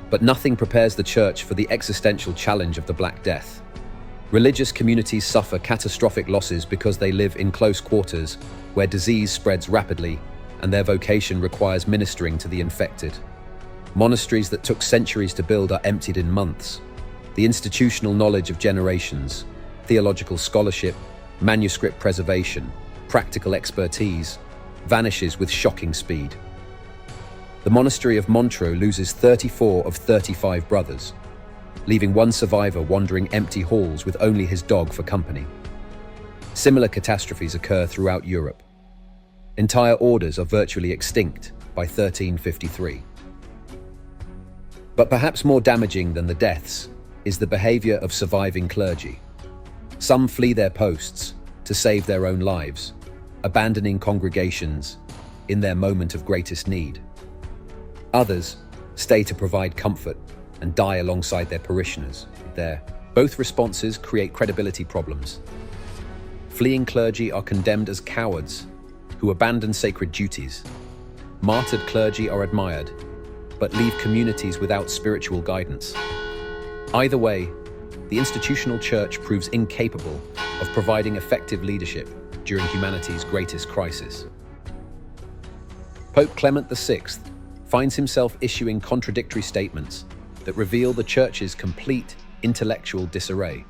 But nothing prepares the church for the existential challenge of the Black Death. Religious communities suffer catastrophic losses because they live in close quarters where disease spreads rapidly and their vocation requires ministering to the infected. Monasteries that took centuries to build are emptied in months. The institutional knowledge of generations, theological scholarship, manuscript preservation, practical expertise vanishes with shocking speed. The monastery of Montreux loses 34 of 35 brothers, leaving one survivor wandering empty halls with only his dog for company. Similar catastrophes occur throughout Europe. Entire orders are virtually extinct by 1353. But perhaps more damaging than the deaths is the behavior of surviving clergy. Some flee their posts to save their own lives, abandoning congregations in their moment of greatest need. Others stay to provide comfort and die alongside their parishioners. Both responses create credibility problems. Fleeing clergy are condemned as cowards who abandon sacred duties. Martyred clergy are admired, but leave communities without spiritual guidance. Either way, the institutional church proves incapable of providing effective leadership during humanity's greatest crisis. Pope Clement VI finds himself issuing contradictory statements that reveal the church's complete intellectual disarray.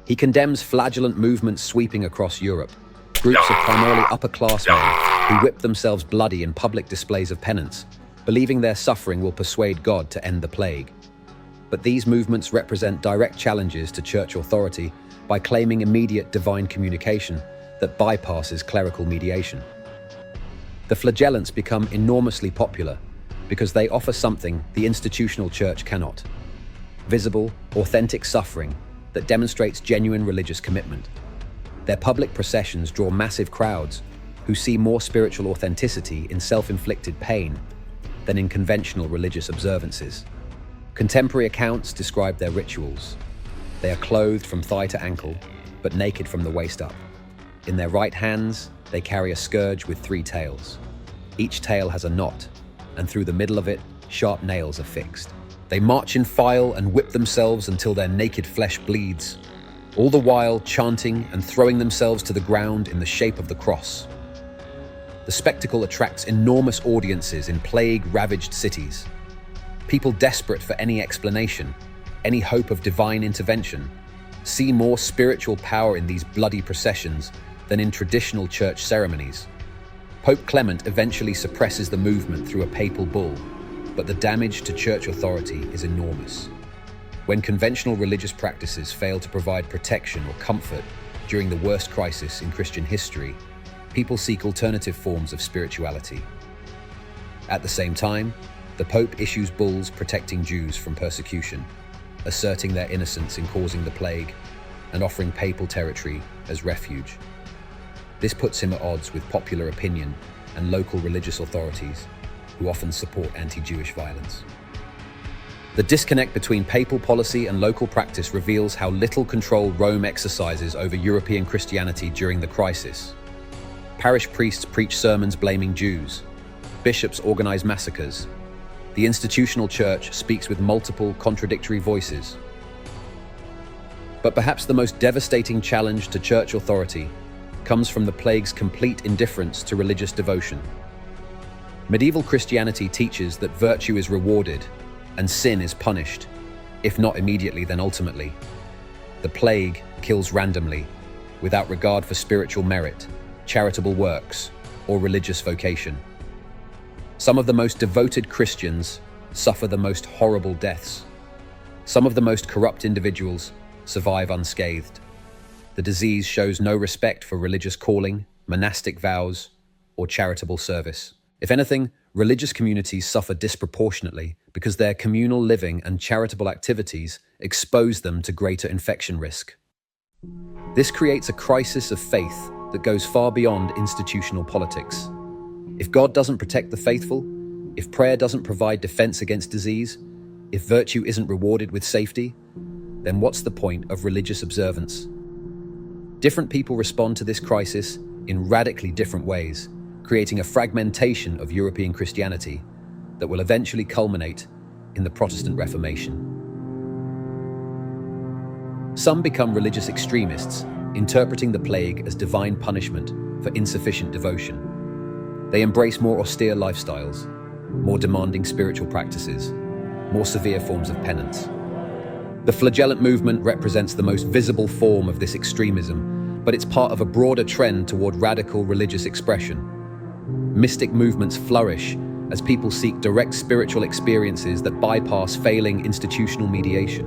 He condemns flagellant movements sweeping across Europe, groups of primarily upper-class men who whip themselves bloody in public displays of penance, believing their suffering will persuade God to end the plague. But these movements represent direct challenges to church authority by claiming immediate divine communication that bypasses clerical mediation. The flagellants become enormously popular because they offer something the institutional church cannot: visible, authentic suffering that demonstrates genuine religious commitment. Their public processions draw massive crowds who see more spiritual authenticity in self-inflicted pain than in conventional religious observances. Contemporary accounts describe their rituals. They are clothed from thigh to ankle, but naked from the waist up. In their right hands, they carry a scourge with 3 tails. Each tail has a knot, and through the middle of it, sharp nails are fixed. They march in file and whip themselves until their naked flesh bleeds, all the while chanting and throwing themselves to the ground in the shape of the cross. The spectacle attracts enormous audiences in plague-ravaged cities. People desperate for any explanation, any hope of divine intervention, see more spiritual power in these bloody processions than in traditional church ceremonies. Pope Clement eventually suppresses the movement through a papal bull, but the damage to church authority is enormous. When conventional religious practices fail to provide protection or comfort during the worst crisis in Christian history, people seek alternative forms of spirituality. At the same time, the Pope issues bulls protecting Jews from persecution, asserting their innocence in causing the plague, and offering papal territory as refuge. This puts him at odds with popular opinion and local religious authorities, who often support anti-Jewish violence. The disconnect between papal policy and local practice reveals how little control Rome exercises over European Christianity during the crisis. Parish priests preach sermons blaming Jews. Bishops organize massacres. The institutional church speaks with multiple, contradictory voices. But perhaps the most devastating challenge to church authority comes from the plague's complete indifference to religious devotion. Medieval Christianity teaches that virtue is rewarded and sin is punished, if not immediately, then ultimately. The plague kills randomly, without regard for spiritual merit, charitable works, or religious vocation. Some of the most devoted Christians suffer the most horrible deaths. Some of the most corrupt individuals survive unscathed. The disease shows no respect for religious calling, monastic vows, or charitable service. If anything, religious communities suffer disproportionately because their communal living and charitable activities expose them to greater infection risk. This creates a crisis of faith that goes far beyond institutional politics. If God doesn't protect the faithful, if prayer doesn't provide defense against disease, if virtue isn't rewarded with safety, then what's the point of religious observance? Different people respond to this crisis in radically different ways, creating a fragmentation of European Christianity that will eventually culminate in the Protestant Reformation. Some become religious extremists, interpreting the plague as divine punishment for insufficient devotion. They embrace more austere lifestyles, more demanding spiritual practices, more severe forms of penance. The flagellant movement represents the most visible form of this extremism, but it's part of a broader trend toward radical religious expression. Mystic movements flourish as people seek direct spiritual experiences that bypass failing institutional mediation.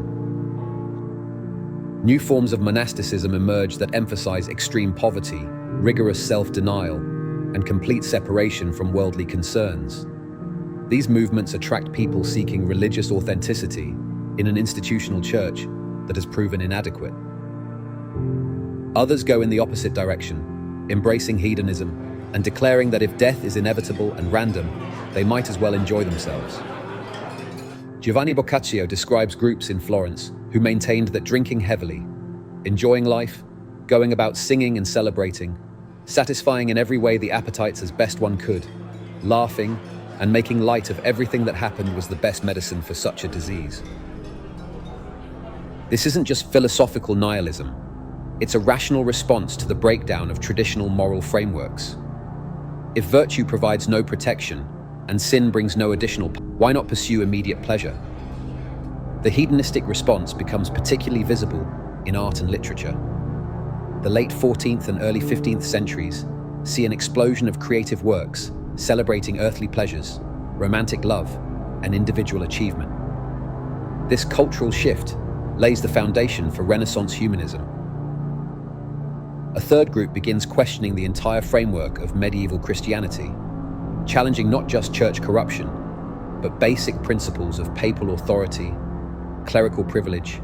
New forms of monasticism emerge that emphasize extreme poverty, rigorous self-denial, and complete separation from worldly concerns. These movements attract people seeking religious authenticity in an institutional church that has proven inadequate. Others go in the opposite direction, embracing hedonism and declaring that if death is inevitable and random, they might as well enjoy themselves. Giovanni Boccaccio describes groups in Florence who maintained that drinking heavily, enjoying life, going about singing and celebrating, satisfying in every way the appetites as best one could, laughing, and making light of everything that happened was the best medicine for such a disease. This isn't just philosophical nihilism. It's a rational response to the breakdown of traditional moral frameworks. If virtue provides no protection and sin brings no additional, why not pursue immediate pleasure? The hedonistic response becomes particularly visible in art and literature. The late 14th and early 15th centuries see an explosion of creative works celebrating earthly pleasures, romantic love, and individual achievement. This cultural shift lays the foundation for Renaissance humanism. A third group begins questioning the entire framework of medieval Christianity, challenging not just church corruption, but basic principles of papal authority, clerical privilege,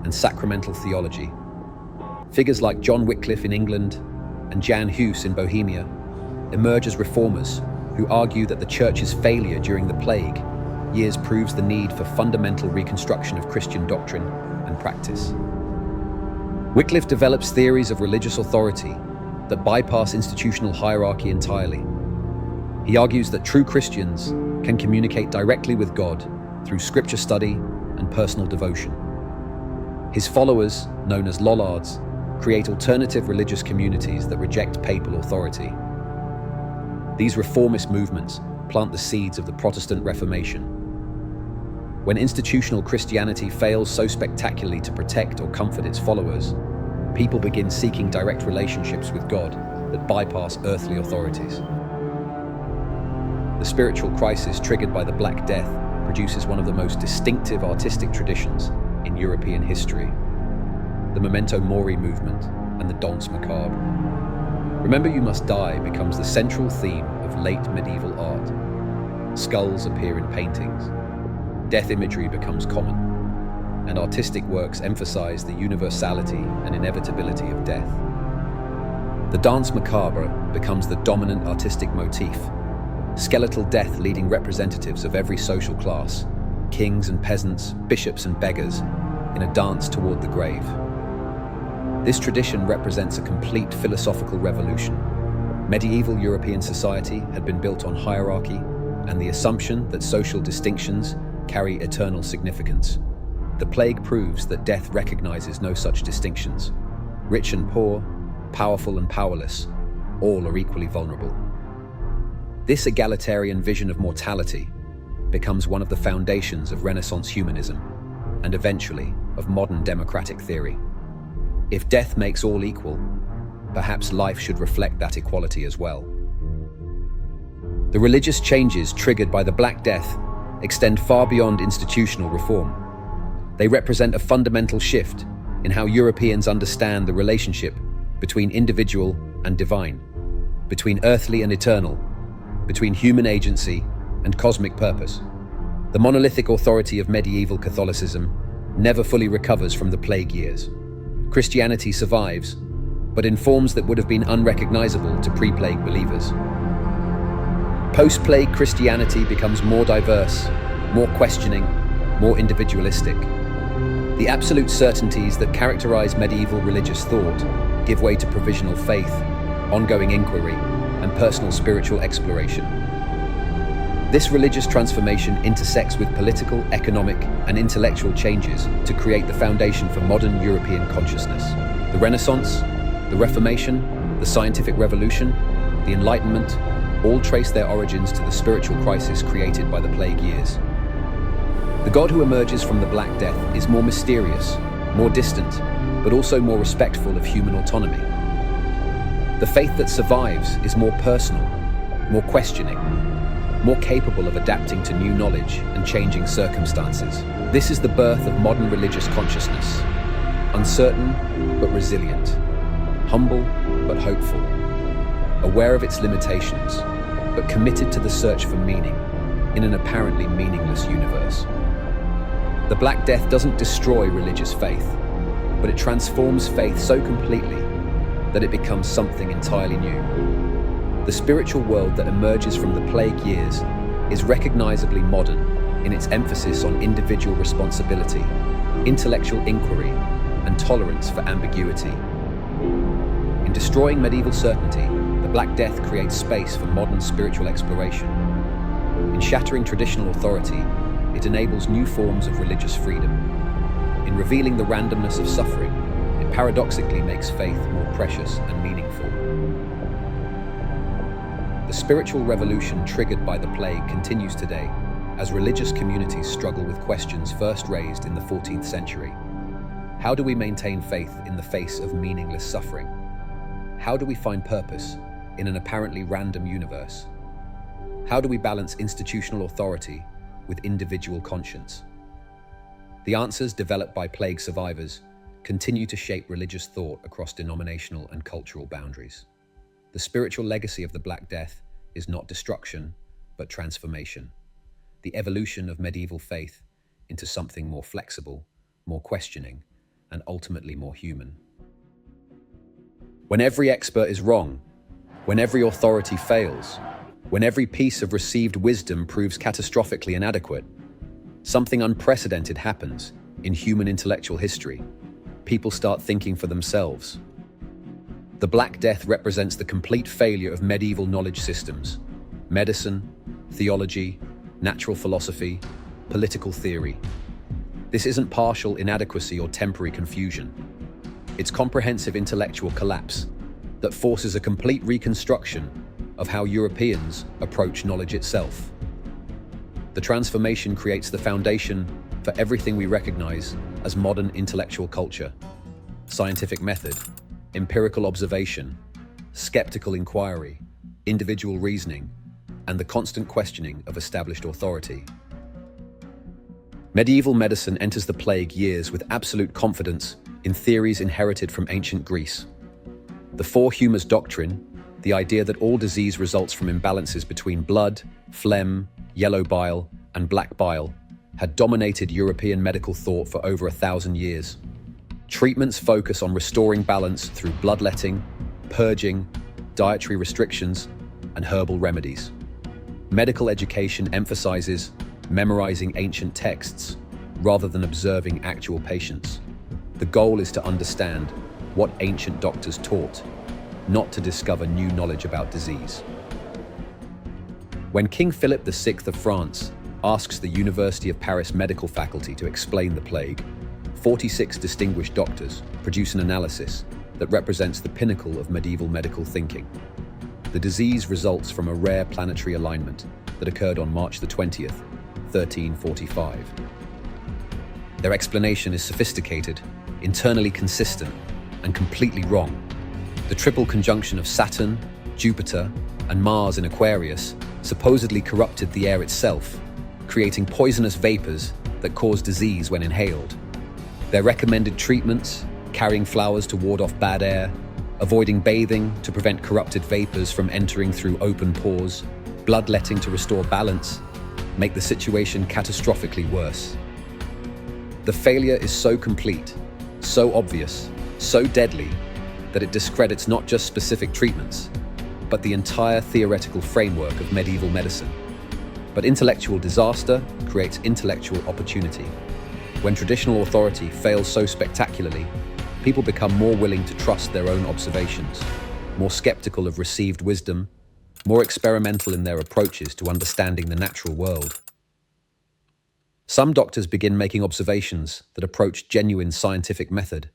and sacramental theology. Figures like John Wycliffe in England and Jan Hus in Bohemia emerge as reformers who argue that the Church's failure during the plague years proves the need for fundamental reconstruction of Christian doctrine and practice. Wycliffe develops theories of religious authority that bypass institutional hierarchy entirely. He argues that true Christians can communicate directly with God through scripture study and personal devotion. His followers, known as Lollards, create alternative religious communities that reject papal authority. These reformist movements plant the seeds of the Protestant Reformation. When institutional Christianity fails so spectacularly to protect or comfort its followers, people begin seeking direct relationships with God that bypass earthly authorities. The spiritual crisis triggered by the Black Death produces one of the most distinctive artistic traditions in European history: the Memento Mori movement and the Danse Macabre. Remember You Must Die becomes the central theme of late medieval art. Skulls appear in paintings, death imagery becomes common, and artistic works emphasize the universality and inevitability of death. The Danse Macabre becomes the dominant artistic motif, skeletal death leading representatives of every social class, kings and peasants, bishops and beggars, in a dance toward the grave. This tradition represents a complete philosophical revolution. Medieval European society had been built on hierarchy and the assumption that social distinctions carry eternal significance. The plague proves that death recognizes no such distinctions. Rich and poor, powerful and powerless, all are equally vulnerable. This egalitarian vision of mortality becomes one of the foundations of Renaissance humanism and eventually of modern democratic theory. If death makes all equal, perhaps life should reflect that equality as well. The religious changes triggered by the Black Death extend far beyond institutional reform. They represent a fundamental shift in how Europeans understand the relationship between individual and divine, between earthly and eternal, between human agency and cosmic purpose. The monolithic authority of medieval Catholicism never fully recovers from the plague years. Christianity survives, but in forms that would have been unrecognizable to pre-plague believers. Post-plague Christianity becomes more diverse, more questioning, more individualistic. The absolute certainties that characterize medieval religious thought give way to provisional faith, ongoing inquiry, and personal spiritual exploration. This religious transformation intersects with political, economic, and intellectual changes to create the foundation for modern European consciousness. The Renaissance, the Reformation, the Scientific Revolution, the Enlightenment, all trace their origins to the spiritual crisis created by the plague years. The God who emerges from the Black Death is more mysterious, more distant, but also more respectful of human autonomy. The faith that survives is more personal, more questioning, more capable of adapting to new knowledge and changing circumstances. This is the birth of modern religious consciousness, uncertain but resilient, humble but hopeful, aware of its limitations, but committed to the search for meaning in an apparently meaningless universe. The Black Death doesn't destroy religious faith, but it transforms faith so completely that it becomes something entirely new. The spiritual world that emerges from the plague years is recognizably modern in its emphasis on individual responsibility, intellectual inquiry, and tolerance for ambiguity. In destroying medieval certainty, the Black Death creates space for modern spiritual exploration. In shattering traditional authority, it enables new forms of religious freedom. In revealing the randomness of suffering, it paradoxically makes faith more precious and meaningful. The spiritual revolution triggered by the plague continues today, as religious communities struggle with questions first raised in the 14th century. How do we maintain faith in the face of meaningless suffering? How do we find purpose in an apparently random universe? How do we balance institutional authority with individual conscience? The answers developed by plague survivors continue to shape religious thought across denominational and cultural boundaries. The spiritual legacy of the Black Death is not destruction, but transformation. The evolution of medieval faith into something more flexible, more questioning, and ultimately more human. When every expert is wrong, when every authority fails, When every piece of received wisdom proves catastrophically inadequate, something unprecedented happens in human intellectual history. People start thinking for themselves. The Black Death represents the complete failure of medieval knowledge systems: medicine, theology, natural philosophy, political theory. This isn't partial inadequacy or temporary confusion. It's comprehensive intellectual collapse that forces a complete reconstruction of how Europeans approach knowledge itself. The transformation creates the foundation for everything we recognize as modern intellectual culture: scientific method, empirical observation, skeptical inquiry, individual reasoning, and the constant questioning of established authority. Medieval medicine enters the plague years with absolute confidence in theories inherited from ancient Greece. The four humours doctrine, the idea that all disease results from imbalances between blood, phlegm, yellow bile, and black bile, had dominated European medical thought for over 1,000 years. Treatments focus on restoring balance through bloodletting, purging, dietary restrictions, and herbal remedies. Medical education emphasizes memorizing ancient texts rather than observing actual patients. The goal is to understand what ancient doctors taught, not to discover new knowledge about disease. When King Philip VI of France asks the University of Paris medical faculty to explain the plague, 46 distinguished doctors produce an analysis that represents the pinnacle of medieval medical thinking. The disease results from a rare planetary alignment that occurred on March the 20th, 1345. Their explanation is sophisticated, internally consistent, and completely wrong. The triple conjunction of Saturn, Jupiter, and Mars in Aquarius supposedly corrupted the air itself, creating poisonous vapors that cause disease when inhaled. Their recommended treatments: carrying flowers to ward off bad air, avoiding bathing to prevent corrupted vapors from entering through open pores, bloodletting to restore balance, make the situation catastrophically worse. The failure is so complete, so obvious, so deadly, that it discredits not just specific treatments, but the entire theoretical framework of medieval medicine. But intellectual disaster creates intellectual opportunity. When traditional authority fails so spectacularly, people become more willing to trust their own observations, more skeptical of received wisdom, more experimental in their approaches to understanding the natural world. Some doctors begin making observations that approach genuine scientific method.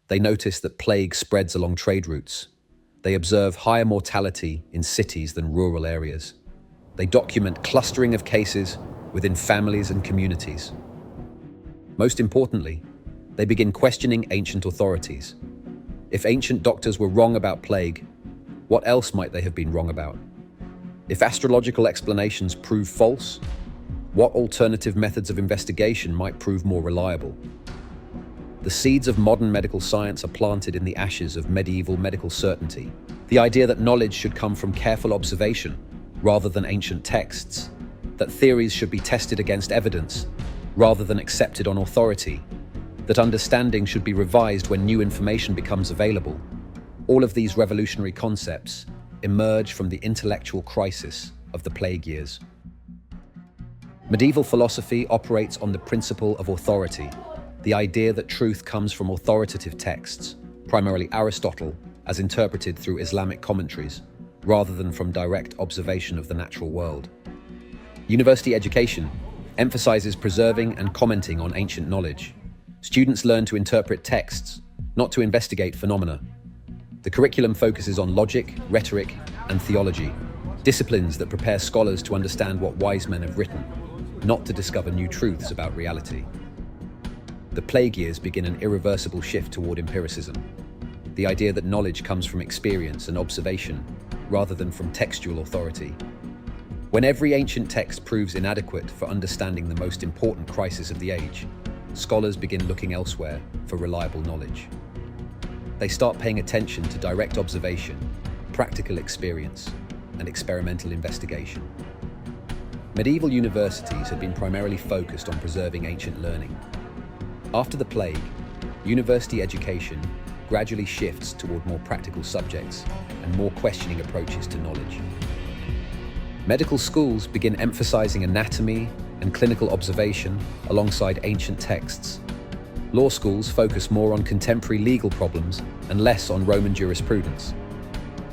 They notice that plague spreads along trade routes. They observe higher mortality in cities than rural areas. They document clustering of cases within families and communities. Most importantly, they begin questioning ancient authorities. If ancient doctors were wrong about plague, what else might they have been wrong about? If astrological explanations prove false, what alternative methods of investigation might prove more reliable? The seeds of modern medical science are planted in the ashes of medieval medical certainty. The idea that knowledge should come from careful observation rather than ancient texts, that theories should be tested against evidence rather than accepted on authority, that understanding should be revised when new information becomes available. All of these revolutionary concepts emerge from the intellectual crisis of the plague years. Medieval philosophy operates on the principle of authority, the idea that truth comes from authoritative texts, primarily Aristotle, as interpreted through Islamic commentaries, rather than from direct observation of the natural world. University education emphasizes preserving and commenting on ancient knowledge. Students learn to interpret texts, not to investigate phenomena. The curriculum focuses on logic, rhetoric, and theology, disciplines that prepare scholars to understand what wise men have written, not to discover new truths about reality. The plague years begin an irreversible shift toward empiricism, the idea that knowledge comes from experience and observation, rather than from textual authority. When every ancient text proves inadequate for understanding the most important crisis of the age, scholars begin looking elsewhere for reliable knowledge. They start paying attention to direct observation, practical experience, and experimental investigation. Medieval universities had been primarily focused on preserving ancient learning. After the plague, university education gradually shifts toward more practical subjects and more questioning approaches to knowledge. Medical schools begin emphasizing anatomy and clinical observation alongside ancient texts. Law schools focus more on contemporary legal problems and less on Roman jurisprudence.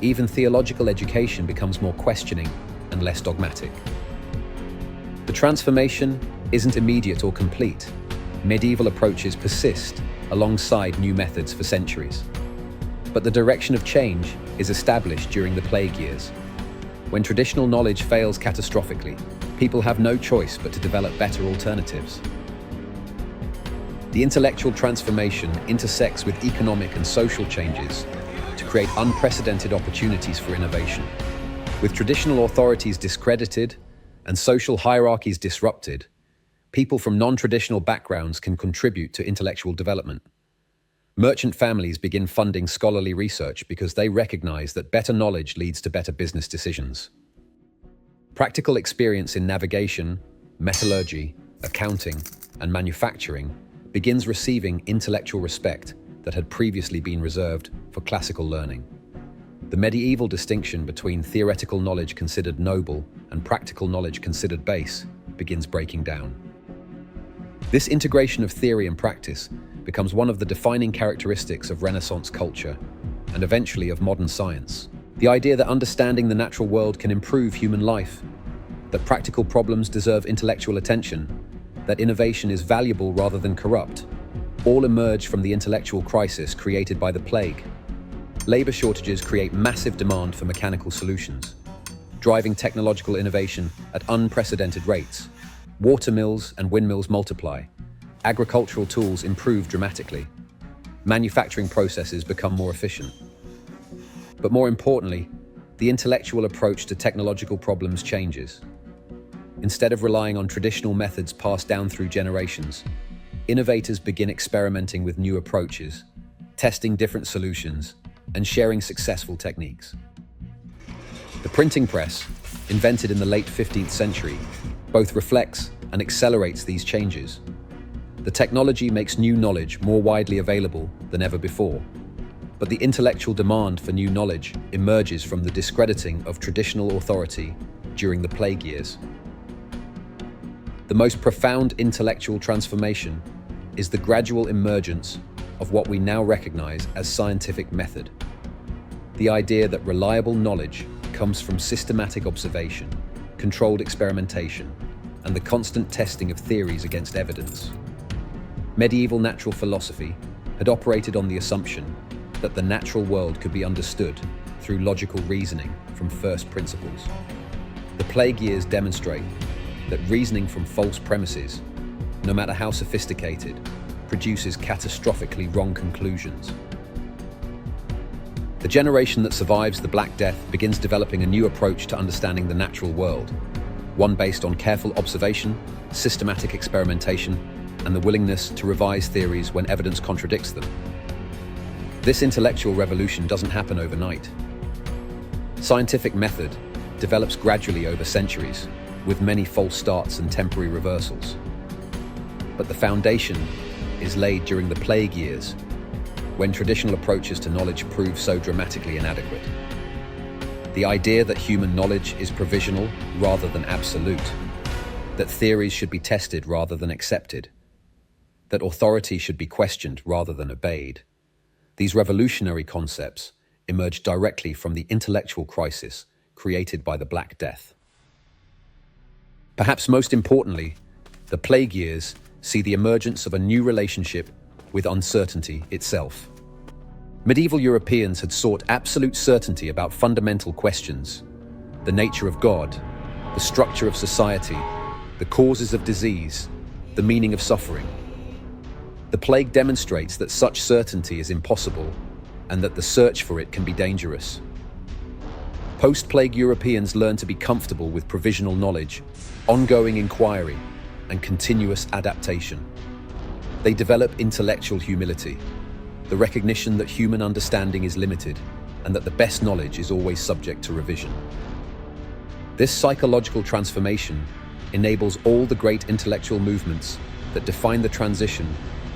Even theological education becomes more questioning and less dogmatic. The transformation isn't immediate or complete. Medieval approaches persist alongside new methods for centuries. But the direction of change is established during the plague years. When traditional knowledge fails catastrophically, people have no choice but to develop better alternatives. The intellectual transformation intersects with economic and social changes to create unprecedented opportunities for innovation. With traditional authorities discredited and social hierarchies disrupted, people from non-traditional backgrounds can contribute to intellectual development. Merchant families begin funding scholarly research because they recognize that better knowledge leads to better business decisions. Practical experience in navigation, metallurgy, accounting, and manufacturing begins receiving intellectual respect that had previously been reserved for classical learning. The medieval distinction between theoretical knowledge considered noble and practical knowledge considered base begins breaking down. This integration of theory and practice becomes one of the defining characteristics of Renaissance culture and eventually of modern science. The idea that understanding the natural world can improve human life, that practical problems deserve intellectual attention, that innovation is valuable rather than corrupt, all emerge from the intellectual crisis created by the plague. Labor shortages create massive demand for mechanical solutions, driving technological innovation at unprecedented rates. Water mills and windmills multiply. Agricultural tools improve dramatically. Manufacturing processes become more efficient. But more importantly, the intellectual approach to technological problems changes. Instead of relying on traditional methods passed down through generations, innovators begin experimenting with new approaches, testing different solutions, and sharing successful techniques. The printing press, invented in the late 15th century, both reflects and accelerates these changes. The technology makes new knowledge more widely available than ever before, but the intellectual demand for new knowledge emerges from the discrediting of traditional authority during the plague years. The most profound intellectual transformation is the gradual emergence of what we now recognize as scientific method. The idea that reliable knowledge comes from systematic observation, controlled experimentation, and the constant testing of theories against evidence. Medieval natural philosophy had operated on the assumption that the natural world could be understood through logical reasoning from first principles. The plague years demonstrate that reasoning from false premises, no matter how sophisticated, produces catastrophically wrong conclusions. The generation that survives the Black Death begins developing a new approach to understanding the natural world, one based on careful observation, systematic experimentation, and the willingness to revise theories when evidence contradicts them. This intellectual revolution doesn't happen overnight. Scientific method develops gradually over centuries, with many false starts and temporary reversals. But the foundation is laid during the plague years, when traditional approaches to knowledge prove so dramatically inadequate. The idea that human knowledge is provisional rather than absolute, that theories should be tested rather than accepted, that authority should be questioned rather than obeyed. These revolutionary concepts emerge directly from the intellectual crisis created by the Black Death. Perhaps most importantly, the plague years see the emergence of a new relationship with uncertainty itself. Medieval Europeans had sought absolute certainty about fundamental questions: the nature of God, the structure of society, the causes of disease, the meaning of suffering. The plague demonstrates that such certainty is impossible and that the search for it can be dangerous. Post-plague Europeans learn to be comfortable with provisional knowledge, ongoing inquiry, and continuous adaptation. They develop intellectual humility, the recognition that human understanding is limited and that the best knowledge is always subject to revision. This psychological transformation enables all the great intellectual movements that define the transition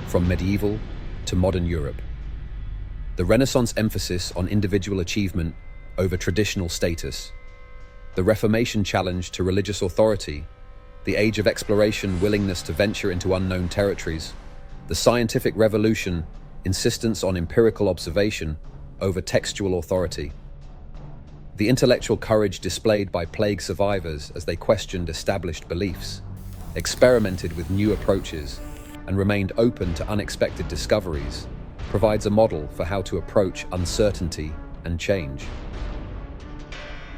from medieval to modern Europe. The Renaissance emphasis on individual achievement over traditional status, The Reformation challenge to religious authority, the age of exploration, willingness to venture into unknown territories, the scientific revolution, insistence on empirical observation over textual authority. The intellectual courage displayed by plague survivors as they questioned established beliefs, experimented with new approaches, and remained open to unexpected discoveries, provides a model for how to approach uncertainty and change.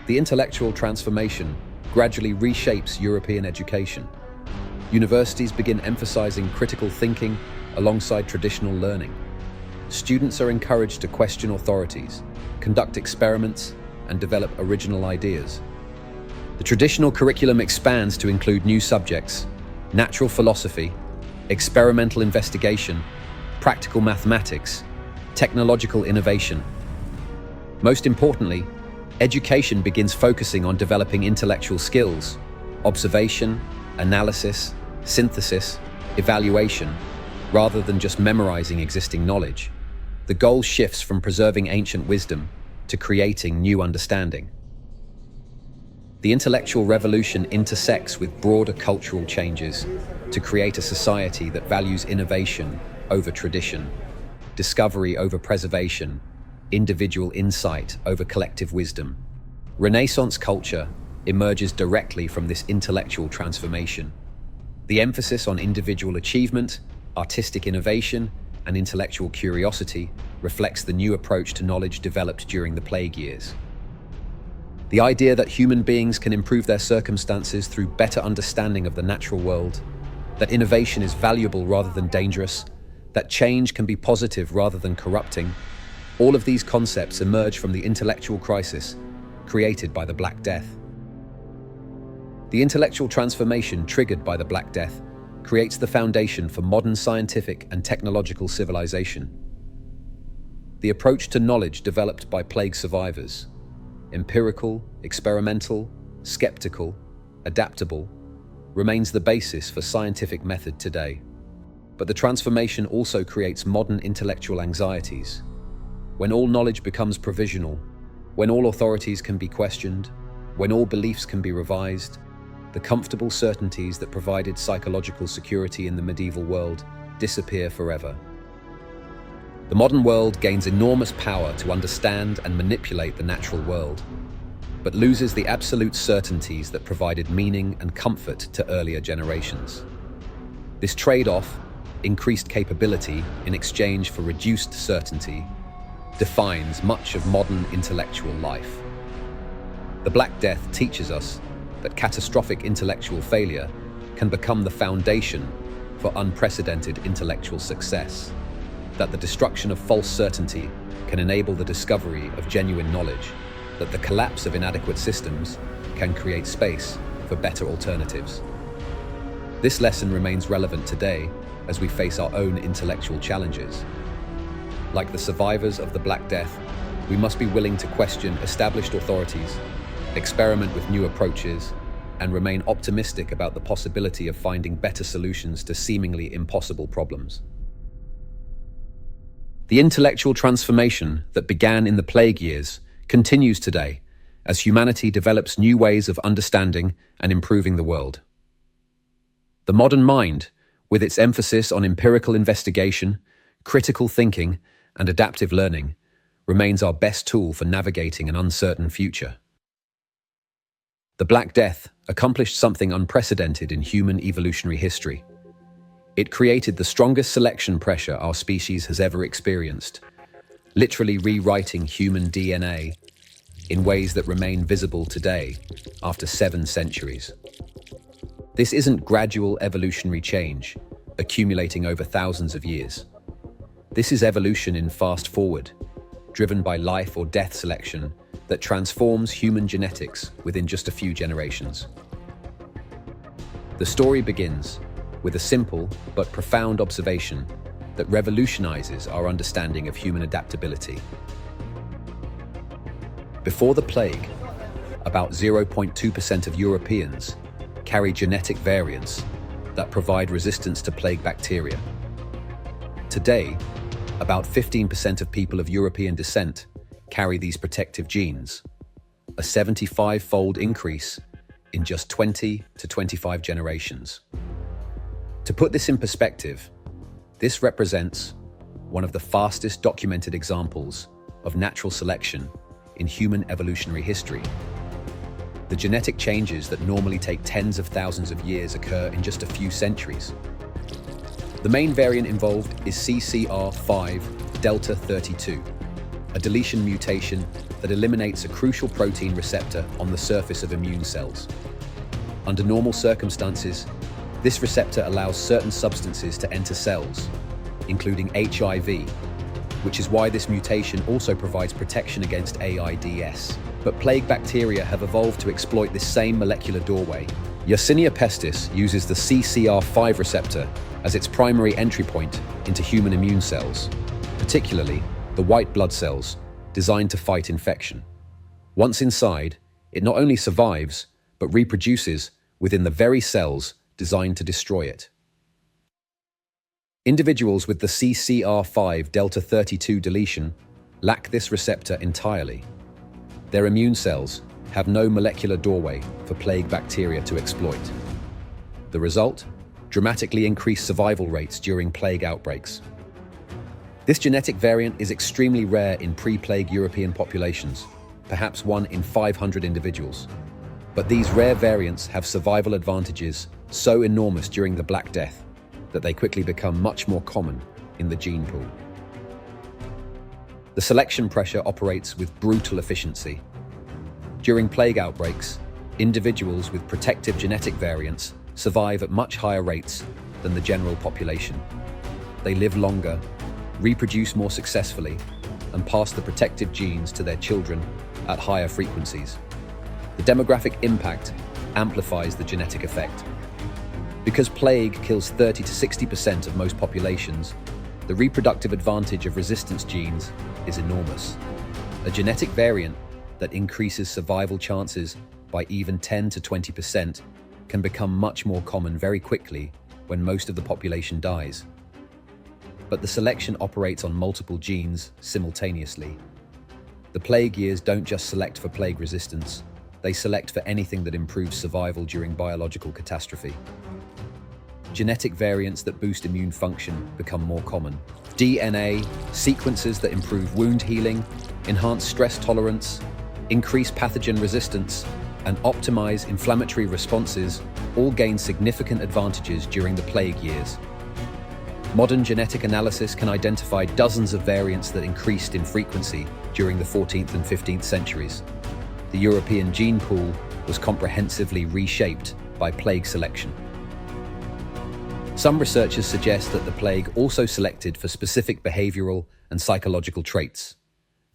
The intellectual transformation gradually reshapes European education. Universities begin emphasizing critical thinking alongside traditional learning. Students are encouraged to question authorities, conduct experiments, and develop original ideas. The traditional curriculum expands to include new subjects: natural philosophy, experimental investigation, practical mathematics, technological innovation. Most importantly, education begins focusing on developing intellectual skills: observation, analysis, synthesis, evaluation, rather than just memorizing existing knowledge. The goal shifts from preserving ancient wisdom to creating new understanding. The intellectual revolution intersects with broader cultural changes to create a society that values innovation over tradition, discovery over preservation, individual insight over collective wisdom. Renaissance culture emerges directly from this intellectual transformation. The emphasis on individual achievement, artistic innovation, and intellectual curiosity reflects the new approach to knowledge developed during the Plague Years. The idea that human beings can improve their circumstances through better understanding of the natural world, that innovation is valuable rather than dangerous, that change can be positive rather than corrupting, all of these concepts emerge from the intellectual crisis created by the Black Death. The intellectual transformation triggered by the Black Death creates the foundation for modern scientific and technological civilization. The approach to knowledge developed by plague survivors, empirical, experimental, skeptical, adaptable, remains the basis for scientific method today. But the transformation also creates modern intellectual anxieties. When all knowledge becomes provisional, when all authorities can be questioned, when all beliefs can be revised, the comfortable certainties that provided psychological security in the medieval world disappear forever. The modern world gains enormous power to understand and manipulate the natural world, but loses the absolute certainties that provided meaning and comfort to earlier generations. This trade-off, increased capability in exchange for reduced certainty, defines much of modern intellectual life. The Black Death teaches us that catastrophic intellectual failure can become the foundation for unprecedented intellectual success, that the destruction of false certainty can enable the discovery of genuine knowledge, that the collapse of inadequate systems can create space for better alternatives. This lesson remains relevant today as we face our own intellectual challenges. Like the survivors of the Black Death, we must be willing to question established authorities, experiment with new approaches, and remain optimistic about the possibility of finding better solutions to seemingly impossible problems. The intellectual transformation that began in the Plague Years continues today as humanity develops new ways of understanding and improving the world. The modern mind, with its emphasis on empirical investigation, critical thinking, and adaptive learning, remains our best tool for navigating an uncertain future. The Black Death accomplished something unprecedented in human evolutionary history. It created the strongest selection pressure our species has ever experienced, literally rewriting human DNA in ways that remain visible today after 7 centuries. This isn't gradual evolutionary change, accumulating over thousands of years. This is evolution in fast forward, driven by life or death selection that transforms human genetics within just a few generations. The story begins with a simple but profound observation that revolutionizes our understanding of human adaptability. Before the plague, about 0.2% of Europeans carry genetic variants that provide resistance to plague bacteria. Today, about 15% of people of European descent carry these protective genes. a 75-fold increase in just 20 to 25 generations. To put this in perspective, this represents one of the fastest documented examples of natural selection in human evolutionary history. The genetic changes that normally take tens of thousands of years occur in just a few centuries. The main variant involved is CCR5 delta 32, a deletion mutation that eliminates a crucial protein receptor on the surface of immune cells. Under normal circumstances, this receptor allows certain substances to enter cells, including HIV, which is why this mutation also provides protection against AIDS. But plague bacteria have evolved to exploit this same molecular doorway. Yersinia pestis uses the CCR5 receptor as its primary entry point into human immune cells, particularly the white blood cells designed to fight infection. Once inside, it not only survives, but reproduces within the very cells designed to destroy it. Individuals with the CCR5 delta 32 deletion lack this receptor entirely. Their immune cells have no molecular doorway for plague bacteria to exploit. The result? Dramatically increased survival rates during plague outbreaks. This genetic variant is extremely rare in pre-plague European populations, perhaps 1 in 500 individuals. But these rare variants have survival advantages so enormous during the Black Death that they quickly become much more common in the gene pool. The selection pressure operates with brutal efficiency. During plague outbreaks, individuals with protective genetic variants survive at much higher rates than the general population. They live longer, reproduce more successfully, and pass the protective genes to their children at higher frequencies. The demographic impact amplifies the genetic effect. Because plague kills 30 to 60% of most populations, the reproductive advantage of resistance genes is enormous. A genetic variant that increases survival chances by even 10 to 20% can become much more common very quickly when most of the population dies. But the selection operates on multiple genes simultaneously. The plague years don't just select for plague resistance, they select for anything that improves survival during biological catastrophe. Genetic variants that boost immune function become more common. DNA, sequences that improve wound healing, enhance stress tolerance, increase pathogen resistance, and optimize inflammatory responses all gain significant advantages during the plague years. Modern genetic analysis can identify dozens of variants that increased in frequency during the 14th and 15th centuries. The European gene pool was comprehensively reshaped by plague selection. Some researchers suggest that the plague also selected for specific behavioral and psychological traits.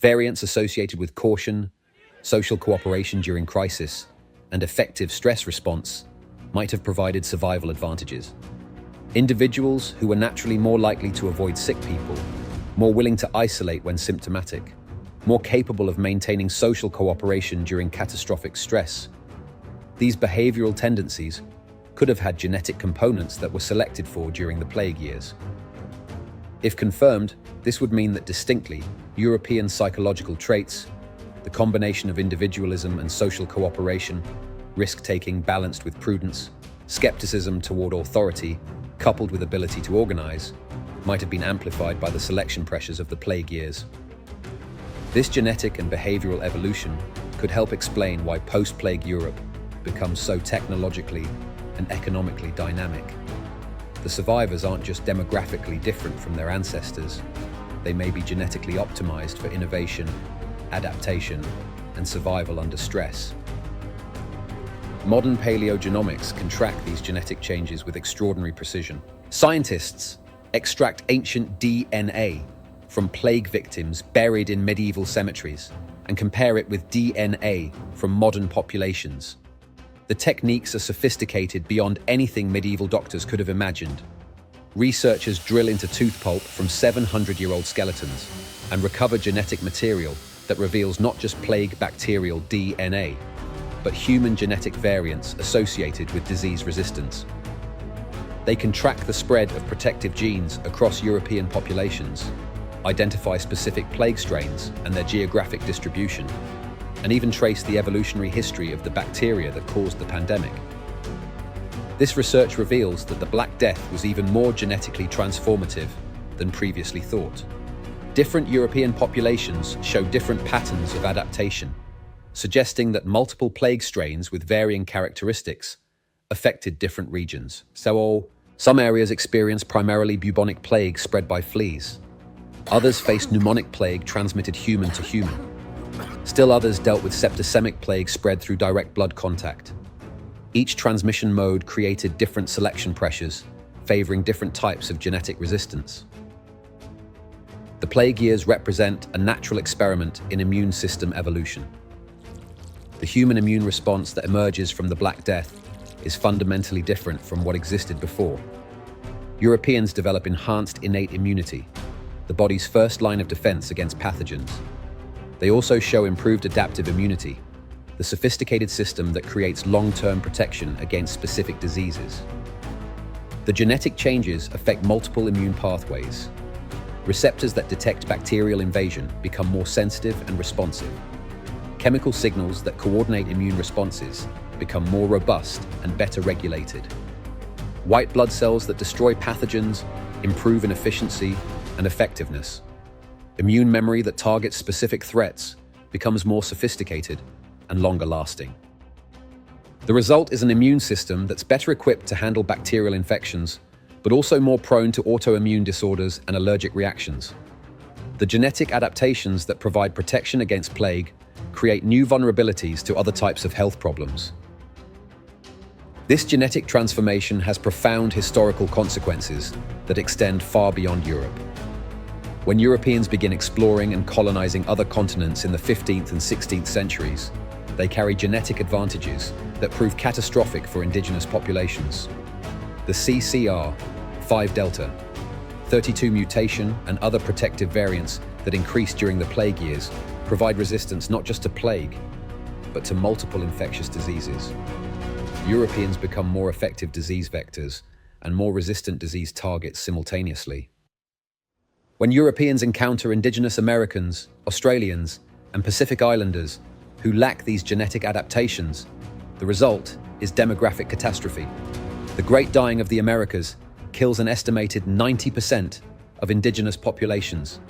Variants associated with caution, social cooperation during crisis, and effective stress response might have provided survival advantages. Individuals who were naturally more likely to avoid sick people, more willing to isolate when symptomatic, more capable of maintaining social cooperation during catastrophic stress. These behavioral tendencies could have had genetic components that were selected for during the plague years. If confirmed, this would mean that distinctly European psychological traits, the combination of individualism and social cooperation, risk-taking balanced with prudence, skepticism toward authority, coupled with ability to organize, might have been amplified by the selection pressures of the plague years. This genetic and behavioral evolution could help explain why post-plague Europe becomes so technologically and economically dynamic. The survivors aren't just demographically different from their ancestors, they may be genetically optimized for innovation, adaptation, and survival under stress. Modern paleogenomics can track these genetic changes with extraordinary precision. Scientists extract ancient DNA from plague victims buried in medieval cemeteries and compare it with DNA from modern populations. The techniques are sophisticated beyond anything medieval doctors could have imagined. Researchers drill into tooth pulp from 700-year-old skeletons and recover genetic material that reveals not just plague bacterial DNA, but human genetic variants associated with disease resistance. They can track the spread of protective genes across European populations, identify specific plague strains and their geographic distribution, and even traced the evolutionary history of the bacteria that caused the pandemic. This research reveals that the Black Death was even more genetically transformative than previously thought. Different European populations show different patterns of adaptation, suggesting that multiple plague strains with varying characteristics affected different regions. So, some areas experienced primarily bubonic plague spread by fleas. Others faced pneumonic plague transmitted human to human. Still others dealt with septicemic plague spread through direct blood contact. Each transmission mode created different selection pressures, favoring different types of genetic resistance. The plague years represent a natural experiment in immune system evolution. The human immune response that emerges from the Black Death is fundamentally different from what existed before. Europeans develop enhanced innate immunity, the body's first line of defense against pathogens. They also show improved adaptive immunity, the sophisticated system that creates long-term protection against specific diseases. The genetic changes affect multiple immune pathways. Receptors that detect bacterial invasion become more sensitive and responsive. Chemical signals that coordinate immune responses become more robust and better regulated. White blood cells that destroy pathogens improve in efficiency and effectiveness. Immune memory that targets specific threats becomes more sophisticated and longer lasting. The result is an immune system that's better equipped to handle bacterial infections, but also more prone to autoimmune disorders and allergic reactions. The genetic adaptations that provide protection against plague create new vulnerabilities to other types of health problems. This genetic transformation has profound historical consequences that extend far beyond Europe. When Europeans begin exploring and colonizing other continents in the 15th and 16th centuries, they carry genetic advantages that prove catastrophic for indigenous populations. The CCR5 delta, 32 mutation, and other protective variants that increased during the plague years provide resistance not just to plague, but to multiple infectious diseases. Europeans become more effective disease vectors and more resistant disease targets simultaneously. When Europeans encounter indigenous Americans, Australians, and Pacific Islanders who lack these genetic adaptations, the result is demographic catastrophe. The Great Dying of the Americas kills an estimated 90% of indigenous populations,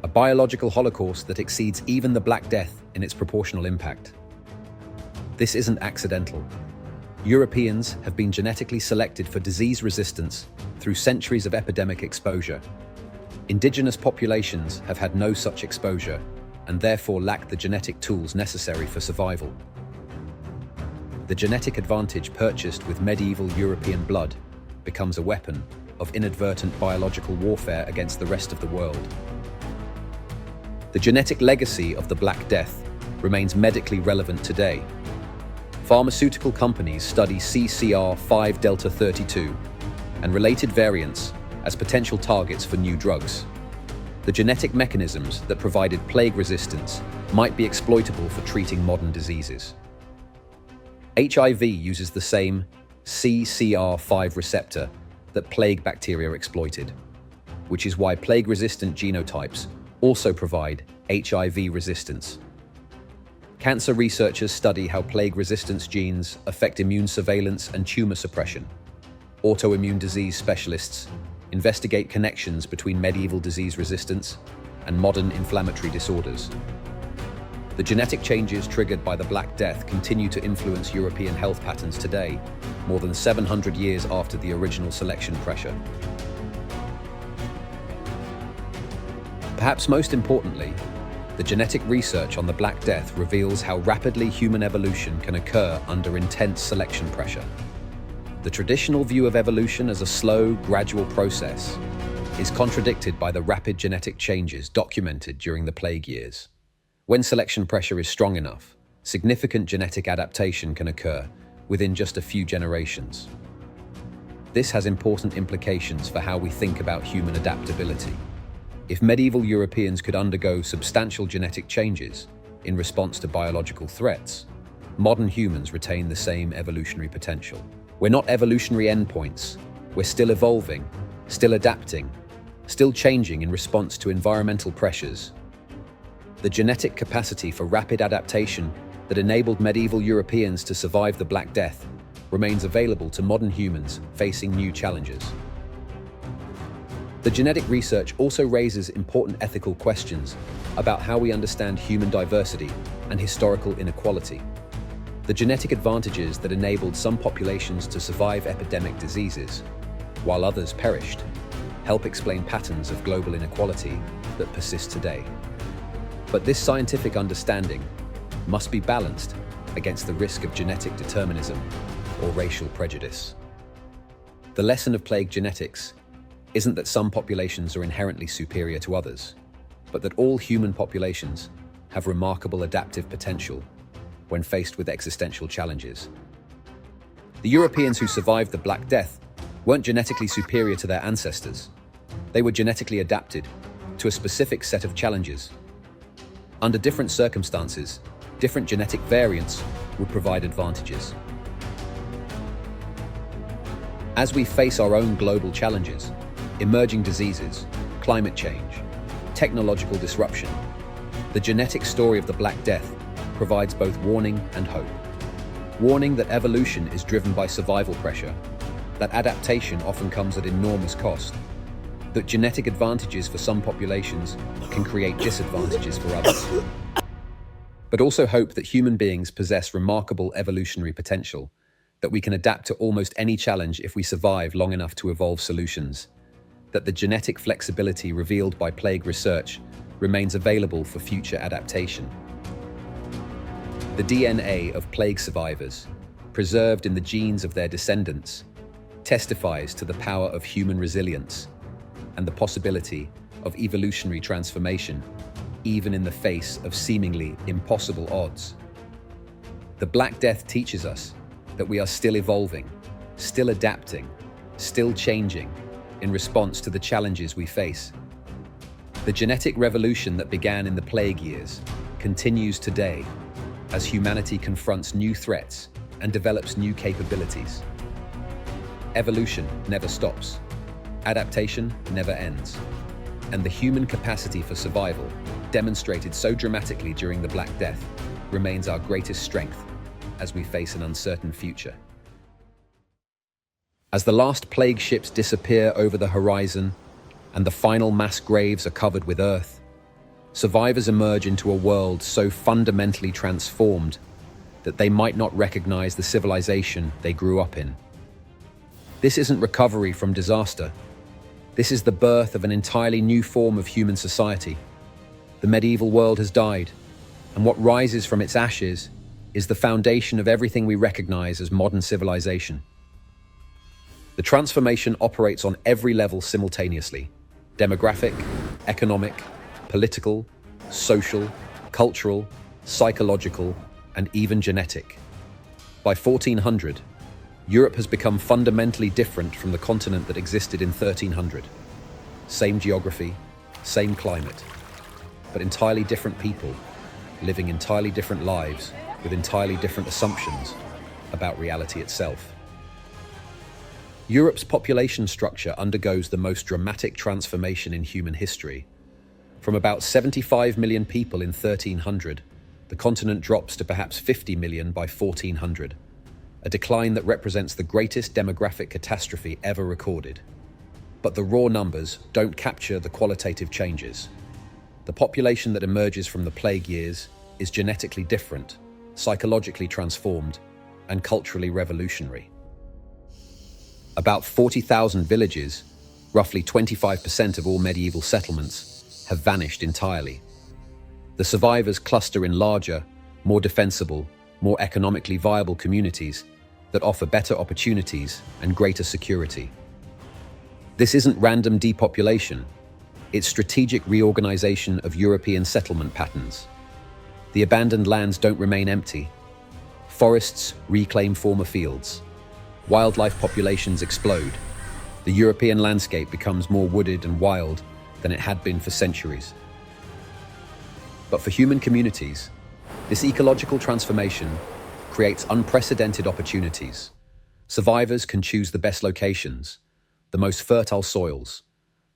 a biological holocaust that exceeds even the Black Death in its proportional impact. This isn't accidental. Europeans have been genetically selected for disease resistance through centuries of epidemic exposure. Indigenous populations have had no such exposure and therefore lack the genetic tools necessary for survival. The genetic advantage purchased with medieval European blood becomes a weapon of inadvertent biological warfare against the rest of the world. The genetic legacy of the Black Death remains medically relevant today. Pharmaceutical companies study CCR5 delta 32 and related variants as potential targets for new drugs. The genetic mechanisms that provided plague resistance might be exploitable for treating modern diseases. HIV uses the same CCR5 receptor that plague bacteria exploited, which is why plague-resistant genotypes also provide HIV resistance. Cancer researchers study how plague resistance genes affect immune surveillance and tumor suppression. Autoimmune disease specialists investigate connections between medieval disease resistance and modern inflammatory disorders. The genetic changes triggered by the Black Death continue to influence European health patterns today, more than 700 years after the original selection pressure. Perhaps most importantly, the genetic research on the Black Death reveals how rapidly human evolution can occur under intense selection pressure. The traditional view of evolution as a slow, gradual process is contradicted by the rapid genetic changes documented during the plague years. When selection pressure is strong enough, significant genetic adaptation can occur within just a few generations. This has important implications for how we think about human adaptability. If medieval Europeans could undergo substantial genetic changes in response to biological threats, modern humans retain the same evolutionary potential. We're not evolutionary endpoints. We're still evolving, still adapting, still changing in response to environmental pressures. The genetic capacity for rapid adaptation that enabled medieval Europeans to survive the Black Death remains available to modern humans facing new challenges. The genetic research also raises important ethical questions about how we understand human diversity and historical inequality. The genetic advantages that enabled some populations to survive epidemic diseases, while others perished, help explain patterns of global inequality that persist today. But this scientific understanding must be balanced against the risk of genetic determinism or racial prejudice. The lesson of plague genetics isn't that some populations are inherently superior to others, but that all human populations have remarkable adaptive potential when faced with existential challenges. The Europeans who survived the Black Death weren't genetically superior to their ancestors. They were genetically adapted to a specific set of challenges. Under different circumstances, different genetic variants would provide advantages. As we face our own global challenges, emerging diseases, climate change, technological disruption, the genetic story of the Black Death provides both warning and hope. Warning that evolution is driven by survival pressure, that adaptation often comes at enormous cost, that genetic advantages for some populations can create disadvantages for others. But also hope that human beings possess remarkable evolutionary potential, that we can adapt to almost any challenge if we survive long enough to evolve solutions, that the genetic flexibility revealed by plague research remains available for future adaptation. The DNA of plague survivors, preserved in the genes of their descendants, testifies to the power of human resilience and the possibility of evolutionary transformation, even in the face of seemingly impossible odds. The Black Death teaches us that we are still evolving, still adapting, still changing in response to the challenges we face. The genetic revolution that began in the plague years continues today as humanity confronts new threats and develops new capabilities. Evolution never stops. Adaptation never ends. And the human capacity for survival, demonstrated so dramatically during the Black Death, remains our greatest strength as we face an uncertain future. As the last plague ships disappear over the horizon and the final mass graves are covered with earth, survivors emerge into a world so fundamentally transformed that they might not recognize the civilization they grew up in. This isn't recovery from disaster. This is the birth of an entirely new form of human society. The medieval world has died, and what rises from its ashes is the foundation of everything we recognize as modern civilization. The transformation operates on every level simultaneously: demographic, economic, political, social, cultural, psychological, and even genetic. By 1400, Europe has become fundamentally different from the continent that existed in 1300. Same geography, same climate, but entirely different people, living entirely different lives with entirely different assumptions about reality itself. Europe's population structure undergoes the most dramatic transformation in human history. From about 75 million people in 1300, the continent drops to perhaps 50 million by 1400, a decline that represents the greatest demographic catastrophe ever recorded. But the raw numbers don't capture the qualitative changes. The population that emerges from the plague years is genetically different, psychologically transformed, and culturally revolutionary. About 40,000 villages, roughly 25% of all medieval settlements, have vanished entirely. The survivors cluster in larger, more defensible, more economically viable communities that offer better opportunities and greater security. This isn't random depopulation, it's strategic reorganization of European settlement patterns. The abandoned lands don't remain empty. Forests reclaim former fields. Wildlife populations explode. The European landscape becomes more wooded and wild than it had been for centuries. But for human communities, this ecological transformation creates unprecedented opportunities. Survivors can choose the best locations, the most fertile soils,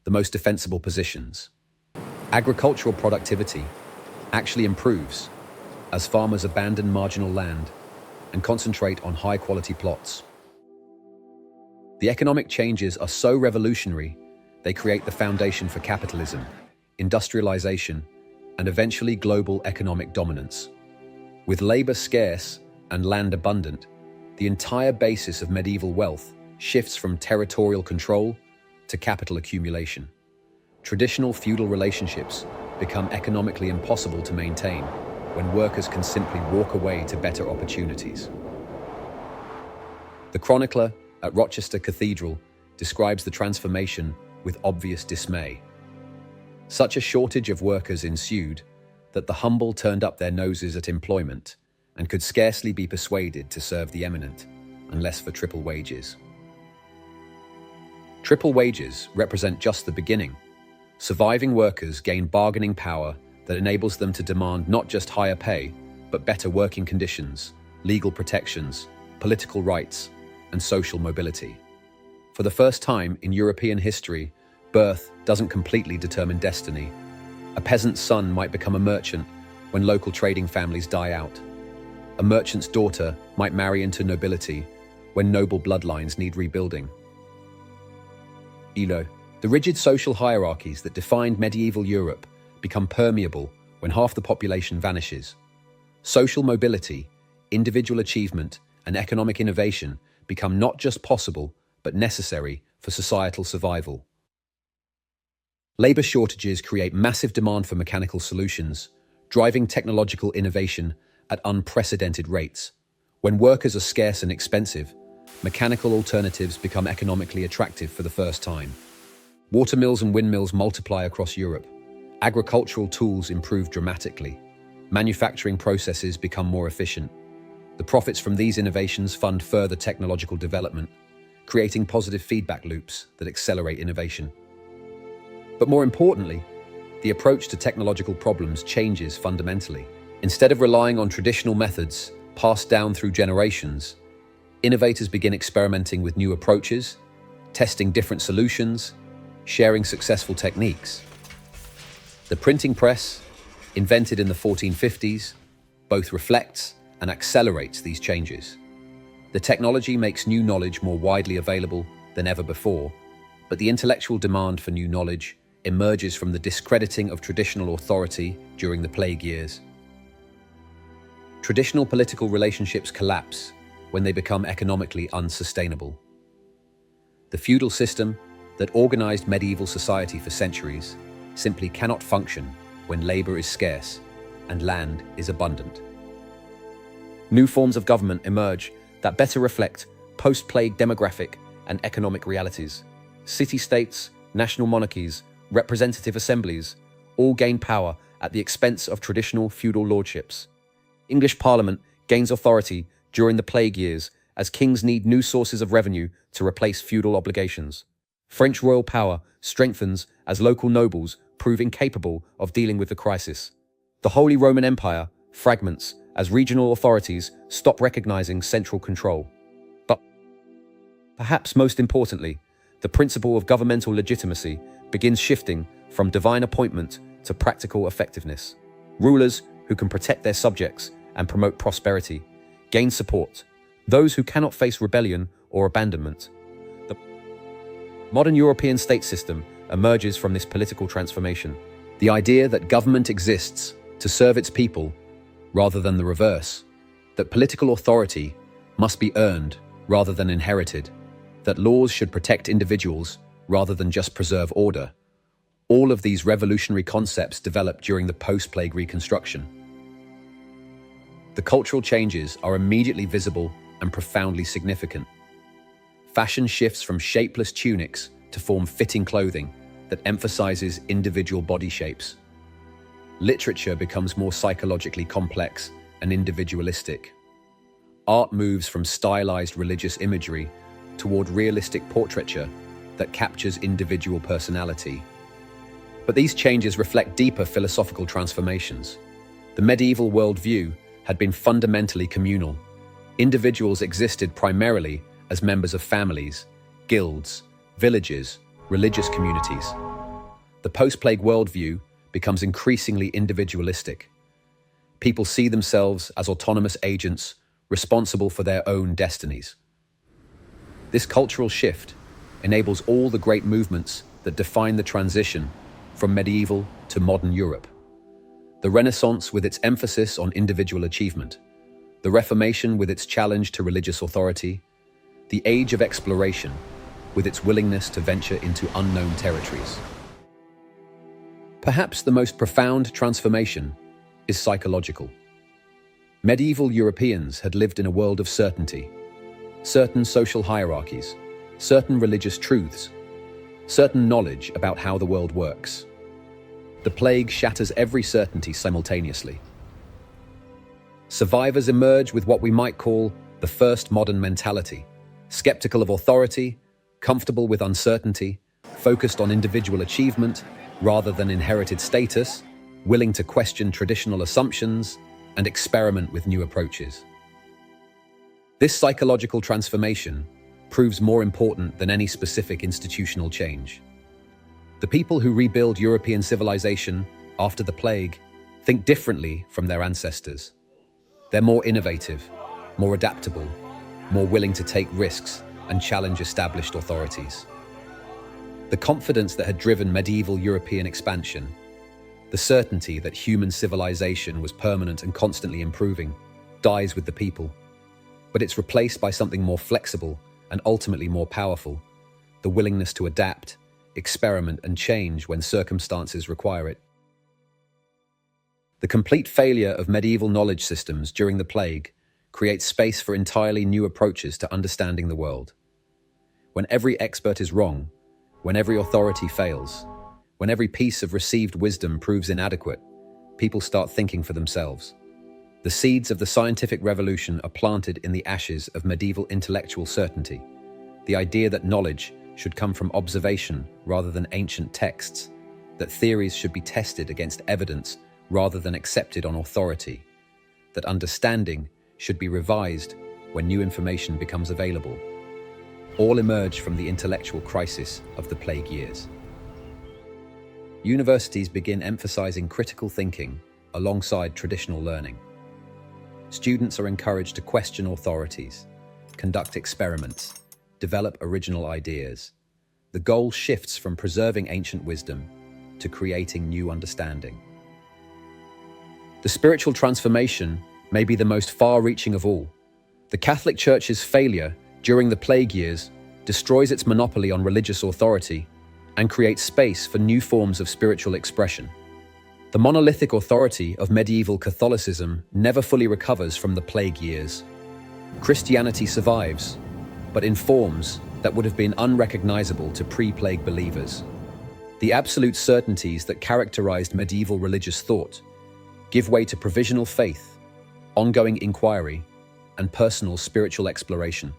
the most defensible positions. Agricultural productivity, actually improves as farmers abandon marginal land and concentrate on high-quality plots. The economic changes are so revolutionary, they create the foundation for capitalism, industrialization, and eventually global economic dominance. With labor scarce and land abundant, the entire basis of medieval wealth shifts from territorial control to capital accumulation. Traditional feudal relationships become economically impossible to maintain when workers can simply walk away to better opportunities. The chronicler at Rochester Cathedral describes the transformation with obvious dismay. Such a shortage of workers ensued that the humble turned up their noses at employment and could scarcely be persuaded to serve the eminent, unless for triple wages. Triple wages represent just the beginning. Surviving workers gain bargaining power that enables them to demand not just higher pay, but better working conditions, legal protections, political rights, and social mobility. For the first time in European history, birth doesn't completely determine destiny. A peasant's son might become a merchant when local trading families die out. A merchant's daughter might marry into nobility when noble bloodlines need rebuilding. The rigid social hierarchies that defined medieval Europe become permeable when half the population vanishes. Social mobility, individual achievement, and economic innovation become not just possible, but necessary for societal survival. Labor shortages create massive demand for mechanical solutions, driving technological innovation at unprecedented rates. When workers are scarce and expensive, mechanical alternatives become economically attractive for the first time. Watermills and windmills multiply across Europe. Agricultural tools improve dramatically. Manufacturing processes become more efficient. The profits from these innovations fund further technological development, creating positive feedback loops that accelerate innovation. But more importantly, the approach to technological problems changes fundamentally. Instead of relying on traditional methods passed down through generations, innovators begin experimenting with new approaches, testing different solutions, sharing successful techniques. The printing press, invented in the 1450s, both reflects and accelerates these changes. The technology makes new knowledge more widely available than ever before, but the intellectual demand for new knowledge emerges from the discrediting of traditional authority during the plague years. Traditional political relationships collapse when they become economically unsustainable. The feudal system that organized medieval society for centuries simply cannot function when labor is scarce and land is abundant. New forms of government emerge that better reflect post-plague demographic and economic realities. City-states, national monarchies, representative assemblies all gain power at the expense of traditional feudal lordships. English Parliament gains authority during the plague years as kings need new sources of revenue to replace feudal obligations. French royal power strengthens as local nobles prove incapable of dealing with the crisis. The Holy Roman Empire fragments as regional authorities stop recognizing central control. But perhaps most importantly, the principle of governmental legitimacy begins shifting from divine appointment to practical effectiveness. Rulers who can protect their subjects and promote prosperity gain support. Those who cannot face rebellion or abandonment. The modern European state system emerges from this political transformation. The idea that government exists to serve its people rather than the reverse, that political authority must be earned rather than inherited, that laws should protect individuals rather than just preserve order. All of these revolutionary concepts developed during the post-plague reconstruction. The cultural changes are immediately visible and profoundly significant. Fashion shifts from shapeless tunics to form-fitting clothing that emphasizes individual body shapes. Literature becomes more psychologically complex and individualistic. Art moves from stylized religious imagery toward realistic portraiture that captures individual personality. But these changes reflect deeper philosophical transformations. The medieval worldview had been fundamentally communal. Individuals existed primarily as members of families, guilds, villages, religious communities. The post-plague worldview becomes increasingly individualistic. People see themselves as autonomous agents responsible for their own destinies. This cultural shift enables all the great movements that define the transition from medieval to modern Europe. The Renaissance with its emphasis on individual achievement, the Reformation with its challenge to religious authority, the Age of Exploration with its willingness to venture into unknown territories. Perhaps the most profound transformation is psychological. Medieval Europeans had lived in a world of certainty, certain social hierarchies, certain religious truths, certain knowledge about how the world works. The plague shatters every certainty simultaneously. Survivors emerge with what we might call the first modern mentality, skeptical of authority, comfortable with uncertainty, focused on individual achievement rather than inherited status, willing to question traditional assumptions and experiment with new approaches. This psychological transformation proves more important than any specific institutional change. The people who rebuild European civilization after the plague think differently from their ancestors. They're more innovative, more adaptable, more willing to take risks and challenge established authorities. The confidence that had driven medieval European expansion, the certainty that human civilization was permanent and constantly improving, dies with the people. But it's replaced by something more flexible and ultimately more powerful, the willingness to adapt, experiment, and change when circumstances require it. The complete failure of medieval knowledge systems during the plague creates space for entirely new approaches to understanding the world. When every expert is wrong, when every authority fails, when every piece of received wisdom proves inadequate, people start thinking for themselves. The seeds of the scientific revolution are planted in the ashes of medieval intellectual certainty, the idea that knowledge should come from observation rather than ancient texts, that theories should be tested against evidence rather than accepted on authority, that understanding should be revised when new information becomes available. All emerge from the intellectual crisis of the plague years. Universities begin emphasizing critical thinking alongside traditional learning. Students are encouraged to question authorities, conduct experiments, develop original ideas. The goal shifts from preserving ancient wisdom to creating new understanding. The spiritual transformation may be the most far-reaching of all. The Catholic Church's failure during the plague years destroys its monopoly on religious authority and creates space for new forms of spiritual expression. The monolithic authority of medieval Catholicism never fully recovers from the plague years. Christianity survives, but in forms that would have been unrecognizable to pre-plague believers. The absolute certainties that characterized medieval religious thought give way to provisional faith, ongoing inquiry, and personal spiritual exploration.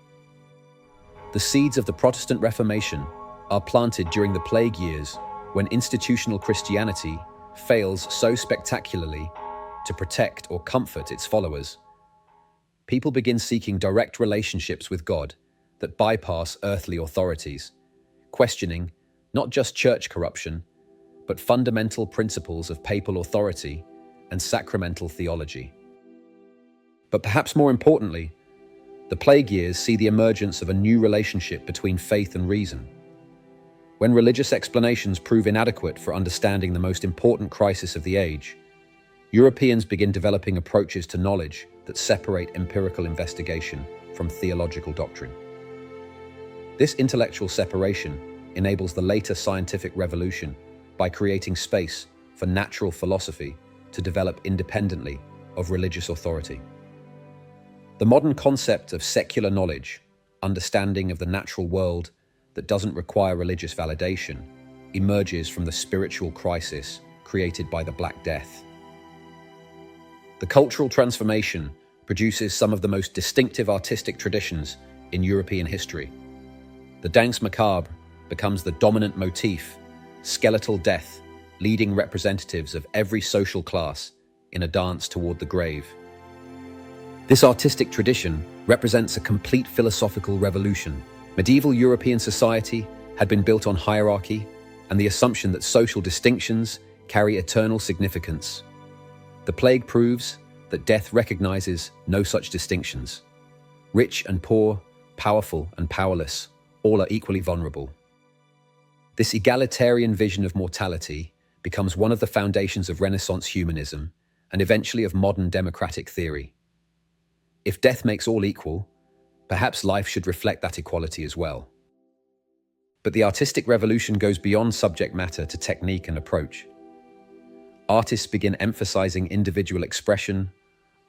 The seeds of the Protestant Reformation are planted during the plague years when institutional Christianity fails so spectacularly to protect or comfort its followers. People begin seeking direct relationships with God that bypass earthly authorities, questioning not just church corruption, but fundamental principles of papal authority and sacramental theology. But perhaps more importantly, the plague years see the emergence of a new relationship between faith and reason. When religious explanations prove inadequate for understanding the most important crisis of the age, Europeans begin developing approaches to knowledge that separate empirical investigation from theological doctrine. This intellectual separation enables the later scientific revolution by creating space for natural philosophy to develop independently of religious authority. The modern concept of secular knowledge, understanding of the natural world that doesn't require religious validation, emerges from the spiritual crisis created by the Black Death. The cultural transformation produces some of the most distinctive artistic traditions in European history. The danse macabre becomes the dominant motif, skeletal death leading representatives of every social class in a dance toward the grave. This artistic tradition represents a complete philosophical revolution. Medieval European society had been built on hierarchy and the assumption that social distinctions carry eternal significance. The plague proves that death recognizes no such distinctions. Rich and poor, powerful and powerless, all are equally vulnerable. This egalitarian vision of mortality becomes one of the foundations of Renaissance humanism and eventually of modern democratic theory. If death makes all equal, perhaps life should reflect that equality as well. But the artistic revolution goes beyond subject matter to technique and approach. Artists begin emphasizing individual expression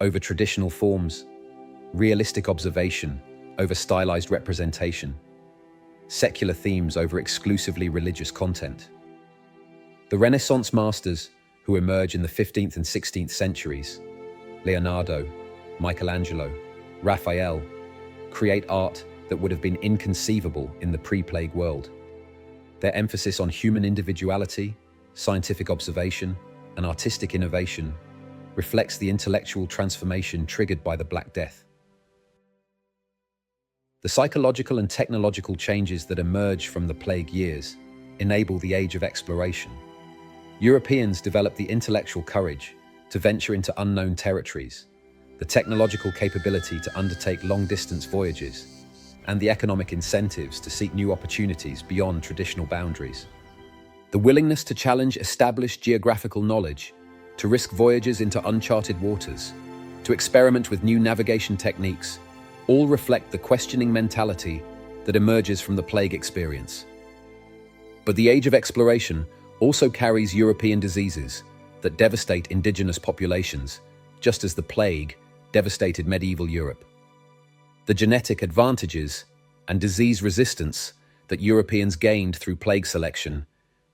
over traditional forms, realistic observation over stylized representation, secular themes over exclusively religious content. The Renaissance masters who emerge in the 15th and 16th centuries, Leonardo, Michelangelo, Raphael, create art that would have been inconceivable in the pre-plague world. Their emphasis on human individuality, scientific observation, and artistic innovation reflects the intellectual transformation triggered by the Black Death. The psychological and technological changes that emerge from the plague years enable the age of exploration. Europeans developed the intellectual courage to venture into unknown territories, the technological capability to undertake long-distance voyages, and the economic incentives to seek new opportunities beyond traditional boundaries. The willingness to challenge established geographical knowledge, to risk voyages into uncharted waters, to experiment with new navigation techniques, all reflect the questioning mentality that emerges from the plague experience. But the age of exploration also carries European diseases that devastate indigenous populations, just as the plague devastated medieval Europe. The genetic advantages and disease resistance that Europeans gained through plague selection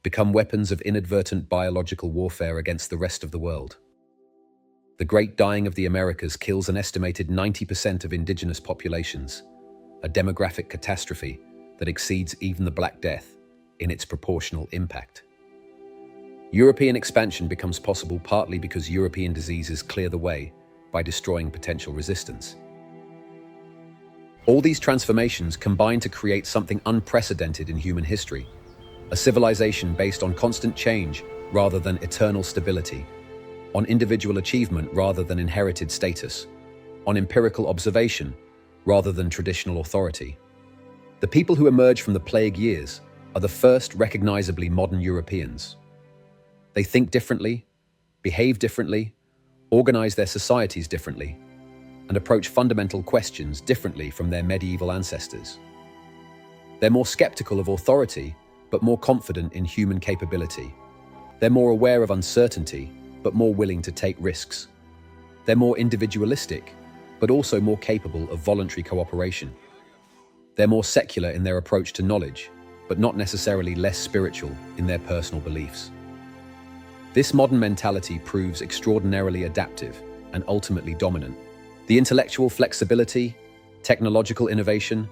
become weapons of inadvertent biological warfare against the rest of the world. The Great Dying of the Americas kills an estimated 90% of indigenous populations, a demographic catastrophe that exceeds even the Black Death in its proportional impact. European expansion becomes possible partly because European diseases clear the way by destroying potential resistance. All these transformations combine to create something unprecedented in human history, a civilization based on constant change rather than eternal stability, on individual achievement rather than inherited status, on empirical observation rather than traditional authority. The people who emerge from the plague years are the first recognizably modern Europeans. They think differently, behave differently, organize their societies differently, and approach fundamental questions differently from their medieval ancestors. They're more skeptical of authority, but more confident in human capability. They're more aware of uncertainty, but more willing to take risks. They're more individualistic, but also more capable of voluntary cooperation. They're more secular in their approach to knowledge, but not necessarily less spiritual in their personal beliefs. This modern mentality proves extraordinarily adaptive and ultimately dominant. The intellectual flexibility, technological innovation,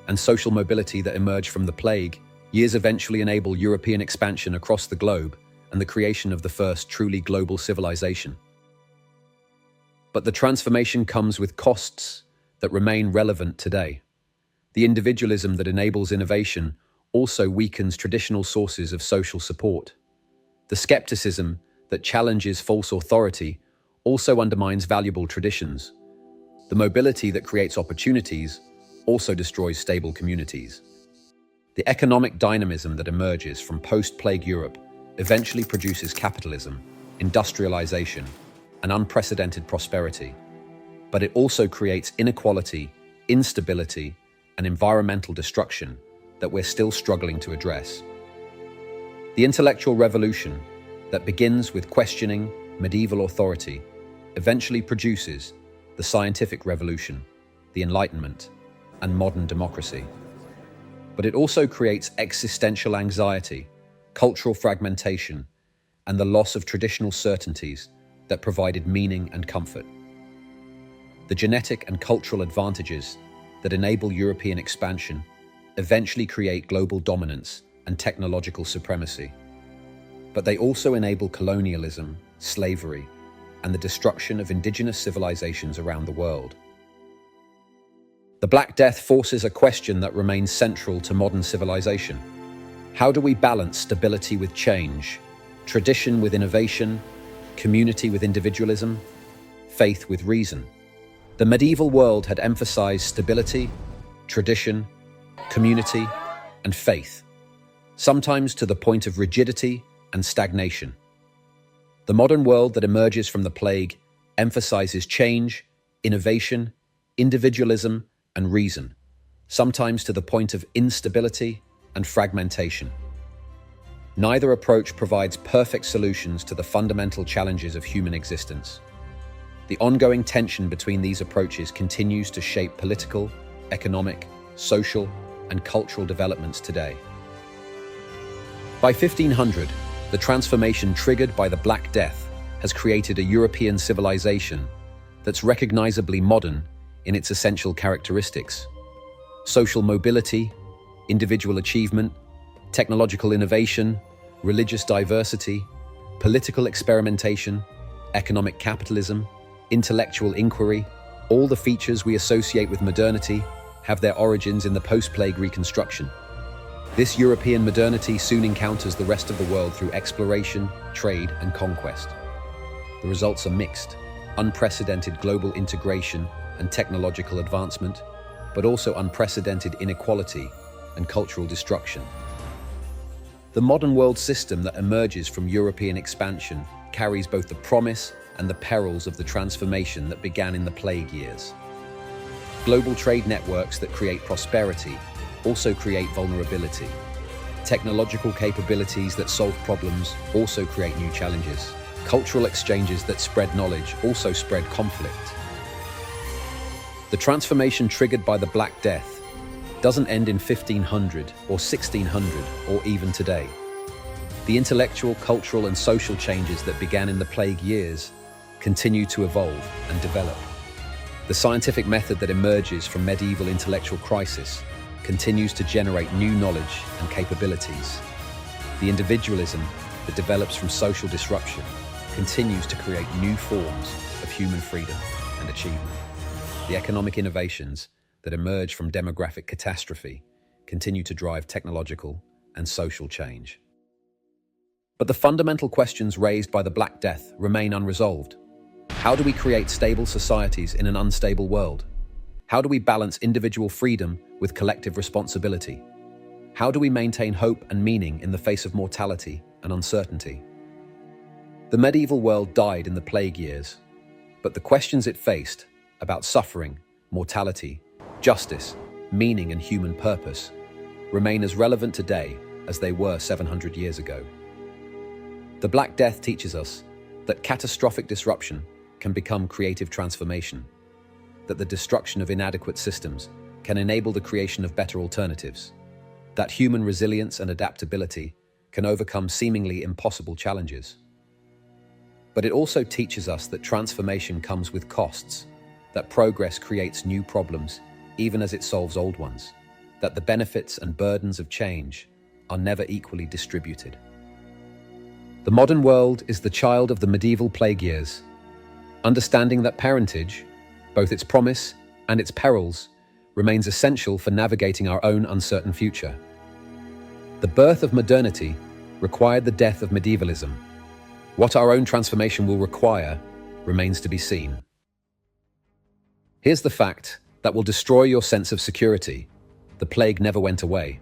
and social mobility that emerge from the plague years eventually enable European expansion across the globe and the creation of the first truly global civilization. But the transformation comes with costs that remain relevant today. The individualism that enables innovation also weakens traditional sources of social support. The skepticism that challenges false authority also undermines valuable traditions. The mobility that creates opportunities also destroys stable communities. The economic dynamism that emerges from post-plague Europe eventually produces capitalism, industrialization, and unprecedented prosperity. But it also creates inequality, instability, and environmental destruction that we're still struggling to address. The intellectual revolution that begins with questioning medieval authority eventually produces the scientific revolution, the Enlightenment, and modern democracy. But it also creates existential anxiety, cultural fragmentation, and the loss of traditional certainties that provided meaning and comfort. The genetic and cultural advantages that enable European expansion eventually create global dominance and technological supremacy. But they also enable colonialism, slavery, and the destruction of indigenous civilizations around the world. The Black Death forces a question that remains central to modern civilization. How do we balance stability with change, tradition with innovation, community with individualism? faith with reason. The medieval world had emphasized stability, tradition, community, and faith, sometimes to the point of rigidity and stagnation. The modern world that emerges from the plague emphasizes change, innovation, individualism, and reason, sometimes to the point of instability and fragmentation. Neither approach provides perfect solutions to the fundamental challenges of human existence. The ongoing tension between these approaches continues to shape political, economic, social, and cultural developments today. By 1500, the transformation triggered by the Black Death has created a European civilization that's recognizably modern in its essential characteristics: social mobility, individual achievement, technological innovation, religious diversity, political experimentation, economic capitalism, intellectual inquiry. All the features we associate with modernity have their origins in the post-plague reconstruction. This European modernity soon encounters the rest of the world through exploration, trade, and conquest. The results are mixed: unprecedented global integration and technological advancement, but also unprecedented inequality and cultural destruction. The modern world system that emerges from European expansion carries both the promise and the perils of the transformation that began in the plague years. Global trade networks that create prosperity also create vulnerability. Technological capabilities that solve problems also create new challenges. Cultural exchanges that spread knowledge also spread conflict. The transformation triggered by the Black Death doesn't end in 1500 or 1600 or even today. The intellectual, cultural, and social changes that began in the plague years continue to evolve and develop. The scientific method that emerges from medieval intellectual crisis continues to generate new knowledge and capabilities. The individualism that develops from social disruption continues to create new forms of human freedom and achievement. The economic innovations that emerge from demographic catastrophe continue to drive technological and social change. But the fundamental questions raised by the Black Death remain unresolved. How do we create stable societies in an unstable world? How do we balance individual freedom with collective responsibility? How do we maintain hope and meaning in the face of mortality and uncertainty? The medieval world died in the plague years, but the questions it faced about suffering, mortality, justice, meaning, and human purpose remain as relevant today as they were 700 years ago. The Black Death teaches us that catastrophic disruption can become creative transformation, that the destruction of inadequate systems can enable the creation of better alternatives, that human resilience and adaptability can overcome seemingly impossible challenges. But it also teaches us that transformation comes with costs, that progress creates new problems even as it solves old ones, that the benefits and burdens of change are never equally distributed. The modern world is the child of the medieval plague years. Understanding that parentage, both its promise and its perils, remains essential for navigating our own uncertain future. The birth of modernity required the death of medievalism. What our own transformation will require remains to be seen. Here's the fact that will destroy your sense of security: the plague never went away.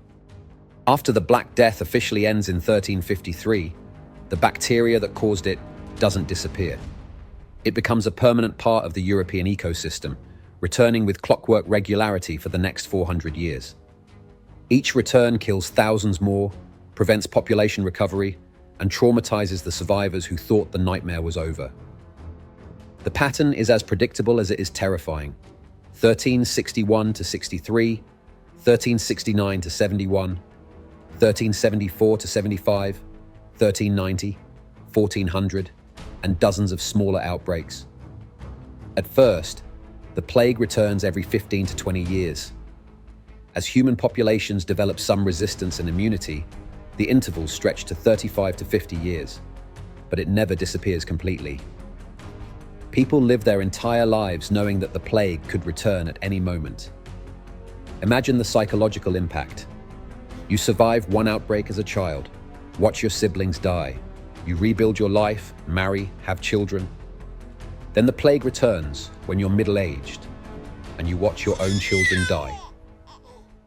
After the Black Death officially ends in 1353, the bacteria that caused it doesn't disappear. It becomes a permanent part of the European ecosystem, returning with clockwork regularity for the next 400 years. Each return kills thousands more, prevents population recovery, and traumatizes the survivors who thought the nightmare was over. The pattern is as predictable as it is terrifying. 1361 to 63, 1369 to 71, 1374 to 75, 1390, 1400, and dozens of smaller outbreaks. At first, the plague returns every 15 to 20 years. As human populations develop some resistance and immunity, the intervals stretch to 35 to 50 years, but it never disappears completely. People live their entire lives knowing that the plague could return at any moment. Imagine the psychological impact. You survive one outbreak as a child, watch your siblings die. You rebuild your life, marry, have children. Then the plague returns when you're middle-aged and you watch your own children die.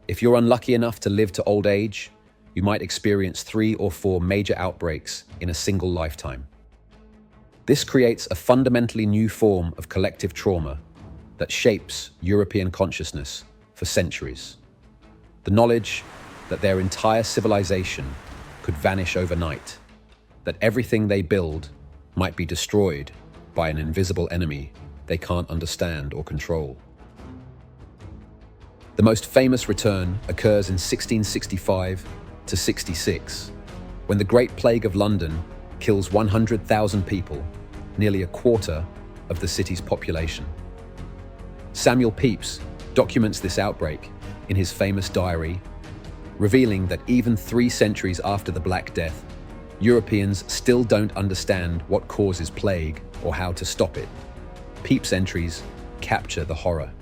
If you're unlucky enough to live to old age, you might experience 3 or 4 major outbreaks in a single lifetime. This creates a fundamentally new form of collective trauma that shapes European consciousness for centuries. The knowledge that their entire civilization could vanish overnight, that everything they build might be destroyed by an invisible enemy they can't understand or control. The most famous return occurs in 1665 to 66, when the Great Plague of London kills 100,000 people, nearly a quarter of the city's population. Samuel Pepys documents this outbreak in his famous diary, revealing that even 3 centuries after the Black Death, Europeans still don't understand what causes plague or how to stop it. Pepys' entries capture the horror.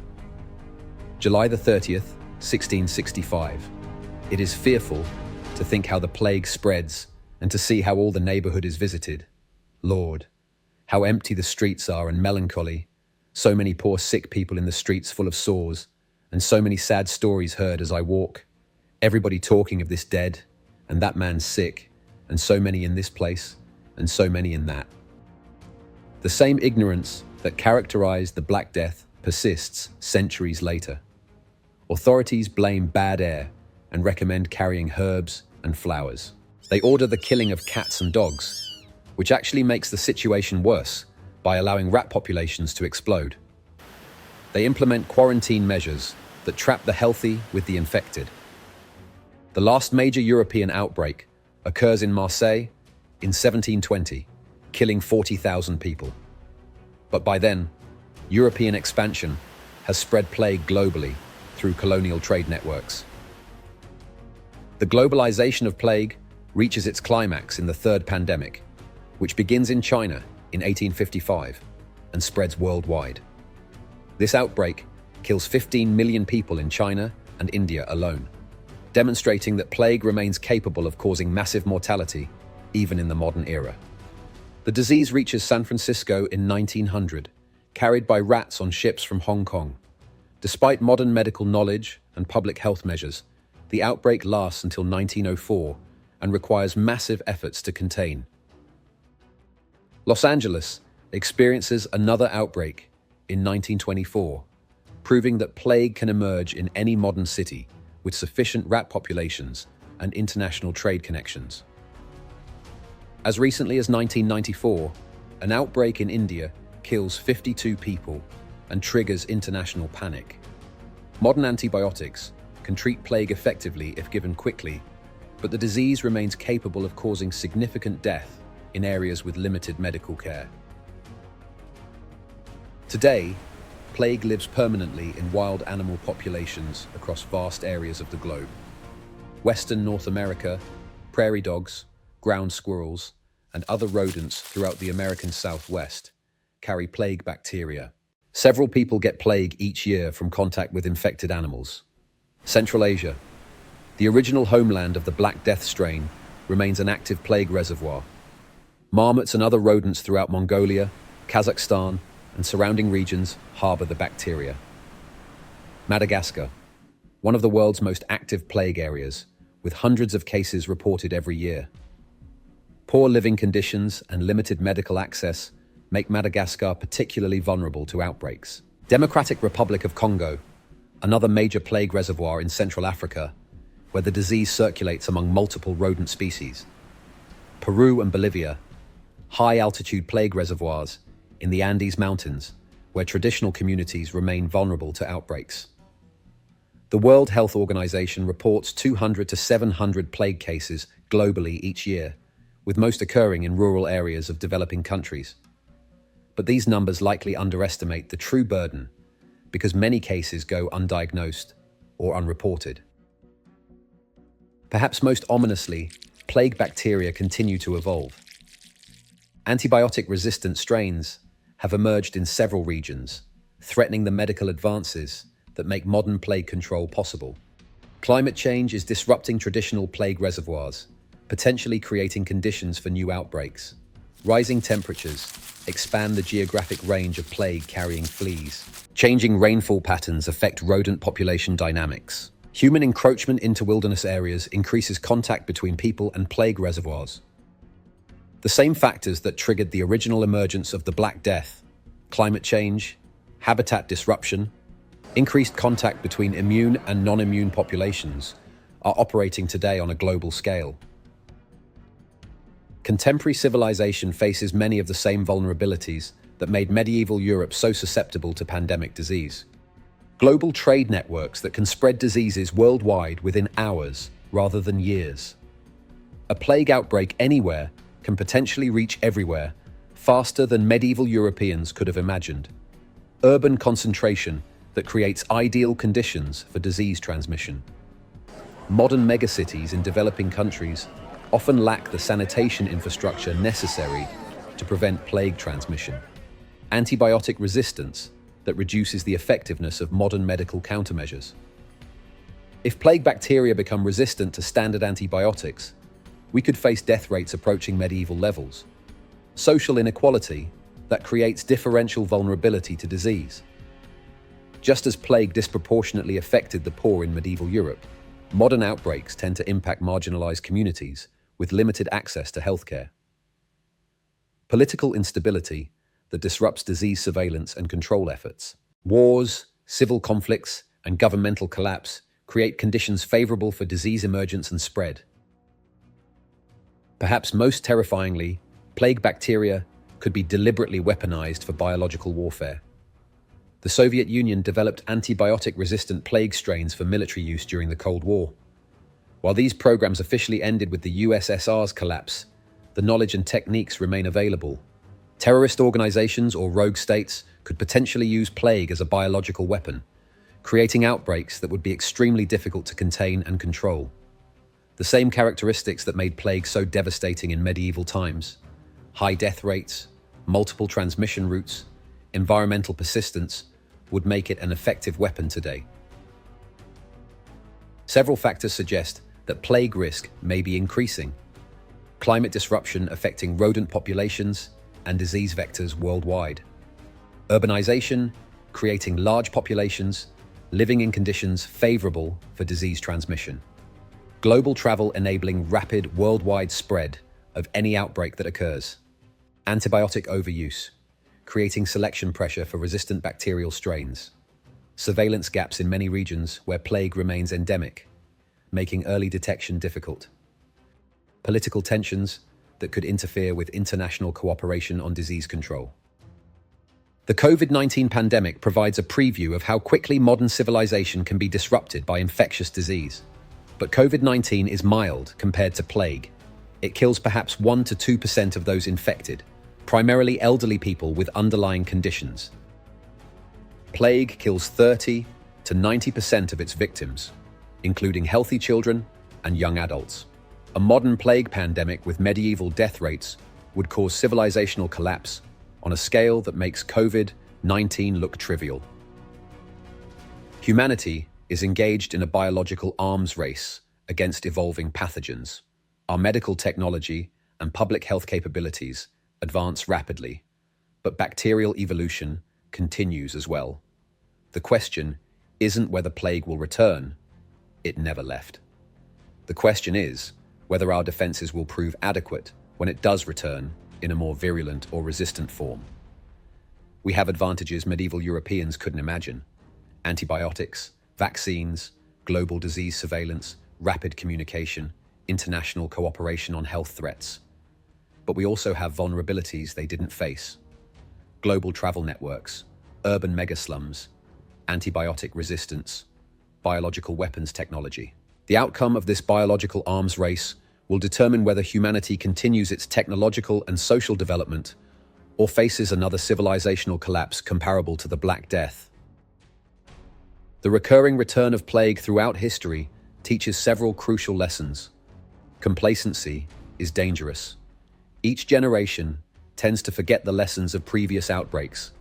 July the 30th, 1665. It is fearful to think how the plague spreads and to see how all the neighborhood is visited. Lord, how empty the streets are and melancholy. So many poor sick people in the streets full of sores, and so many sad stories heard as I walk. Everybody talking of this dead, and that man's sick, and so many in this place, and so many in that. The same ignorance that characterized the Black Death persists centuries later. Authorities blame bad air and recommend carrying herbs and flowers. They order the killing of cats and dogs, which actually makes the situation worse by allowing rat populations to explode. They implement quarantine measures that trap the healthy with the infected. The last major European outbreak occurs in Marseille in 1720, killing 40,000 people. But by then, European expansion has spread plague globally through colonial trade networks. The globalization of plague reaches its climax in the third pandemic, which begins in China in 1855 and spreads worldwide. This outbreak kills 15 million people in China and India alone, demonstrating that plague remains capable of causing massive mortality even in the modern era. The disease reaches San Francisco in 1900, carried by rats on ships from Hong Kong. Despite modern medical knowledge and public health measures, the outbreak lasts until 1904 and requires massive efforts to contain. Los Angeles experiences another outbreak in 1924, proving that plague can emerge in any modern city with sufficient rat populations and international trade connections. As recently as 1994, an outbreak in India kills 52 people and triggers international panic. Modern antibiotics can treat plague effectively if given quickly, but the disease remains capable of causing significant death in areas with limited medical care. Today, plague lives permanently in wild animal populations across vast areas of the globe. Western North America, prairie dogs, ground squirrels, and other rodents throughout the American Southwest carry plague bacteria. Several people get plague each year from contact with infected animals. Central Asia, the original homeland of the Black Death strain, remains an active plague reservoir. Marmots and other rodents throughout Mongolia, Kazakhstan, and surrounding regions harbor the bacteria. Madagascar, one of the world's most active plague areas, with hundreds of cases reported every year. Poor living conditions and limited medical access make Madagascar particularly vulnerable to outbreaks. Democratic Republic of Congo, another major plague reservoir in Central Africa, where the disease circulates among multiple rodent species. Peru and Bolivia, high-altitude plague reservoirs in the Andes Mountains, where traditional communities remain vulnerable to outbreaks. The World Health Organization reports 200 to 700 plague cases globally each year, with most occurring in rural areas of developing countries. But these numbers likely underestimate the true burden because many cases go undiagnosed or unreported. Perhaps most ominously, plague bacteria continue to evolve. Antibiotic-resistant strains have emerged in several regions, threatening the medical advances that make modern plague control possible. Climate change is disrupting traditional plague reservoirs, potentially creating conditions for new outbreaks. Rising temperatures expand the geographic range of plague-carrying fleas. Changing rainfall patterns affect rodent population dynamics. Human encroachment into wilderness areas increases contact between people and plague reservoirs. The same factors that triggered the original emergence of the Black Death, climate change, habitat disruption, increased contact between immune and non-immune populations, are operating today on a global scale. Contemporary civilization faces many of the same vulnerabilities that made medieval Europe so susceptible to pandemic disease. Global trade networks that can spread diseases worldwide within hours rather than years. A plague outbreak anywhere can potentially reach everywhere faster than medieval Europeans could have imagined. Urban concentration that creates ideal conditions for disease transmission. Modern megacities in developing countries often lack the sanitation infrastructure necessary to prevent plague transmission. Antibiotic resistance that reduces the effectiveness of modern medical countermeasures. If plague bacteria become resistant to standard antibiotics, we could face death rates approaching medieval levels. Social inequality that creates differential vulnerability to disease. Just as plague disproportionately affected the poor in medieval Europe, modern outbreaks tend to impact marginalized communities with limited access to healthcare. Political instability that disrupts disease surveillance and control efforts. Wars, civil conflicts, and governmental collapse create conditions favorable for disease emergence and spread. Perhaps most terrifyingly, plague bacteria could be deliberately weaponized for biological warfare. The Soviet Union developed antibiotic-resistant plague strains for military use during the Cold War. While these programs officially ended with the USSR's collapse, the knowledge and techniques remain available. Terrorist organizations or rogue states could potentially use plague as a biological weapon, creating outbreaks that would be extremely difficult to contain and control. The same characteristics that made plague so devastating in medieval times, high death rates, multiple transmission routes, environmental persistence, would make it an effective weapon today. Several factors suggest that plague risk may be increasing. Climate disruption affecting rodent populations and disease vectors worldwide. Urbanization, creating large populations, living in conditions favorable for disease transmission. Global travel enabling rapid worldwide spread of any outbreak that occurs. Antibiotic overuse, creating selection pressure for resistant bacterial strains. Surveillance gaps in many regions where plague remains endemic, making early detection difficult. Political tensions that could interfere with international cooperation on disease control. The COVID-19 pandemic provides a preview of how quickly modern civilization can be disrupted by infectious disease. But COVID-19 is mild compared to plague. It kills perhaps 1 to 2% of those infected, primarily elderly people with underlying conditions. Plague kills 30 to 90% of its victims, including healthy children and young adults. A modern plague pandemic with medieval death rates would cause civilizational collapse on a scale that makes COVID-19 look trivial. Humanity is engaged in a biological arms race against evolving pathogens. Our medical technology and public health capabilities advance rapidly, but bacterial evolution continues as well. The question isn't whether plague will return. It never left. The question is whether our defenses will prove adequate when it does return in a more virulent or resistant form. We have advantages medieval Europeans couldn't imagine: antibiotics, vaccines, global disease surveillance, rapid communication, international cooperation on health threats. But we also have vulnerabilities they didn't face: global travel networks, urban megaslums, antibiotic resistance, biological weapons technology. The outcome of this biological arms race will determine whether humanity continues its technological and social development or faces another civilizational collapse comparable to the Black Death. The recurring return of plague throughout history teaches several crucial lessons. Complacency is dangerous. Each generation tends to forget the lessons of previous outbreaks,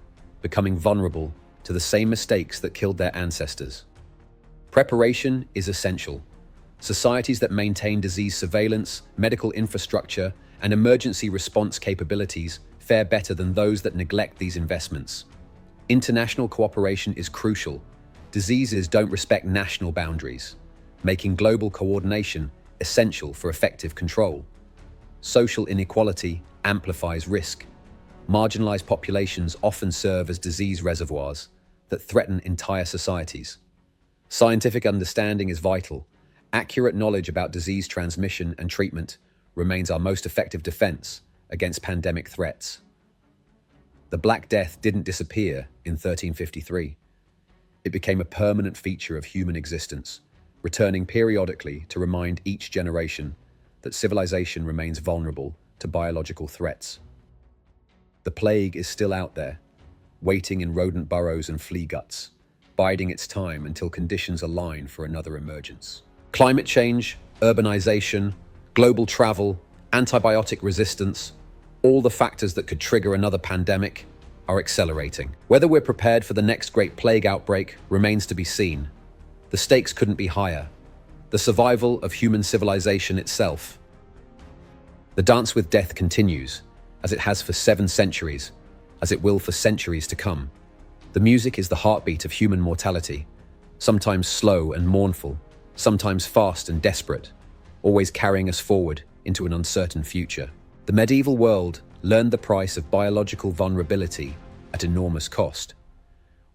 becoming vulnerable to the same mistakes that killed their ancestors. Preparation is essential. Societies that maintain disease surveillance, medical infrastructure, and emergency response capabilities fare better than those that neglect these investments. International cooperation is crucial. Diseases don't respect national boundaries, making global coordination essential for effective control. Social inequality amplifies risk. Marginalized populations often serve as disease reservoirs that threaten entire societies. Scientific understanding is vital. Accurate knowledge about disease transmission and treatment remains our most effective defense against pandemic threats. The Black Death didn't disappear in 1353. It became a permanent feature of human existence, returning periodically to remind each generation that civilization remains vulnerable to biological threats. The plague is still out there, waiting in rodent burrows and flea guts, biding its time until conditions align for another emergence. Climate change, urbanization, global travel, antibiotic resistance, all the factors that could trigger another pandemic are accelerating. Whether we're prepared for the next great plague outbreak remains to be seen. The stakes couldn't be higher. The survival of human civilization itself. The dance with death continues, as it has for 7 centuries, as it will for centuries to come. The music is the heartbeat of human mortality, sometimes slow and mournful, sometimes fast and desperate, always carrying us forward into an uncertain future. The medieval world learned the price of biological vulnerability at enormous cost.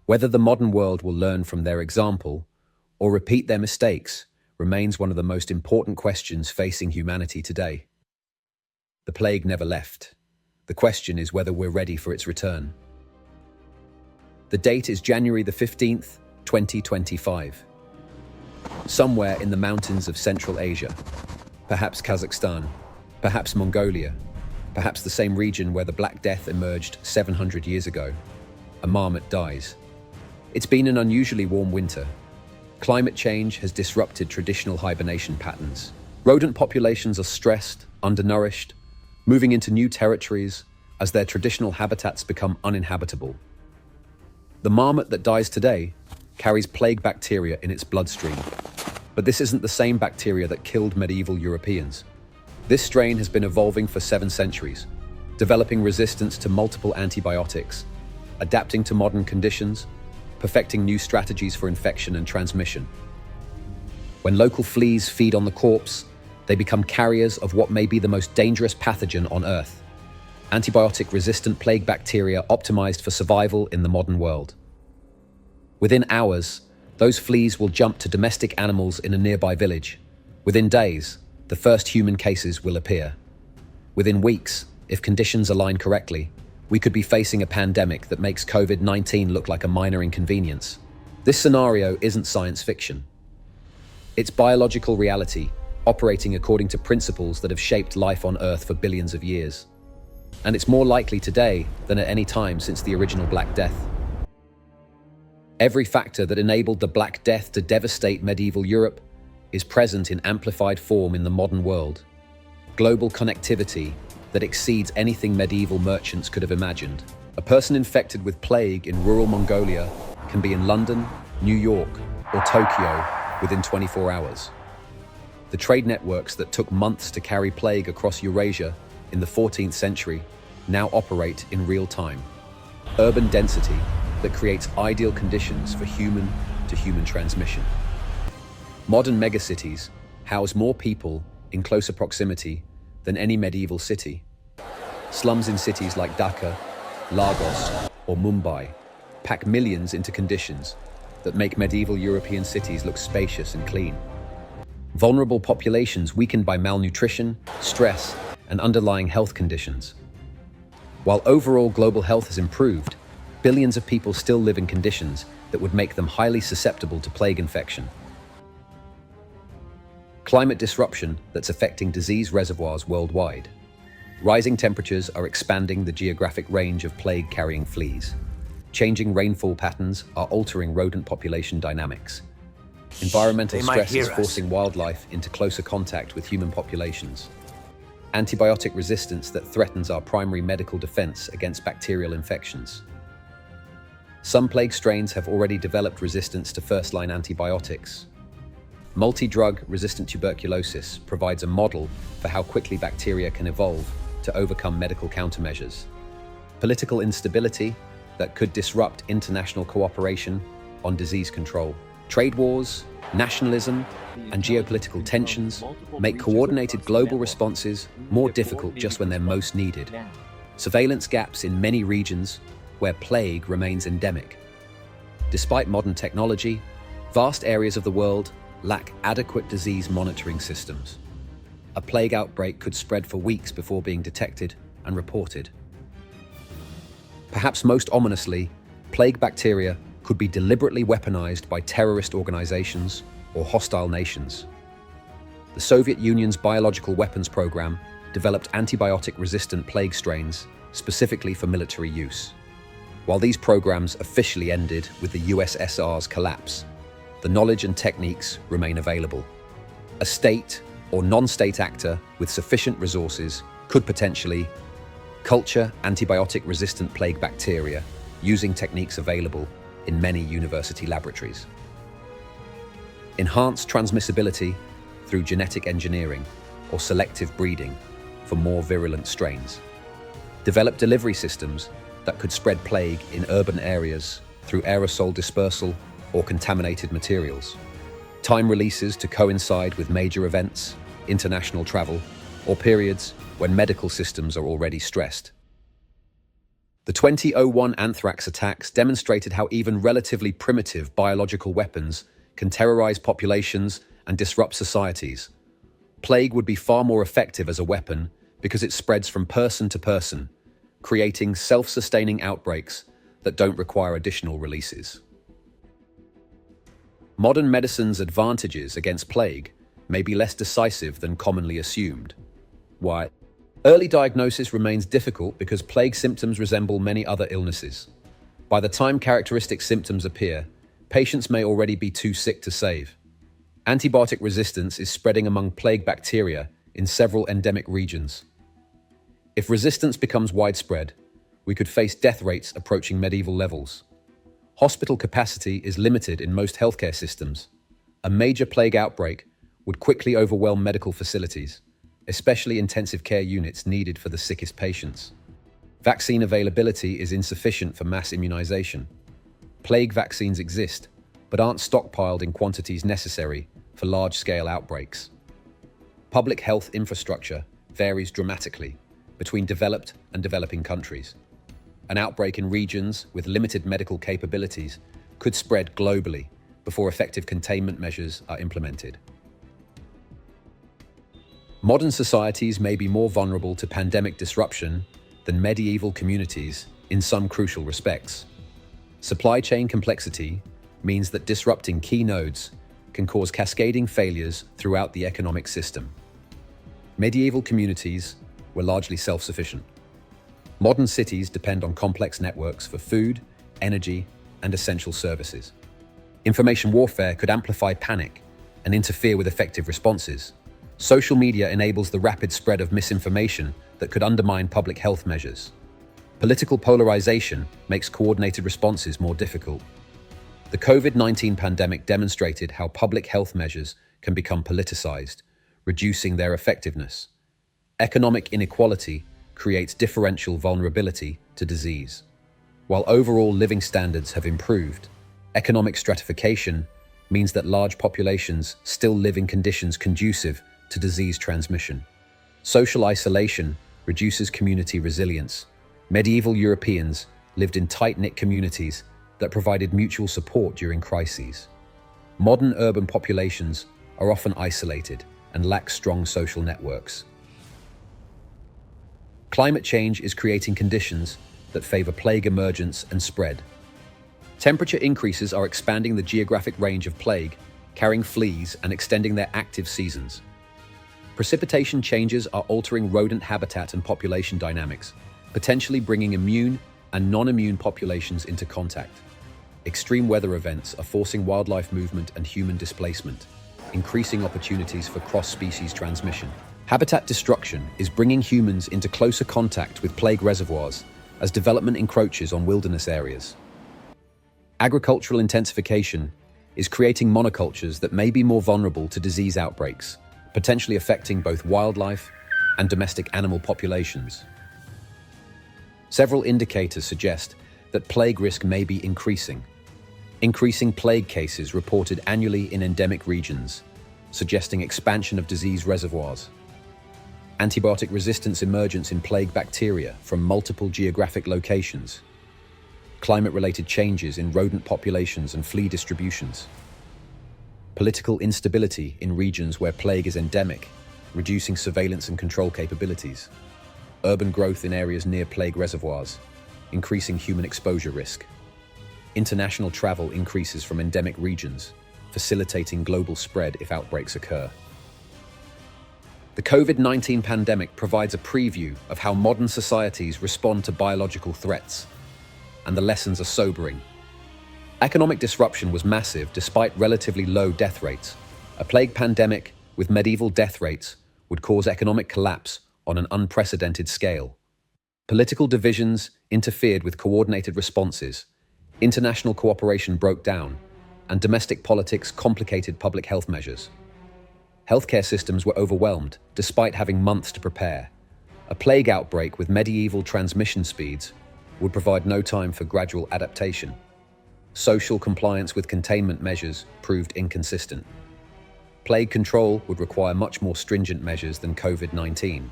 Whether the modern world will learn from their example or repeat their mistakes remains one of the most important questions facing humanity today. The plague never left. The question is whether we're ready for its return. The date is January the 15th, 2025. Somewhere in the mountains of Central Asia, perhaps Kazakhstan, perhaps Mongolia, perhaps the same region where the Black Death emerged 700 years ago, a marmot dies. It's been an unusually warm winter. Climate change has disrupted traditional hibernation patterns. Rodent populations are stressed, undernourished, moving into new territories as their traditional habitats become uninhabitable. The marmot that dies today carries plague bacteria in its bloodstream, but this isn't the same bacteria that killed medieval Europeans. This strain has been evolving for 7 centuries, developing resistance to multiple antibiotics, adapting to modern conditions, perfecting new strategies for infection and transmission. When local fleas feed on the corpse, they become carriers of what may be the most dangerous pathogen on Earth, antibiotic-resistant plague bacteria optimized for survival in the modern world. Within hours, those fleas will jump to domestic animals in a nearby village. Within days, the first human cases will appear. Within weeks, if conditions align correctly, we could be facing a pandemic that makes COVID-19 look like a minor inconvenience. This scenario isn't science fiction. It's biological reality, operating according to principles that have shaped life on Earth for billions of years. And it's more likely today than at any time since the original Black Death. Every factor that enabled the Black Death to devastate medieval Europe is present in amplified form in the modern world. Global connectivity that exceeds anything medieval merchants could have imagined. A person infected with plague in rural Mongolia can be in London, New York, or Tokyo within 24 hours. The trade networks that took months to carry plague across Eurasia in the 14th century now operate in real time. Urban density that creates ideal conditions for human-to-human transmission. Modern megacities house more people in closer proximity than any medieval city. Slums in cities like Dhaka, Lagos, or Mumbai pack millions into conditions that make medieval European cities look spacious and clean. Vulnerable populations weakened by malnutrition, stress, and underlying health conditions. While overall global health has improved, billions of people still live in conditions that would make them highly susceptible to plague infection. Climate disruption that's affecting disease reservoirs worldwide. Rising temperatures are expanding the geographic range of plague-carrying fleas. Changing rainfall patterns are altering rodent population dynamics. Environmental stress is forcing wildlife into closer contact with human populations. Antibiotic resistance that threatens our primary medical defense against bacterial infections. Some plague strains have already developed resistance to first-line antibiotics. Multi-drug resistant tuberculosis provides a model for how quickly bacteria can evolve to overcome medical countermeasures. Political instability that could disrupt international cooperation on disease control. Trade wars, nationalism, and geopolitical tensions make coordinated global responses more difficult just when they're most needed. Surveillance gaps in many regions where plague remains endemic. Despite modern technology, vast areas of the world lack adequate disease monitoring systems. A plague outbreak could spread for weeks before being detected and reported. Perhaps most ominously, plague bacteria could be deliberately weaponized by terrorist organizations or hostile nations. The Soviet Union's biological weapons program developed antibiotic-resistant plague strains specifically for military use. While these programs officially ended with the USSR's collapse, the knowledge and techniques remain available. A state or non-state actor with sufficient resources could potentially culture antibiotic-resistant plague bacteria using techniques available in many university laboratories. Enhance transmissibility through genetic engineering or selective breeding for more virulent strains. Develop delivery systems that could spread plague in urban areas through aerosol dispersal or contaminated materials. Time releases to coincide with major events, international travel, or periods when medical systems are already stressed. The 2001 anthrax attacks demonstrated how even relatively primitive biological weapons can terrorize populations and disrupt societies. Plague would be far more effective as a weapon because it spreads from person to person, creating self-sustaining outbreaks that don't require additional releases. Modern medicine's advantages against plague may be less decisive than commonly assumed. Why? Early diagnosis remains difficult because plague symptoms resemble many other illnesses. By the time characteristic symptoms appear, patients may already be too sick to save. Antibiotic resistance is spreading among plague bacteria in several endemic regions. If resistance becomes widespread, we could face death rates approaching medieval levels. Hospital capacity is limited in most healthcare systems. A major plague outbreak would quickly overwhelm medical facilities, especially intensive care units needed for the sickest patients. Vaccine availability is insufficient for mass immunization. Plague vaccines exist, but aren't stockpiled in quantities necessary for large-scale outbreaks. Public health infrastructure varies dramatically between developed and developing countries. An outbreak in regions with limited medical capabilities could spread globally before effective containment measures are implemented. Modern societies may be more vulnerable to pandemic disruption than medieval communities in some crucial respects. Supply chain complexity means that disrupting key nodes can cause cascading failures throughout the economic system. Medieval communities were largely self-sufficient. Modern cities depend on complex networks for food, energy, and essential services. Information warfare could amplify panic and interfere with effective responses. Social media enables the rapid spread of misinformation that could undermine public health measures. Political polarization makes coordinated responses more difficult. The COVID-19 pandemic demonstrated how public health measures can become politicized, reducing their effectiveness. Economic inequality creates differential vulnerability to disease. While overall living standards have improved, economic stratification means that large populations still live in conditions conducive to disease transmission. Social isolation reduces community resilience. Medieval Europeans lived in tight-knit communities that provided mutual support during crises. Modern urban populations are often isolated and lack strong social networks. Climate change is creating conditions that favor plague emergence and spread. Temperature increases are expanding the geographic range of plague, carrying fleas and extending their active seasons. Precipitation changes are altering rodent habitat and population dynamics, potentially bringing immune and non-immune populations into contact. Extreme weather events are forcing wildlife movement and human displacement, increasing opportunities for cross-species transmission. Habitat destruction is bringing humans into closer contact with plague reservoirs as development encroaches on wilderness areas. Agricultural intensification is creating monocultures that may be more vulnerable to disease outbreaks, potentially affecting both wildlife and domestic animal populations. Several indicators suggest that plague risk may be increasing. Increasing plague cases reported annually in endemic regions, suggesting expansion of disease reservoirs. Antibiotic resistance emergence in plague bacteria from multiple geographic locations. Climate-related changes in rodent populations and flea distributions. Political instability in regions where plague is endemic, reducing surveillance and control capabilities. Urban growth in areas near plague reservoirs, increasing human exposure risk. International travel increases from endemic regions, facilitating global spread if outbreaks occur. The COVID-19 pandemic provides a preview of how modern societies respond to biological threats, and the lessons are sobering. Economic disruption was massive despite relatively low death rates. A plague pandemic with medieval death rates would cause economic collapse on an unprecedented scale. Political divisions interfered with coordinated responses, international cooperation broke down, and domestic politics complicated public health measures. Healthcare systems were overwhelmed, despite having months to prepare. A plague outbreak with medieval transmission speeds would provide no time for gradual adaptation. Social compliance with containment measures proved inconsistent. Plague control would require much more stringent measures than COVID-19,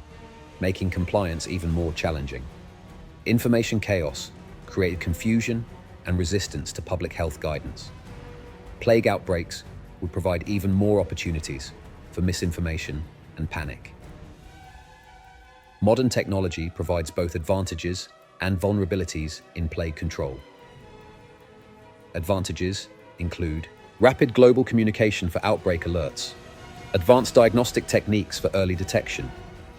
making compliance even more challenging. Information chaos created confusion and resistance to public health guidance. Plague outbreaks would provide even more opportunities for misinformation and panic. Modern technology provides both advantages and vulnerabilities in plague control. Advantages include rapid global communication for outbreak alerts, advanced diagnostic techniques for early detection,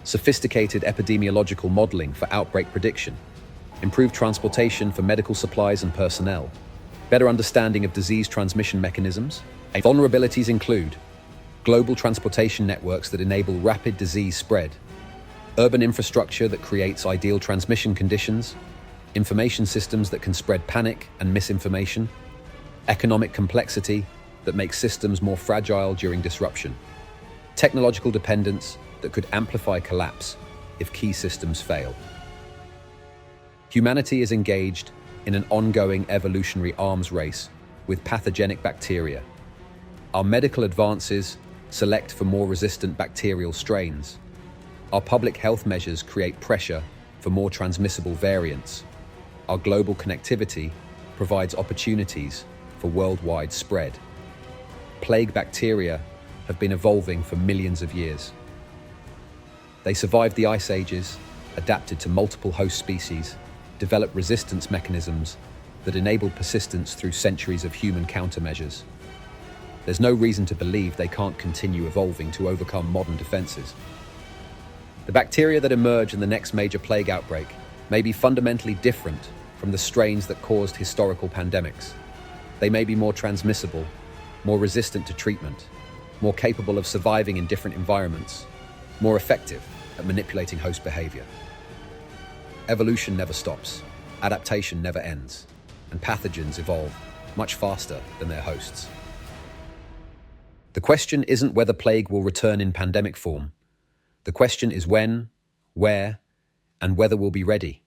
sophisticated epidemiological modeling for outbreak prediction, improved transportation for medical supplies and personnel, better understanding of disease transmission mechanisms. Vulnerabilities include global transportation networks that enable rapid disease spread, urban infrastructure that creates ideal transmission conditions, information systems that can spread panic and misinformation, economic complexity that makes systems more fragile during disruption, technological dependence that could amplify collapse if key systems fail. Humanity is engaged in an ongoing evolutionary arms race with pathogenic bacteria. Our medical advances select for more resistant bacterial strains. Our public health measures create pressure for more transmissible variants. Our global connectivity provides opportunities for worldwide spread. Plague bacteria have been evolving for millions of years. They survived the ice ages, adapted to multiple host species, developed resistance mechanisms that enabled persistence through centuries of human countermeasures. There's no reason to believe they can't continue evolving to overcome modern defenses. The bacteria that emerge in the next major plague outbreak may be fundamentally different from the strains that caused historical pandemics. They may be more transmissible, more resistant to treatment, more capable of surviving in different environments, more effective at manipulating host behavior. Evolution never stops, adaptation never ends, and pathogens evolve much faster than their hosts. The question isn't whether plague will return in pandemic form. The question is when, where, and whether we'll be ready.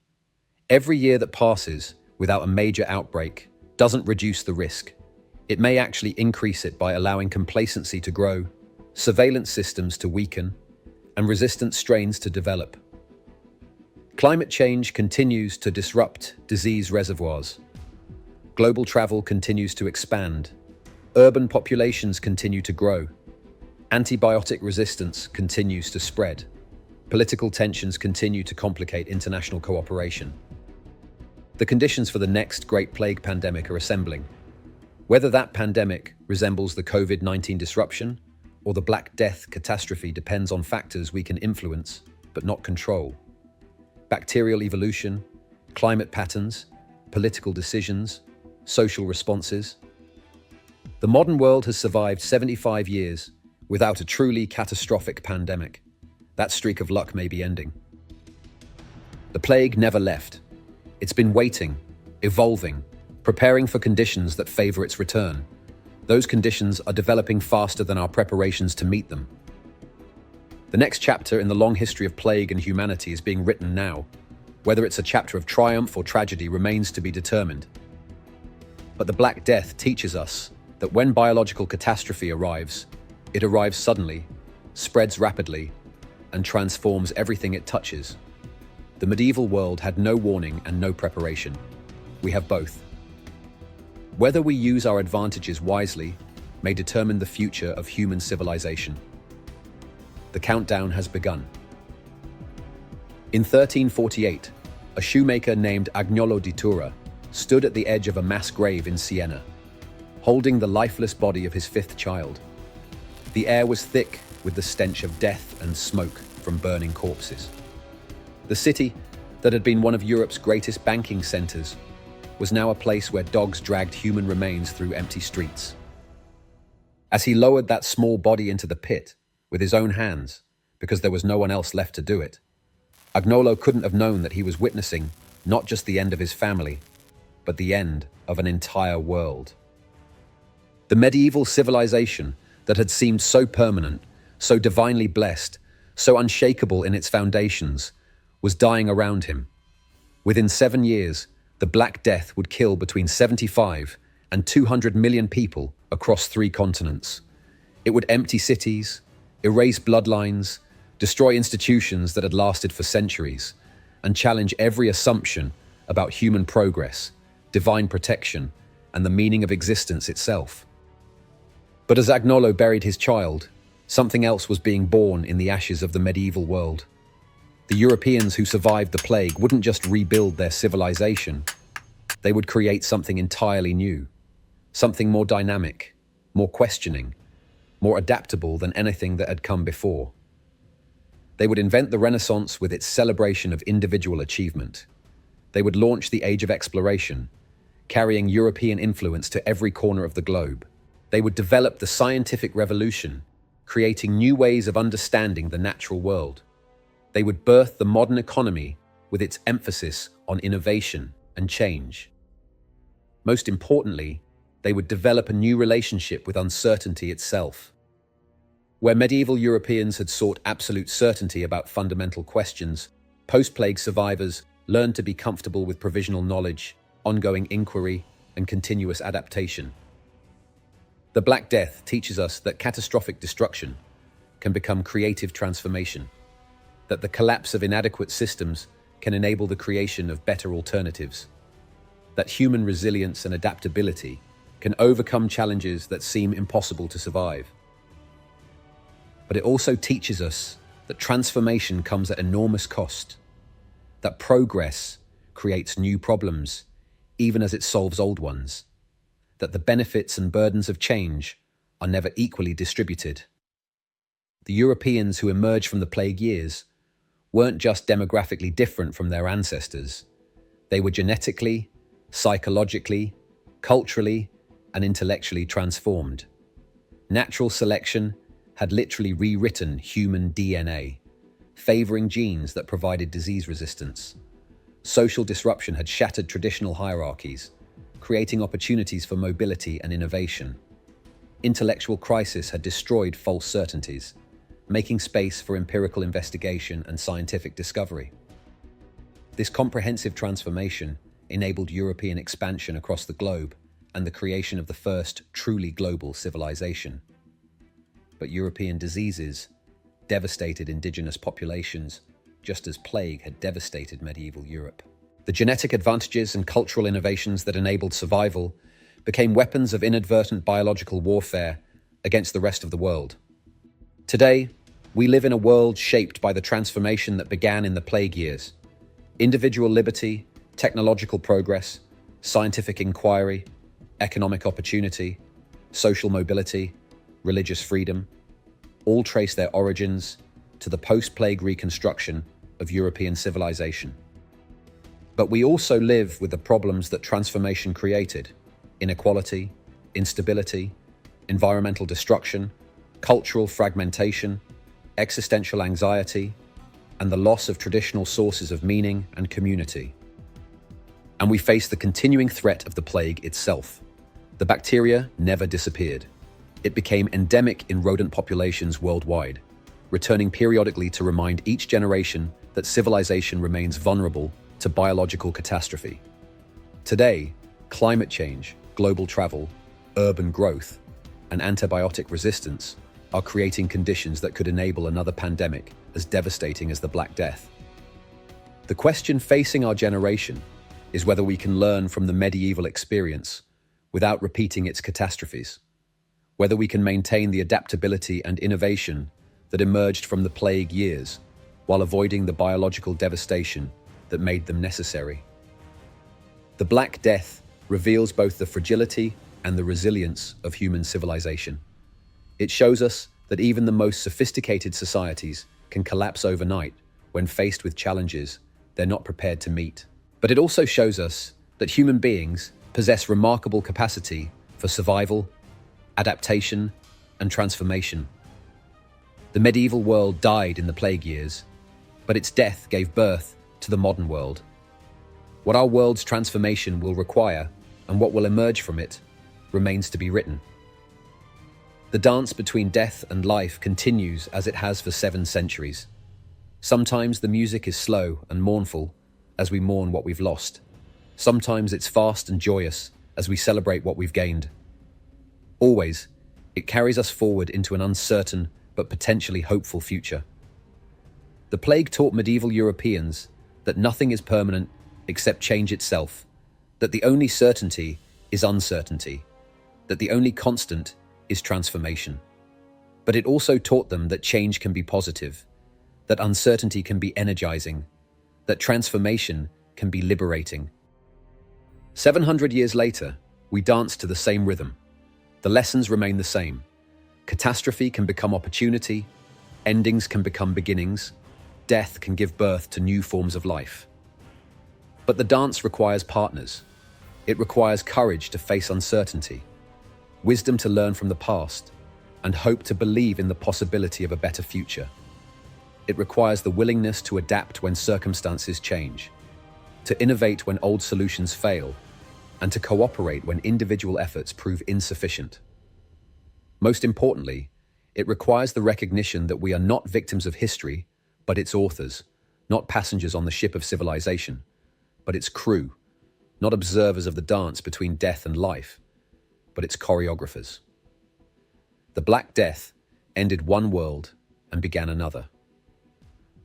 Every year that passes without a major outbreak doesn't reduce the risk. It may actually increase it by allowing complacency to grow, surveillance systems to weaken, and resistant strains to develop. Climate change continues to disrupt disease reservoirs. Global travel continues to expand. Urban populations continue to grow. Antibiotic resistance continues to spread. Political tensions continue to complicate international cooperation. The conditions for the next great plague pandemic are assembling. Whether that pandemic resembles the COVID-19 disruption or the Black Death catastrophe depends on factors we can influence but not control. Bacterial evolution, climate patterns, political decisions, social responses. The modern world has survived 75 years without a truly catastrophic pandemic. That streak of luck may be ending. The plague never left. It's been waiting, evolving, preparing for conditions that favor its return. those conditions are developing faster than our preparations to meet them. The next chapter in the long history of plague and humanity is being written now. Whether it's a chapter of triumph or tragedy remains to be determined. But the Black Death teaches us that when biological catastrophe arrives, it arrives suddenly, spreads rapidly, and transforms everything it touches. The medieval world had no warning and no preparation. We have both. Whether we use our advantages wisely may determine the future of human civilization. The countdown has begun. In 1348, a shoemaker named Agnolo di Tura stood at the edge of a mass grave in Siena, holding the lifeless body of his fifth child. The air was thick with the stench of death and smoke from burning corpses. The city, that had been one of Europe's greatest banking centers, was now a place where dogs dragged human remains through empty streets. As he lowered that small body into the pit with his own hands, because there was no one else left to do it, Agnolo couldn't have known that he was witnessing not just the end of his family, but the end of an entire world. The medieval civilization that had seemed so permanent, so divinely blessed, so unshakable in its foundations, was dying around him. Within 7 years, the Black Death would kill between 75 and 200 million people across 3 continents. It would empty cities, erase bloodlines, destroy institutions that had lasted for centuries, and challenge every assumption about human progress, divine protection, and the meaning of existence itself. But as Agnolo buried his child, something else was being born in the ashes of the medieval world. The Europeans who survived the plague wouldn't just rebuild their civilization, they would create something entirely new, something more dynamic, more questioning, more adaptable than anything that had come before. They would invent the Renaissance with its celebration of individual achievement. They would launch the Age of Exploration, carrying European influence to every corner of the globe. They would develop the scientific revolution, creating new ways of understanding the natural world. They would birth the modern economy with its emphasis on innovation and change. Most importantly, they would develop a new relationship with uncertainty itself. Where medieval Europeans had sought absolute certainty about fundamental questions, post-plague survivors learned to be comfortable with provisional knowledge, ongoing inquiry, and continuous adaptation. The Black Death teaches us that catastrophic destruction can become creative transformation, that the collapse of inadequate systems can enable the creation of better alternatives, that human resilience and adaptability can overcome challenges that seem impossible to survive. But it also teaches us that transformation comes at enormous cost, that progress creates new problems, even as it solves old ones, that the benefits and burdens of change are never equally distributed. The Europeans who emerged from the plague years weren't just demographically different from their ancestors. They were genetically, psychologically, culturally, and intellectually transformed. Natural selection had literally rewritten human DNA, favoring genes that provided disease resistance. Social disruption had shattered traditional hierarchies, creating opportunities for mobility and innovation. Intellectual crisis had destroyed false certainties, making space for empirical investigation and scientific discovery. This comprehensive transformation enabled European expansion across the globe and the creation of the first truly global civilization. But European diseases devastated indigenous populations, just as plague had devastated medieval Europe. The genetic advantages and cultural innovations that enabled survival became weapons of inadvertent biological warfare against the rest of the world. Today, we live in a world shaped by the transformation that began in the plague years. Individual liberty, technological progress, scientific inquiry, economic opportunity, social mobility, religious freedom, all trace their origins to the post-plague reconstruction of European civilization. But we also live with the problems that transformation created: inequality, instability, environmental destruction, cultural fragmentation, existential anxiety, and the loss of traditional sources of meaning and community. And we face the continuing threat of the plague itself, The bacteria never disappeared. It became endemic in rodent populations worldwide, returning periodically to remind each generation that civilization remains vulnerable to biological catastrophe. Today, climate change, global travel, urban growth, and antibiotic resistance are creating conditions that could enable another pandemic as devastating as the Black Death. The question facing our generation is whether we can learn from the medieval experience without repeating its catastrophes, whether we can maintain the adaptability and innovation that emerged from the plague years while avoiding the biological devastation that made them necessary. The Black Death reveals both the fragility and the resilience of human civilization. It shows us that even the most sophisticated societies can collapse overnight when faced with challenges they're not prepared to meet. But it also shows us that human beings possess remarkable capacity for survival, adaptation, and transformation. The medieval world died in the plague years, but its death gave birth to the modern world. What our world's transformation will require and what will emerge from it remains to be written. The dance between death and life continues as it has for 7 centuries. Sometimes the music is slow and mournful as we mourn what we've lost. Sometimes it's fast and joyous as we celebrate what we've gained. Always, it carries us forward into an uncertain but potentially hopeful future. The plague taught medieval Europeans that nothing is permanent except change itself, that the only certainty is uncertainty, that the only constant is transformation. But it also taught them that change can be positive, that uncertainty can be energizing, that transformation can be liberating. 700 years later, we dance to the same rhythm. The lessons remain the same. Catastrophe can become opportunity, endings can become beginnings, death can give birth to new forms of life. But the dance requires partners. It requires courage to face uncertainty, wisdom to learn from the past, and hope to believe in the possibility of a better future. It requires the willingness to adapt when circumstances change, to innovate when old solutions fail, and to cooperate when individual efforts prove insufficient. Most importantly, it requires the recognition that we are not victims of history, but its authors, not passengers on the ship of civilization, but its crew, not observers of the dance between death and life, but its choreographers. The Black Death ended one world and began another.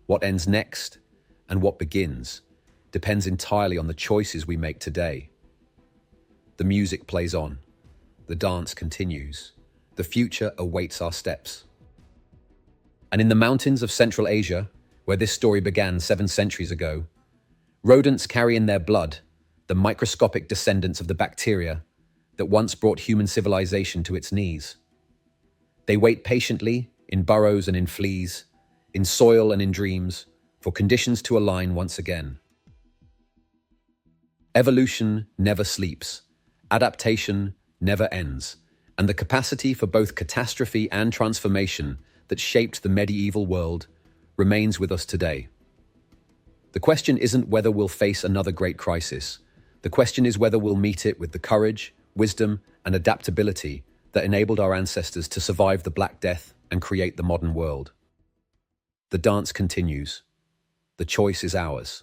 What ends next and what begins depends entirely on the choices we make today. The music plays on, the dance continues, the future awaits our steps. And in the mountains of Central Asia, where this story began 7 centuries ago, rodents carry in their blood the microscopic descendants of the bacteria that once brought human civilization to its knees. They wait patiently, in burrows and in fleas, in soil and in dreams, for conditions to align once again. Evolution never sleeps, adaptation never ends, and the capacity for both catastrophe and transformation that shaped the medieval world remains with us today. The question isn't whether we'll face another great crisis. The question is whether we'll meet it with the courage, wisdom, and adaptability that enabled our ancestors to survive the Black Death and create the modern world. The dance continues. The choice is ours.